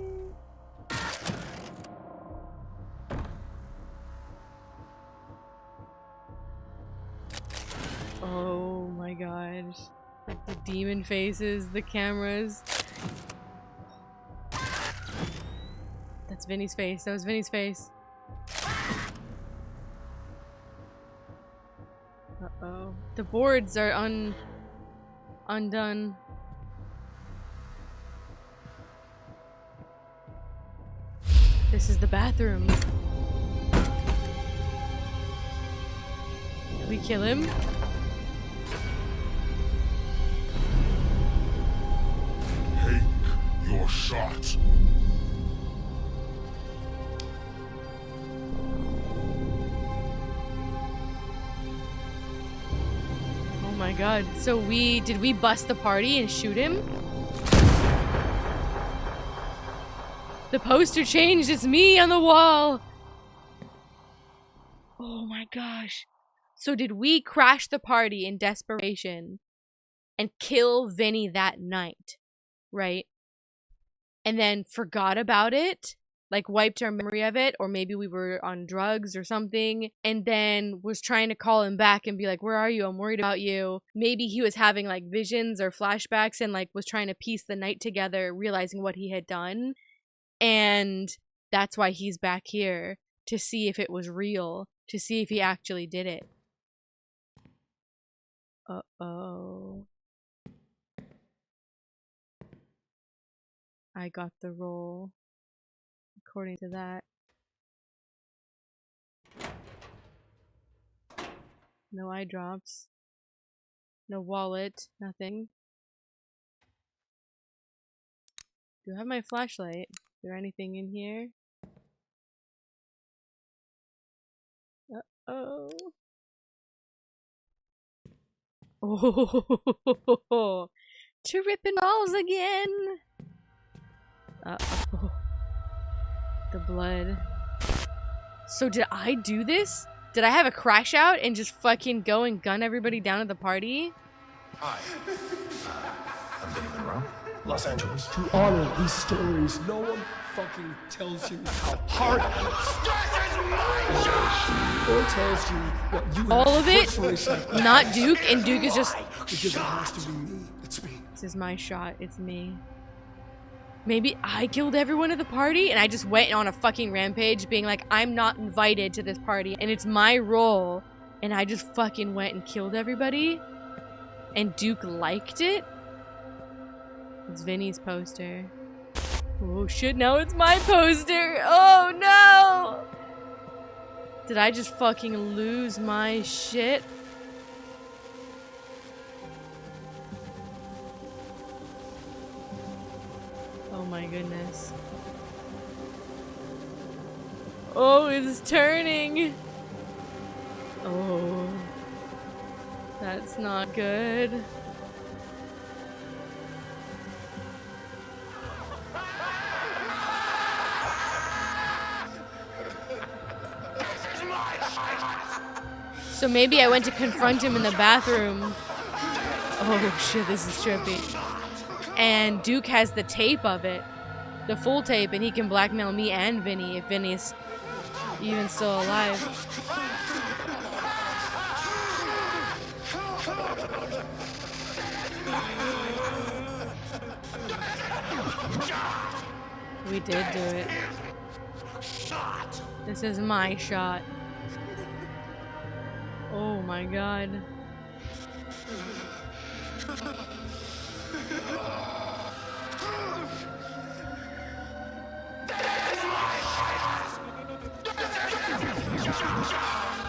A: Oh my gosh. Like the demon faces, the cameras. That's Vinny's face. That was Vinny's face. Uh-oh. The boards are undone. This is the bathroom. Did we kill him?
B: Take your shot.
A: Oh my god. So did we bust the party and shoot him? The poster changed. It's me on the wall. Oh my gosh. So did we crash the party in desperation and kill Vinny that night, right? And then forgot about it, like wiped our memory of it, or maybe we were on drugs or something, and then was trying to call him back and be like, where are you? I'm worried about you. Maybe he was having like visions or flashbacks and like was trying to piece the night together, realizing what he had done. And that's why he's back here, to see if it was real, to see if he actually did it. Uh-oh. I got the role, according to that. No eye drops. No wallet. Nothing. Do I have my flashlight? Is there anything in here? Uh-oh. Oh, tripping balls again. Uh-oh. The blood. So did I do this? Did I have a crash out and just fucking go and gun everybody down at the party?
F: Hi. I'm Vinny Monroe, Los Angeles.
K: To honor these stories, no one fucking tells you how hard it is. Or tells you what you
A: All
K: have
A: of it,
K: personally sacrificed.
A: not Duke, and Duke is just...
K: Because it has to be me. It's me.
A: This is my shot, it's me. Maybe I killed everyone at the party and I just went on a fucking rampage being like, I'm not invited to this party and it's my role, and I just fucking went and killed everybody and Duke liked it? It's Vinny's poster. Oh shit, now it's my poster! Oh no! Did I just fucking lose my shit? Oh my goodness. Oh, it's turning! Oh. That's not good. So maybe I went to confront him in the bathroom. Oh shit, this is trippy. And Duke has the tape of it. The full tape, and he can blackmail me and Vinny if Vinny is even still alive. We did do it. This is my shot. Oh my god.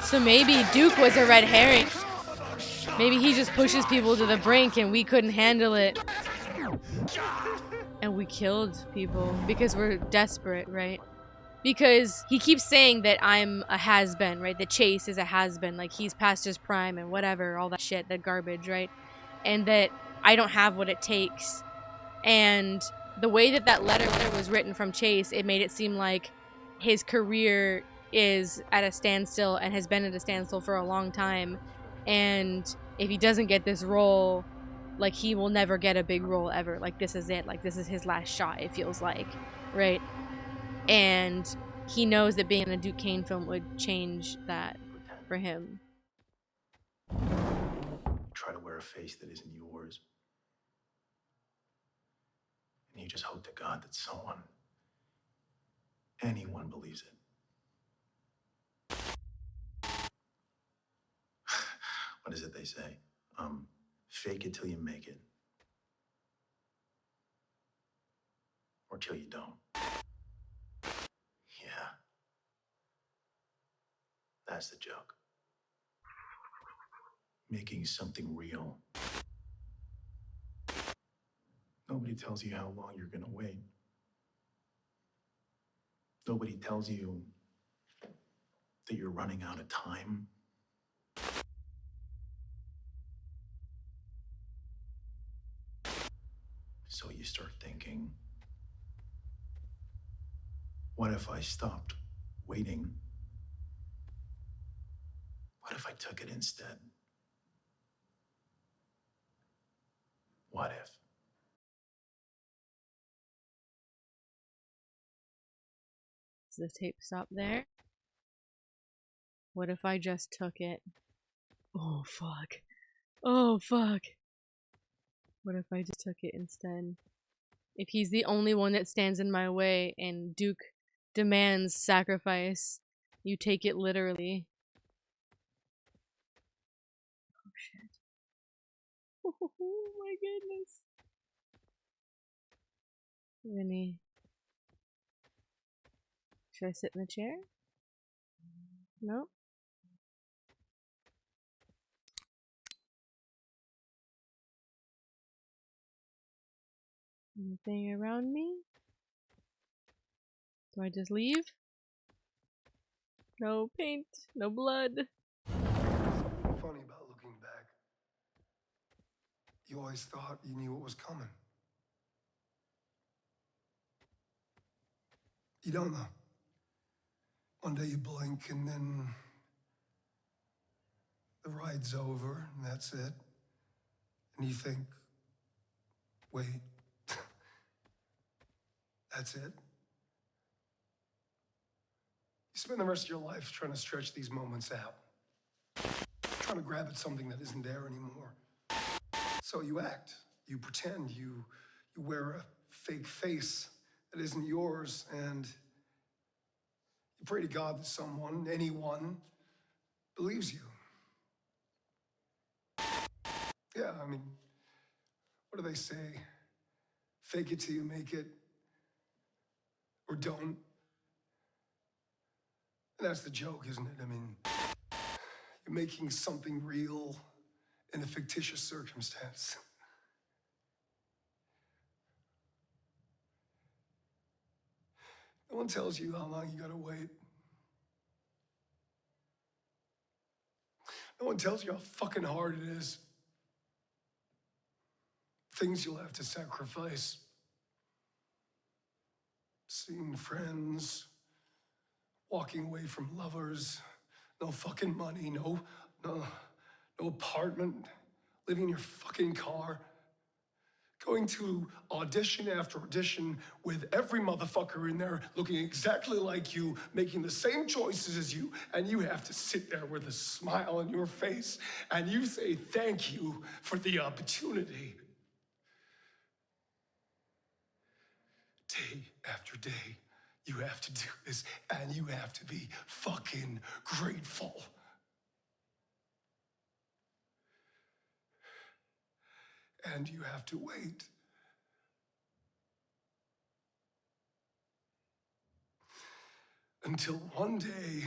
A: So maybe Duke was a red herring. Maybe he just pushes people to the brink and we couldn't handle it. And we killed people because we're desperate, right? Because he keeps saying that I'm a has-been, right? That Chase is a has-been, like he's past his prime and whatever, all that shit, that garbage, right? And that I don't have what it takes. And the way that that letter was written from Chase, it made it seem like his career is at a standstill and has been at a standstill for a long time. And if he doesn't get this role, like he will never get a big role ever. Like this is it. Like this is his last shot, it feels like, right? And he knows that being in a Duke Kane film would change that for him.
F: Try to wear a face that isn't yours. And you just hope to God that someone, anyone believes it. What is it they say? Fake it till you make it. Or till you don't. Yeah. That's the joke. Making something real. Nobody tells you how long you're gonna wait. Nobody tells you that you're running out of time. So you start thinking, what if I stopped waiting? What if I took it instead? What if?
A: Does the tape stop there? What if I just took it? Oh fuck. Oh fuck. What if I just took it instead? If he's the only one that stands in my way and Duke demands sacrifice, you take it literally. Oh shit. Oh my goodness. Vinny. Should I sit in the chair? No? Anything around me? Do I just leave? No paint, no blood.
K: Funny about looking back. You always thought you knew what was coming. You don't know. One day you blink and then the ride's over, and that's it. And you think, wait, that's it? You spend the rest of your life trying to stretch these moments out, trying to grab at something that isn't there anymore. So you act, you pretend, you wear a fake face that isn't yours, and you pray to God that someone, anyone, believes you. Yeah, I mean, what do they say? Fake it till you make it, or don't. And that's the joke, isn't it? I mean, you're making something real in a fictitious circumstance. No one tells you how long you gotta wait. No one tells you how fucking hard it is. Things you'll have to sacrifice. Seeing friends, walking away from lovers, no fucking money, no apartment, living in your fucking car, going to audition after audition with every motherfucker in there looking exactly like you, making the same choices as you, and you have to sit there with a smile on your face and you say thank you for the opportunity. Day after day, you have to do this, and you have to be fucking grateful. And you have to wait. Until one day,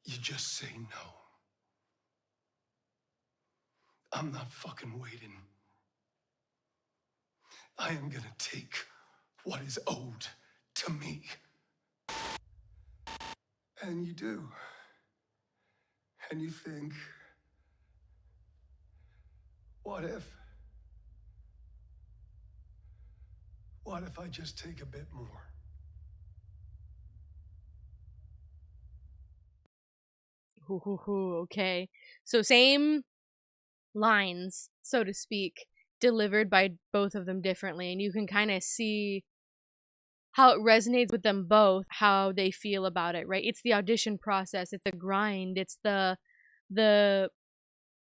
K: you just say no. I'm not fucking waiting. I am gonna take what is owed to me. And you do. And you think, what if? What if I just take a bit more?
A: Okay. So same lines, so to speak, delivered by both of them differently, and you can kind of see how it resonates with them both, how they feel about it, right? It's the audition process, it's the grind, it's the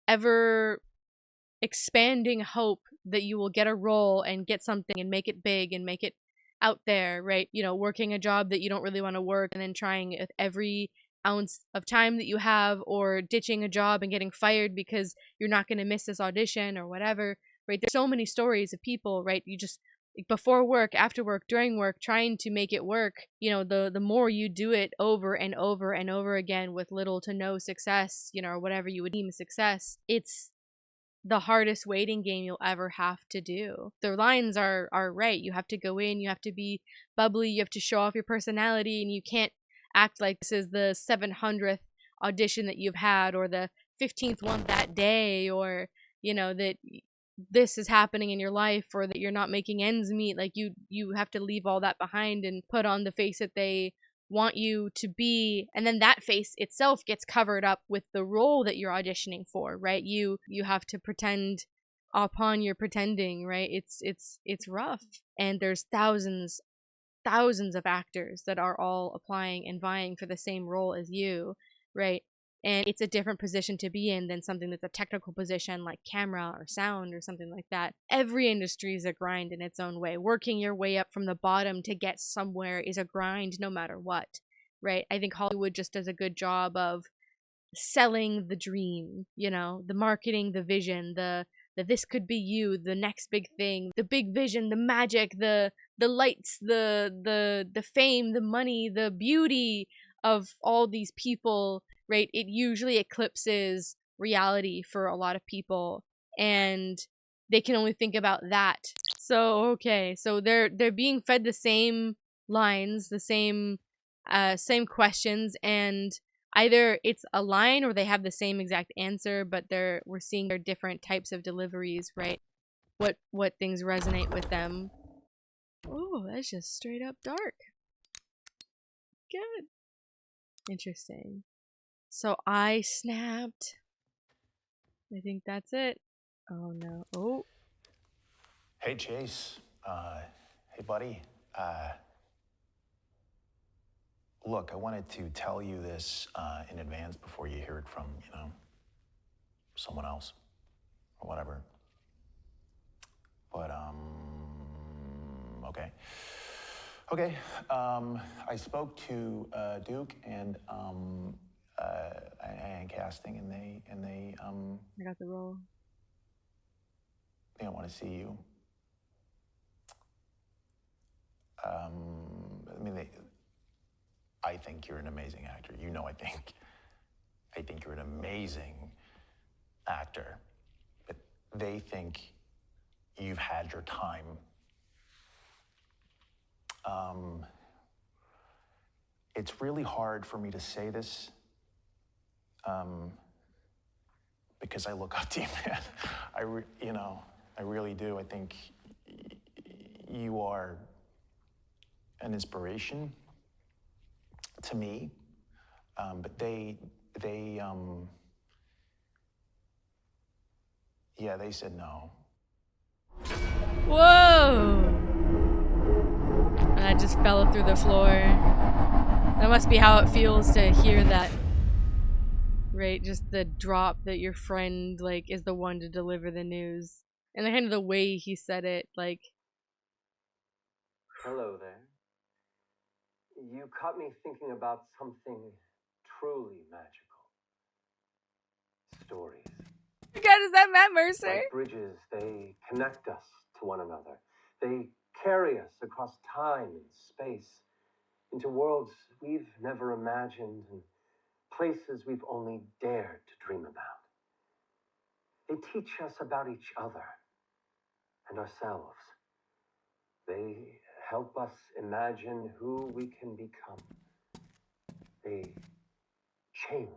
A: ever expanding hope that you will get a role and get something and make it big and make it out there, right? You know, working a job that you don't really want to work and then trying with every ounce of time that you have, or ditching a job and getting fired because you're not going to miss this audition or whatever, right? There's so many stories of people, right? You just, before work, after work, during work, trying to make it work. You know, the more you do it over and over and over again with little to no success, you know, or whatever you would deem a success, it's the hardest waiting game you'll ever have to do. The lines are right. You have to go in, you have to be bubbly, you have to show off your personality, and you can't act like this is the 700th audition that you've had, or the 15th one that day, or, you know, that this is happening in your life, or that you're not making ends meet. Like, you have to leave all that behind and put on the face that they want you to be, and then that face itself gets covered up with the role that you're auditioning for, right? You have to pretend upon your pretending, right? It's rough, and there's thousands of actors that are all applying and vying for the same role as you, right? And it's a different position to be in than something that's a technical position like camera or sound or something like that. Every industry is a grind in its own way. Working your way up from the bottom to get somewhere is a grind no matter what, right? I think Hollywood just does a good job of selling the dream, you know, the marketing, the vision, the this could be you, the next big thing, the big vision, the magic, the lights, the fame, the money, the beauty of all these people, right? It usually eclipses reality for a lot of people, and they can only think about that. So okay, so they're being fed the same lines, the same questions, and either it's a line or they have the same exact answer, but we're seeing their different types of deliveries, right? What things resonate with them. Oh, that's just straight up dark. Good. Interesting. So I snapped. I think that's it. Oh no. Oh.
F: Hey, Chase. Hey, buddy. Look, I wanted to tell you this in advance before you hear it from, someone else or whatever. But, okay. Okay, I spoke to Duke and casting, and they
A: I got the role.
F: They don't want to see you. I think you're an amazing actor. I think you're an amazing actor. But they think you've had your time. It's really hard for me to say this, because I look up to you, man. I really do. I think you are an inspiration to me, but they said no.
A: Whoa! And I just fell through the floor. That must be how it feels to hear that, right? Just the drop that your friend, like, is the one to deliver the news. And the kind of the way he said it, like...
D: Hello there. You caught me thinking about something truly magical. Stories.
A: God, is that Matt Mercer?
D: Like bridges, they connect us to one another. They carry us across time and space into worlds we've never imagined and places we've only dared to dream about. They teach us about each other and ourselves. They help us imagine who we can become. They change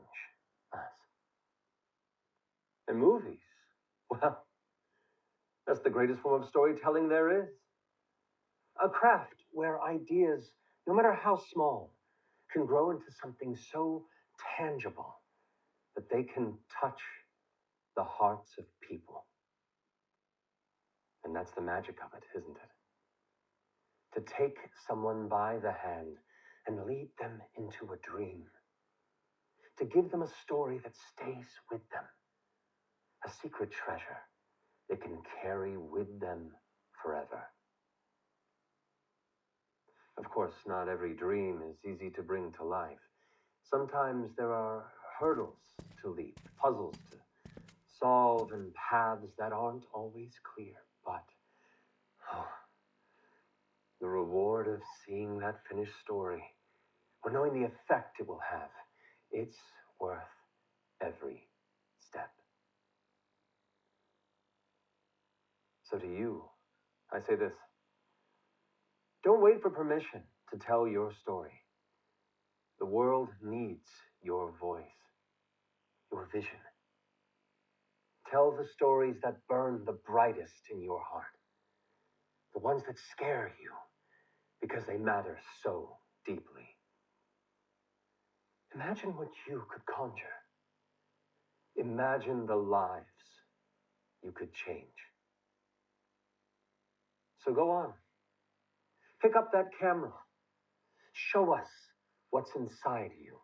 D: us. And movies, well, that's the greatest form of storytelling there is. A craft where ideas, no matter how small, can grow into something so tangible that they can touch the hearts of people. And that's the magic of it, isn't it? To take someone by the hand and lead them into a dream. To give them a story that stays with them. A secret treasure they can carry with them forever. Of course, not every dream is easy to bring to life. Sometimes there are hurdles to leap, puzzles to solve, and paths that aren't always clear. But the reward of seeing that finished story, or knowing the effect it will have, it's worth every step. So to you, I say this. Don't wait for permission to tell your story. The world needs your voice, your vision. Tell the stories that burn the brightest in your heart. The ones that scare you because they matter so deeply. Imagine what you could conjure. Imagine the lives you could change. So go on. Pick up that camera. Show us what's inside you.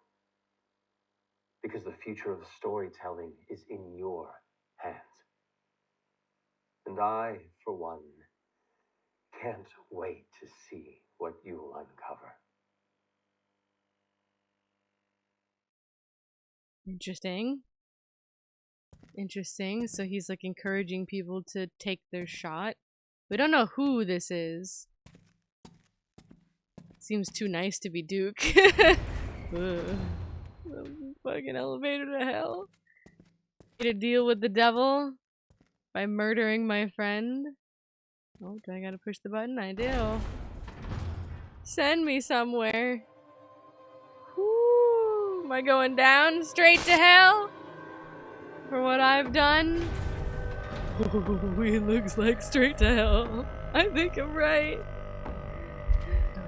D: Because the future of storytelling is in your hands. And I, for one, can't wait to see what you'll uncover.
A: Interesting. Interesting. So he's like encouraging people to take their shot. We don't know who this is. Seems too nice to be Duke. Fucking elevator to hell. Get a deal with the devil by murdering my friend. Oh, do I gotta push the button? I do. Send me somewhere. Woo. Am I going down straight to hell? For what I've done? Oh, it looks like straight to hell. I think I'm right.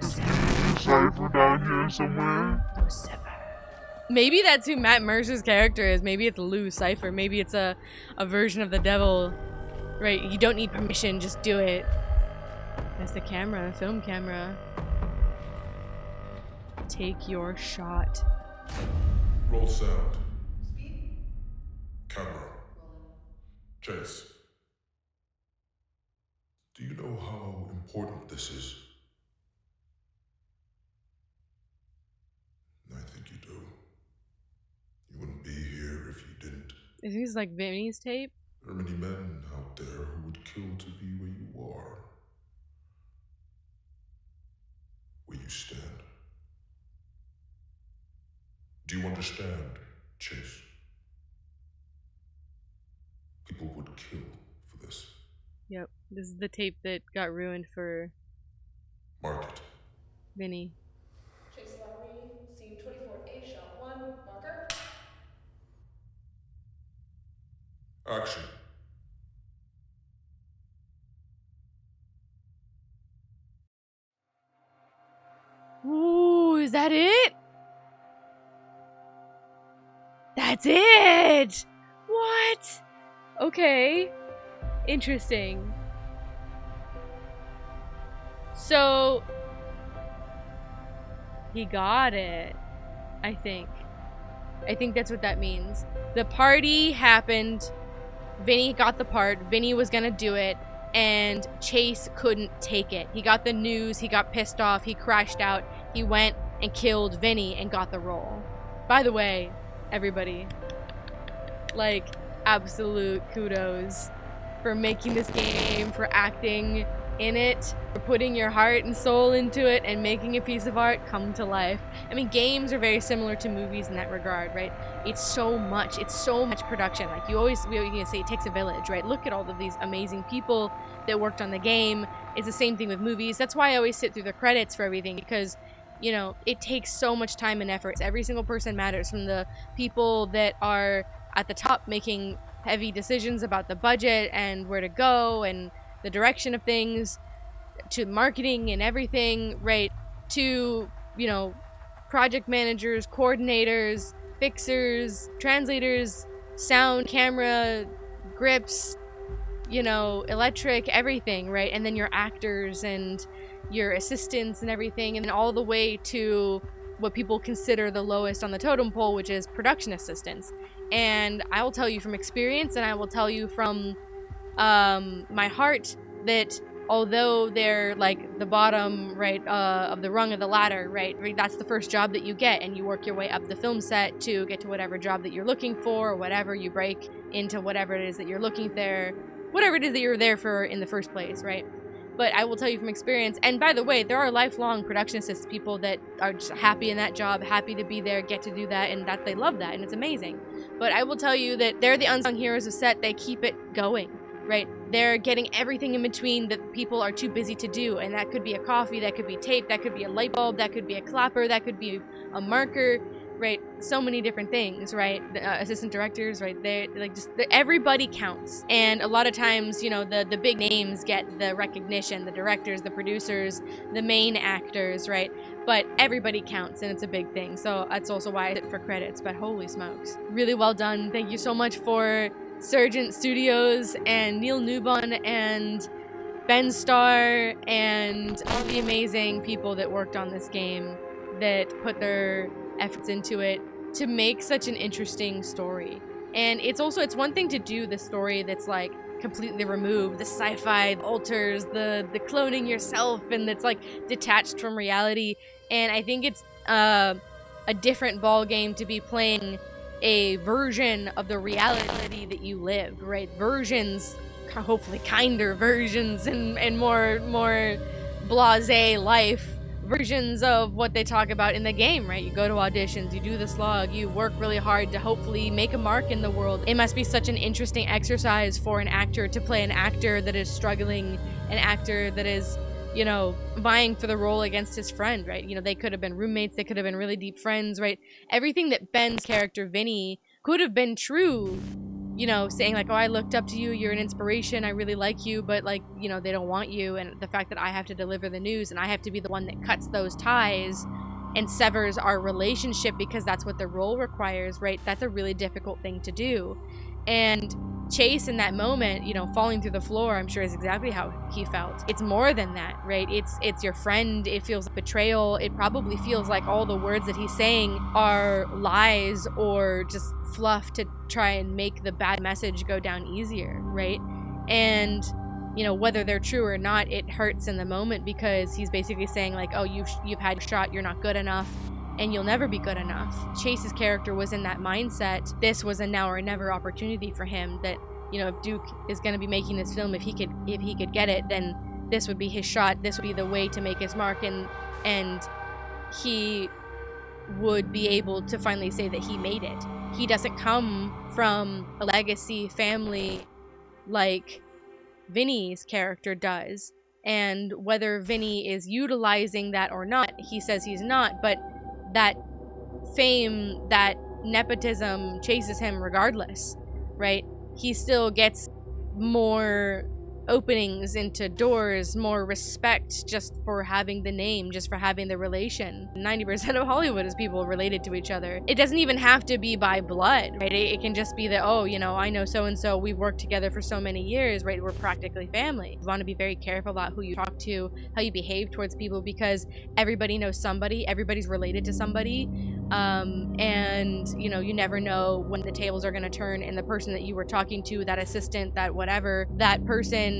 B: Is there a cipher down here somewhere?
A: Lucifer. Maybe that's who Matt Mercer's character is. Maybe it's Lou Cypher. Maybe it's a version of the devil. Right, you don't need permission, just do it. That's the camera, film camera. Take your shot.
B: Roll sound. Camera. Chase. Do you know how important this is? I think you do. You wouldn't be here if you didn't.
A: Is this like Vinny's tape?
B: There are many men out there who would kill to be where you are. Where you stand. Do you understand, Chase? People would kill for this.
A: Yep, this is the tape that got ruined for
B: Mark it.
A: Vinny.
C: Chase Lowry, CU24A, shot 1, marker.
B: Action.
A: Ooh, is that it? That's it! What? Okay. Interesting. So, he got it, I think. I think that's what that means. The party happened. Vinny got the part. Vinny was gonna do it. And Chase couldn't take it. He got the news. He got pissed off. He crashed out. He went and killed Vinny and got the role. By the way, everybody, like, absolute kudos for making this game, for acting in it, for putting your heart and soul into it and making a piece of art come to life. I mean, games are very similar to movies in that regard, right? It's so much production. Like, you can say it takes a village, right? Look at all of these amazing people that worked on the game. It's the same thing with movies. That's why I always sit through the credits for everything, because, you know, it takes so much time and effort. Every single person matters, from the people that are at the top making heavy decisions about the budget and where to go and the direction of things, to marketing and everything, right, to, you know, project managers, coordinators, fixers, translators, sound, camera, grips, you know, electric, everything, right? And then your actors and your assistants and everything, and then all the way to what people consider the lowest on the totem pole, which is production assistants. And I will tell you from experience, and I will tell you from my heart, that although they're like the bottom, right, of the rung of the ladder, right, that's the first job that you get, and you work your way up the film set to get to whatever job that you're looking for, or whatever, you break into whatever it is that you're looking there, whatever it is that you're there for in the first place, right? But I will tell you from experience, and by the way, there are lifelong production assist people that are just happy in that job, happy to be there, get to do that, and that they love that, and it's amazing. But I will tell you that they're the unsung heroes of set. They keep it going, right? They're getting everything in between that people are too busy to do, and that could be a coffee, that could be tape, that could be a light bulb, that could be a clapper, that could be a marker, right? So many different things, right? The, assistant directors, right? They like just everybody counts, and a lot of times, you know, the big names get the recognition, the directors, the producers, the main actors, right? But everybody counts, and it's a big thing. So that's also why I hit for credits. But holy smokes, really well done. Thank you so much for Surgent Studios and Neil Newbon and Ben Starr and all the amazing people that worked on this game, that put their efforts into it to make such an interesting story. And it's one thing to do the story that's like completely removed, the sci-fi, the alters, the cloning yourself, and it's like detached from reality. And I think it's a different ball game to be playing a version of the reality that you live, right? Versions, hopefully kinder versions, and more blasé life versions of what they talk about in the game, right? You go to auditions, you do the slog, you work really hard to hopefully make a mark in the world. It must be such an interesting exercise for an actor to play an actor that is struggling, an actor that is, you know, vying for the role against his friend, right? You know, they could have been roommates, they could have been really deep friends, right? Everything that Ben's character, Vinny, could have been true, you know, saying like, oh, I looked up to you, you're an inspiration, I really like you, but like, you know, they don't want you, and the fact that I have to deliver the news and I have to be the one that cuts those ties and severs our relationship because that's what the role requires, right? That's a really difficult thing to do. And Chase in that moment, you know, falling through the floor, I'm sure is exactly how he felt. It's more than that, right? It's your friend. It feels like betrayal. It probably feels like all the words that he's saying are lies or just fluff to try and make the bad message go down easier, right? And you know, whether they're true or not, it hurts in the moment because he's basically saying like, oh, you've had your shot, you're not good enough, and you'll never be good enough. Chase's character was in that mindset. This was a now or never opportunity for him that, you know, if Duke is going to be making this film, if he could get it, then this would be his shot. This would be the way to make his mark, and he would be able to finally say that he made it. He doesn't come from a legacy family like Vinny's character does, and whether Vinny is utilizing that or not, he says he's not, but that fame, that nepotism chases him regardless, right? He still gets more openings into doors, more respect just for having the name, just for having the relation. 90% of Hollywood is people related to each other. It doesn't even have to be by blood, right? It can just be that, oh, you know, I know so-and-so, we've worked together for so many years, right? We're practically family. You want to be very careful about who you talk to, how you behave towards people, because everybody knows somebody, everybody's related to somebody, and, you know, you never know when the tables are going to turn and the person that you were talking to, that assistant, that whatever, that person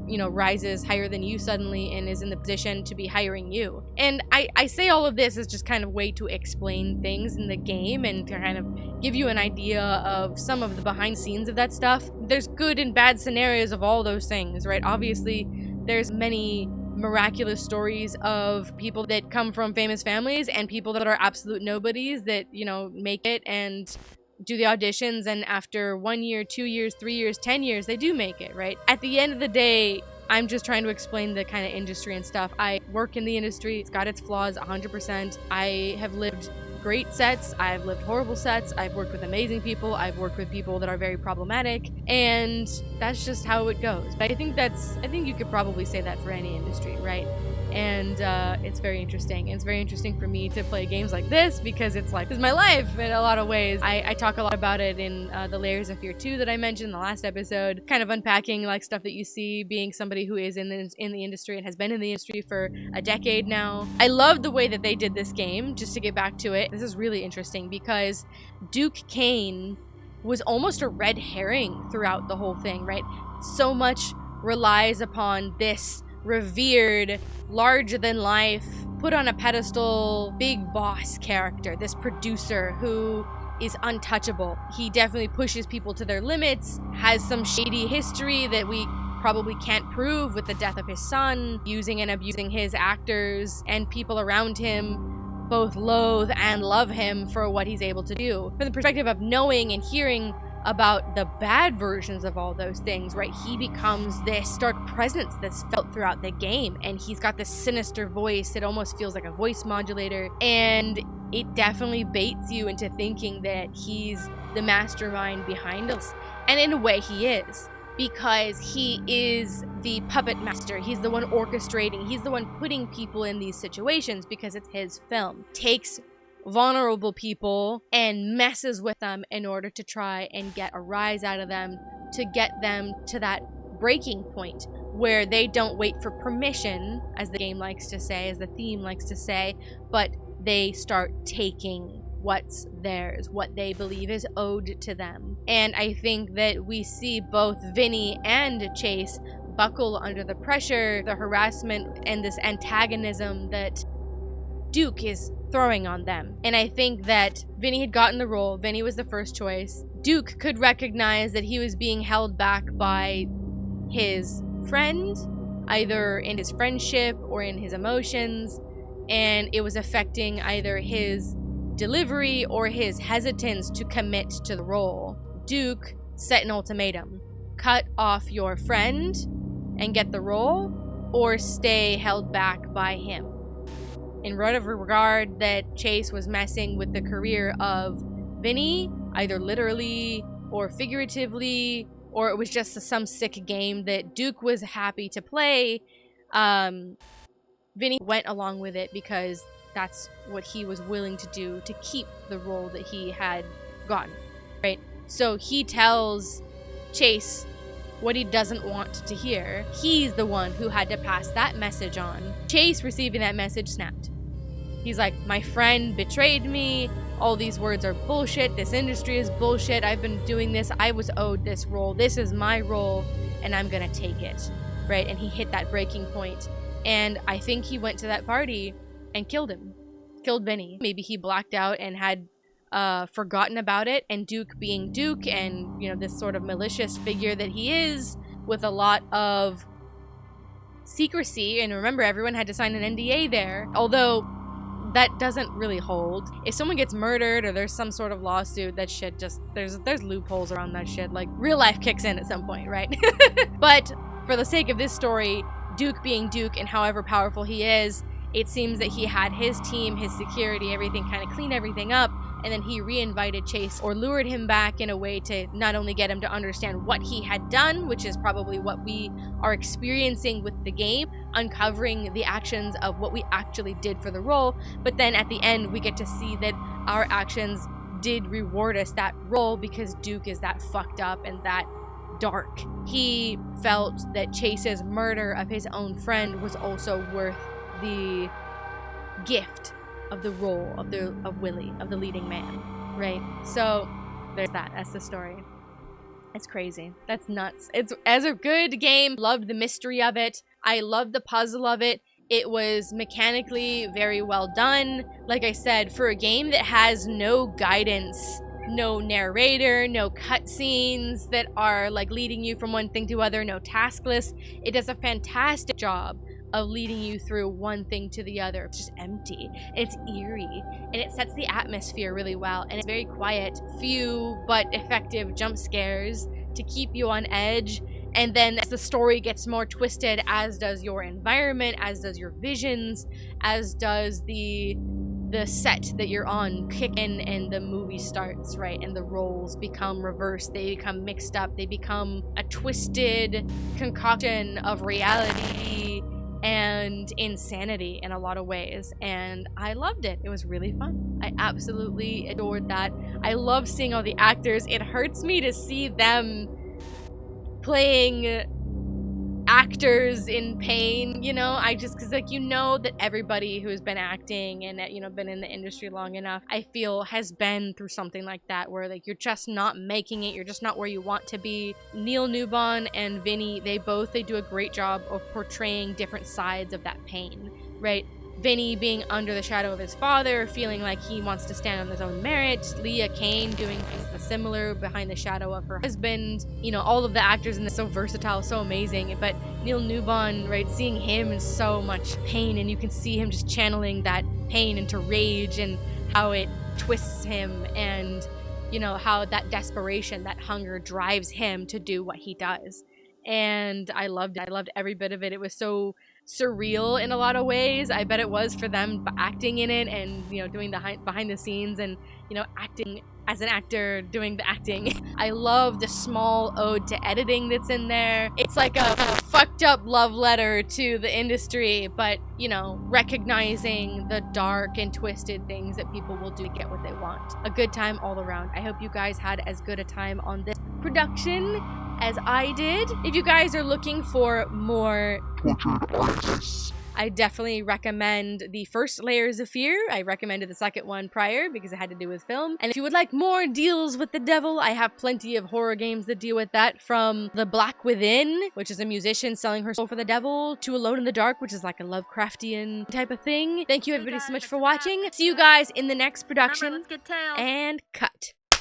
A: you know, rises higher than you suddenly and is in the position to be hiring you. And I say all of this as just kind of way to explain things in the game and to kind of give you an idea of some of the behind the scenes of that stuff. There's good and bad scenarios of all those things, right? Obviously, there's many miraculous stories of people that come from famous families and people that are absolute nobodies that, you know, make it and do the auditions, and after 1 year, 2 years, 3 years, 10 years, they do make it, right? At the end of the day, I'm just trying to explain the kind of industry and stuff. I work in the industry. It's got its flaws 100%. I have lived great sets. I've lived horrible sets. I've worked with amazing people. I've worked with people that are very problematic, and that's just how it goes. But I think you could probably say that for any industry, right? And it's very interesting. And it's very interesting for me to play games like this because it's my life in a lot of ways. I talk a lot about it in the Layers of Fear 2 that I mentioned in the last episode, kind of unpacking like stuff that you see being somebody who is in the industry and has been in the industry for a decade now. I love the way that they did this game, just to get back to it. This is really interesting because Duke Kane was almost a red herring throughout the whole thing, right? So much relies upon this revered, larger-than-life, put on a pedestal, big boss character, this producer who is untouchable. He definitely pushes people to their limits, has some shady history that we probably can't prove with the death of his son, using and abusing his actors, and people around him both loathe and love him for what he's able to do. From the perspective of knowing and hearing about the bad versions of all those things, right? He becomes this dark presence that's felt throughout the game, and he's got this sinister voice. It almost feels like a voice modulator, and it definitely baits you into thinking that he's the mastermind behind us. And in a way, he is, because he is the puppet master. He's the one orchestrating. He's the one putting people in these situations because it's his film. Takes vulnerable people and messes with them in order to try and get a rise out of them, to get them to that breaking point where they don't wait for permission, as the game likes to say, as the theme likes to say, but they start taking what's theirs, what they believe is owed to them. And I think that we see both Vinny and Chase buckle under the pressure, the harassment, and this antagonism that Duke is throwing on them. And I think that Vinny had gotten the role. Vinny was the first choice. Duke could recognize that he was being held back by his friend, either in his friendship or in his emotions, and it was affecting either his delivery or his hesitance to commit to the role. Duke set an ultimatum: cut off your friend and get the role, or stay held back by him. In whatever regard that Chase was messing with the career of Vinny, either literally or figuratively, or it was just some sick game that Duke was happy to play, Vinny went along with it because that's what he was willing to do to keep the role that he had gotten, right? So he tells Chase what he doesn't want to hear. He's the one who had to pass that message on. Chase, receiving that message, snapped. He's like, my friend betrayed me. All these words are bullshit. This industry is bullshit. I've been doing this. I was owed this role. This is my role, and I'm gonna take it, right? And he hit that breaking point. And I think he went to that party and killed him. Killed Vinny. Maybe he blacked out and had forgotten about it, and Duke being Duke and, you know, this sort of malicious figure that he is with a lot of secrecy, and remember, everyone had to sign an NDA there, although that doesn't really hold. If someone gets murdered or there's some sort of lawsuit, that shit just, there's loopholes around that shit. Like, real life kicks in at some point, right? But for the sake of this story, Duke being Duke and however powerful he is, it seems that he had his team, his security, everything, kind of clean everything up, and then he reinvited Chase, or lured him back in a way to not only get him to understand what he had done, which is probably what we are experiencing with the game, uncovering the actions of what we actually did for the role, but then at the end we get to see that our actions did reward us that role because Duke is that fucked up and that dark. He felt that Chase's murder of his own friend was also worth the gift of the role of Willie, of the leading man, right? So there's that. That's the story. It's crazy. That's nuts. It's as a good game. Loved the mystery of it. I loved the puzzle of it. It was mechanically very well done. Like I said, for a game that has no guidance, no narrator, no cutscenes that are like leading you from one thing to other, no task list, it does a fantastic job of leading you through one thing to the other. It's just empty, and it's eerie, and it sets the atmosphere really well, and it's very quiet, few but effective jump scares to keep you on edge. And then as the story gets more twisted, as does your environment, as does your visions, as does the set that you're on kick in, and the movie starts, right? And the roles become reversed, they become mixed up, they become a twisted concoction of reality and insanity in a lot of ways, and I loved it. It was really fun. I absolutely adored that. I love seeing all the actors. It hurts me to see them playing actors in pain, you know? I just, because, like, you know that everybody who's been acting and, you know, been in the industry long enough, I feel, has been through something like that, where, like, you're just not making it, you're just not where you want to be. Neil Newbon and Vinny, they do a great job of portraying different sides of that pain, right? Vinny being under the shadow of his father, feeling like he wants to stand on his own merit. Leah Kane doing the similar, behind the shadow of her husband. You know, all of the actors in this so versatile, so amazing. But Neil Newbon, right, seeing him in so much pain, and you can see him just channeling that pain into rage, and how it twists him, and, you know, how that desperation, that hunger drives him to do what he does. And I loved it. I loved every bit of it. It was so surreal in a lot of ways. I bet it was for them acting in it, and, you know, doing the behind the scenes, and, you know, acting as an actor doing the acting. I love the small ode to editing that's in there. It's like a fucked up love letter to the industry, but, you know, recognizing the dark and twisted things that people will do to get what they want. A good time all around. I hope you guys had as good a time on this production as I did. If you guys are looking for more tortured artists, I definitely recommend the first Layers of Fear. I recommended the second one prior because it had to do with film. And if you would like more deals with the devil, I have plenty of horror games that deal with that, from The Black Within, which is a musician selling her soul for the devil, to Alone in the Dark, which is like a Lovecraftian type of thing. Thank you everybody so much for watching. See you guys in the next production, and cut.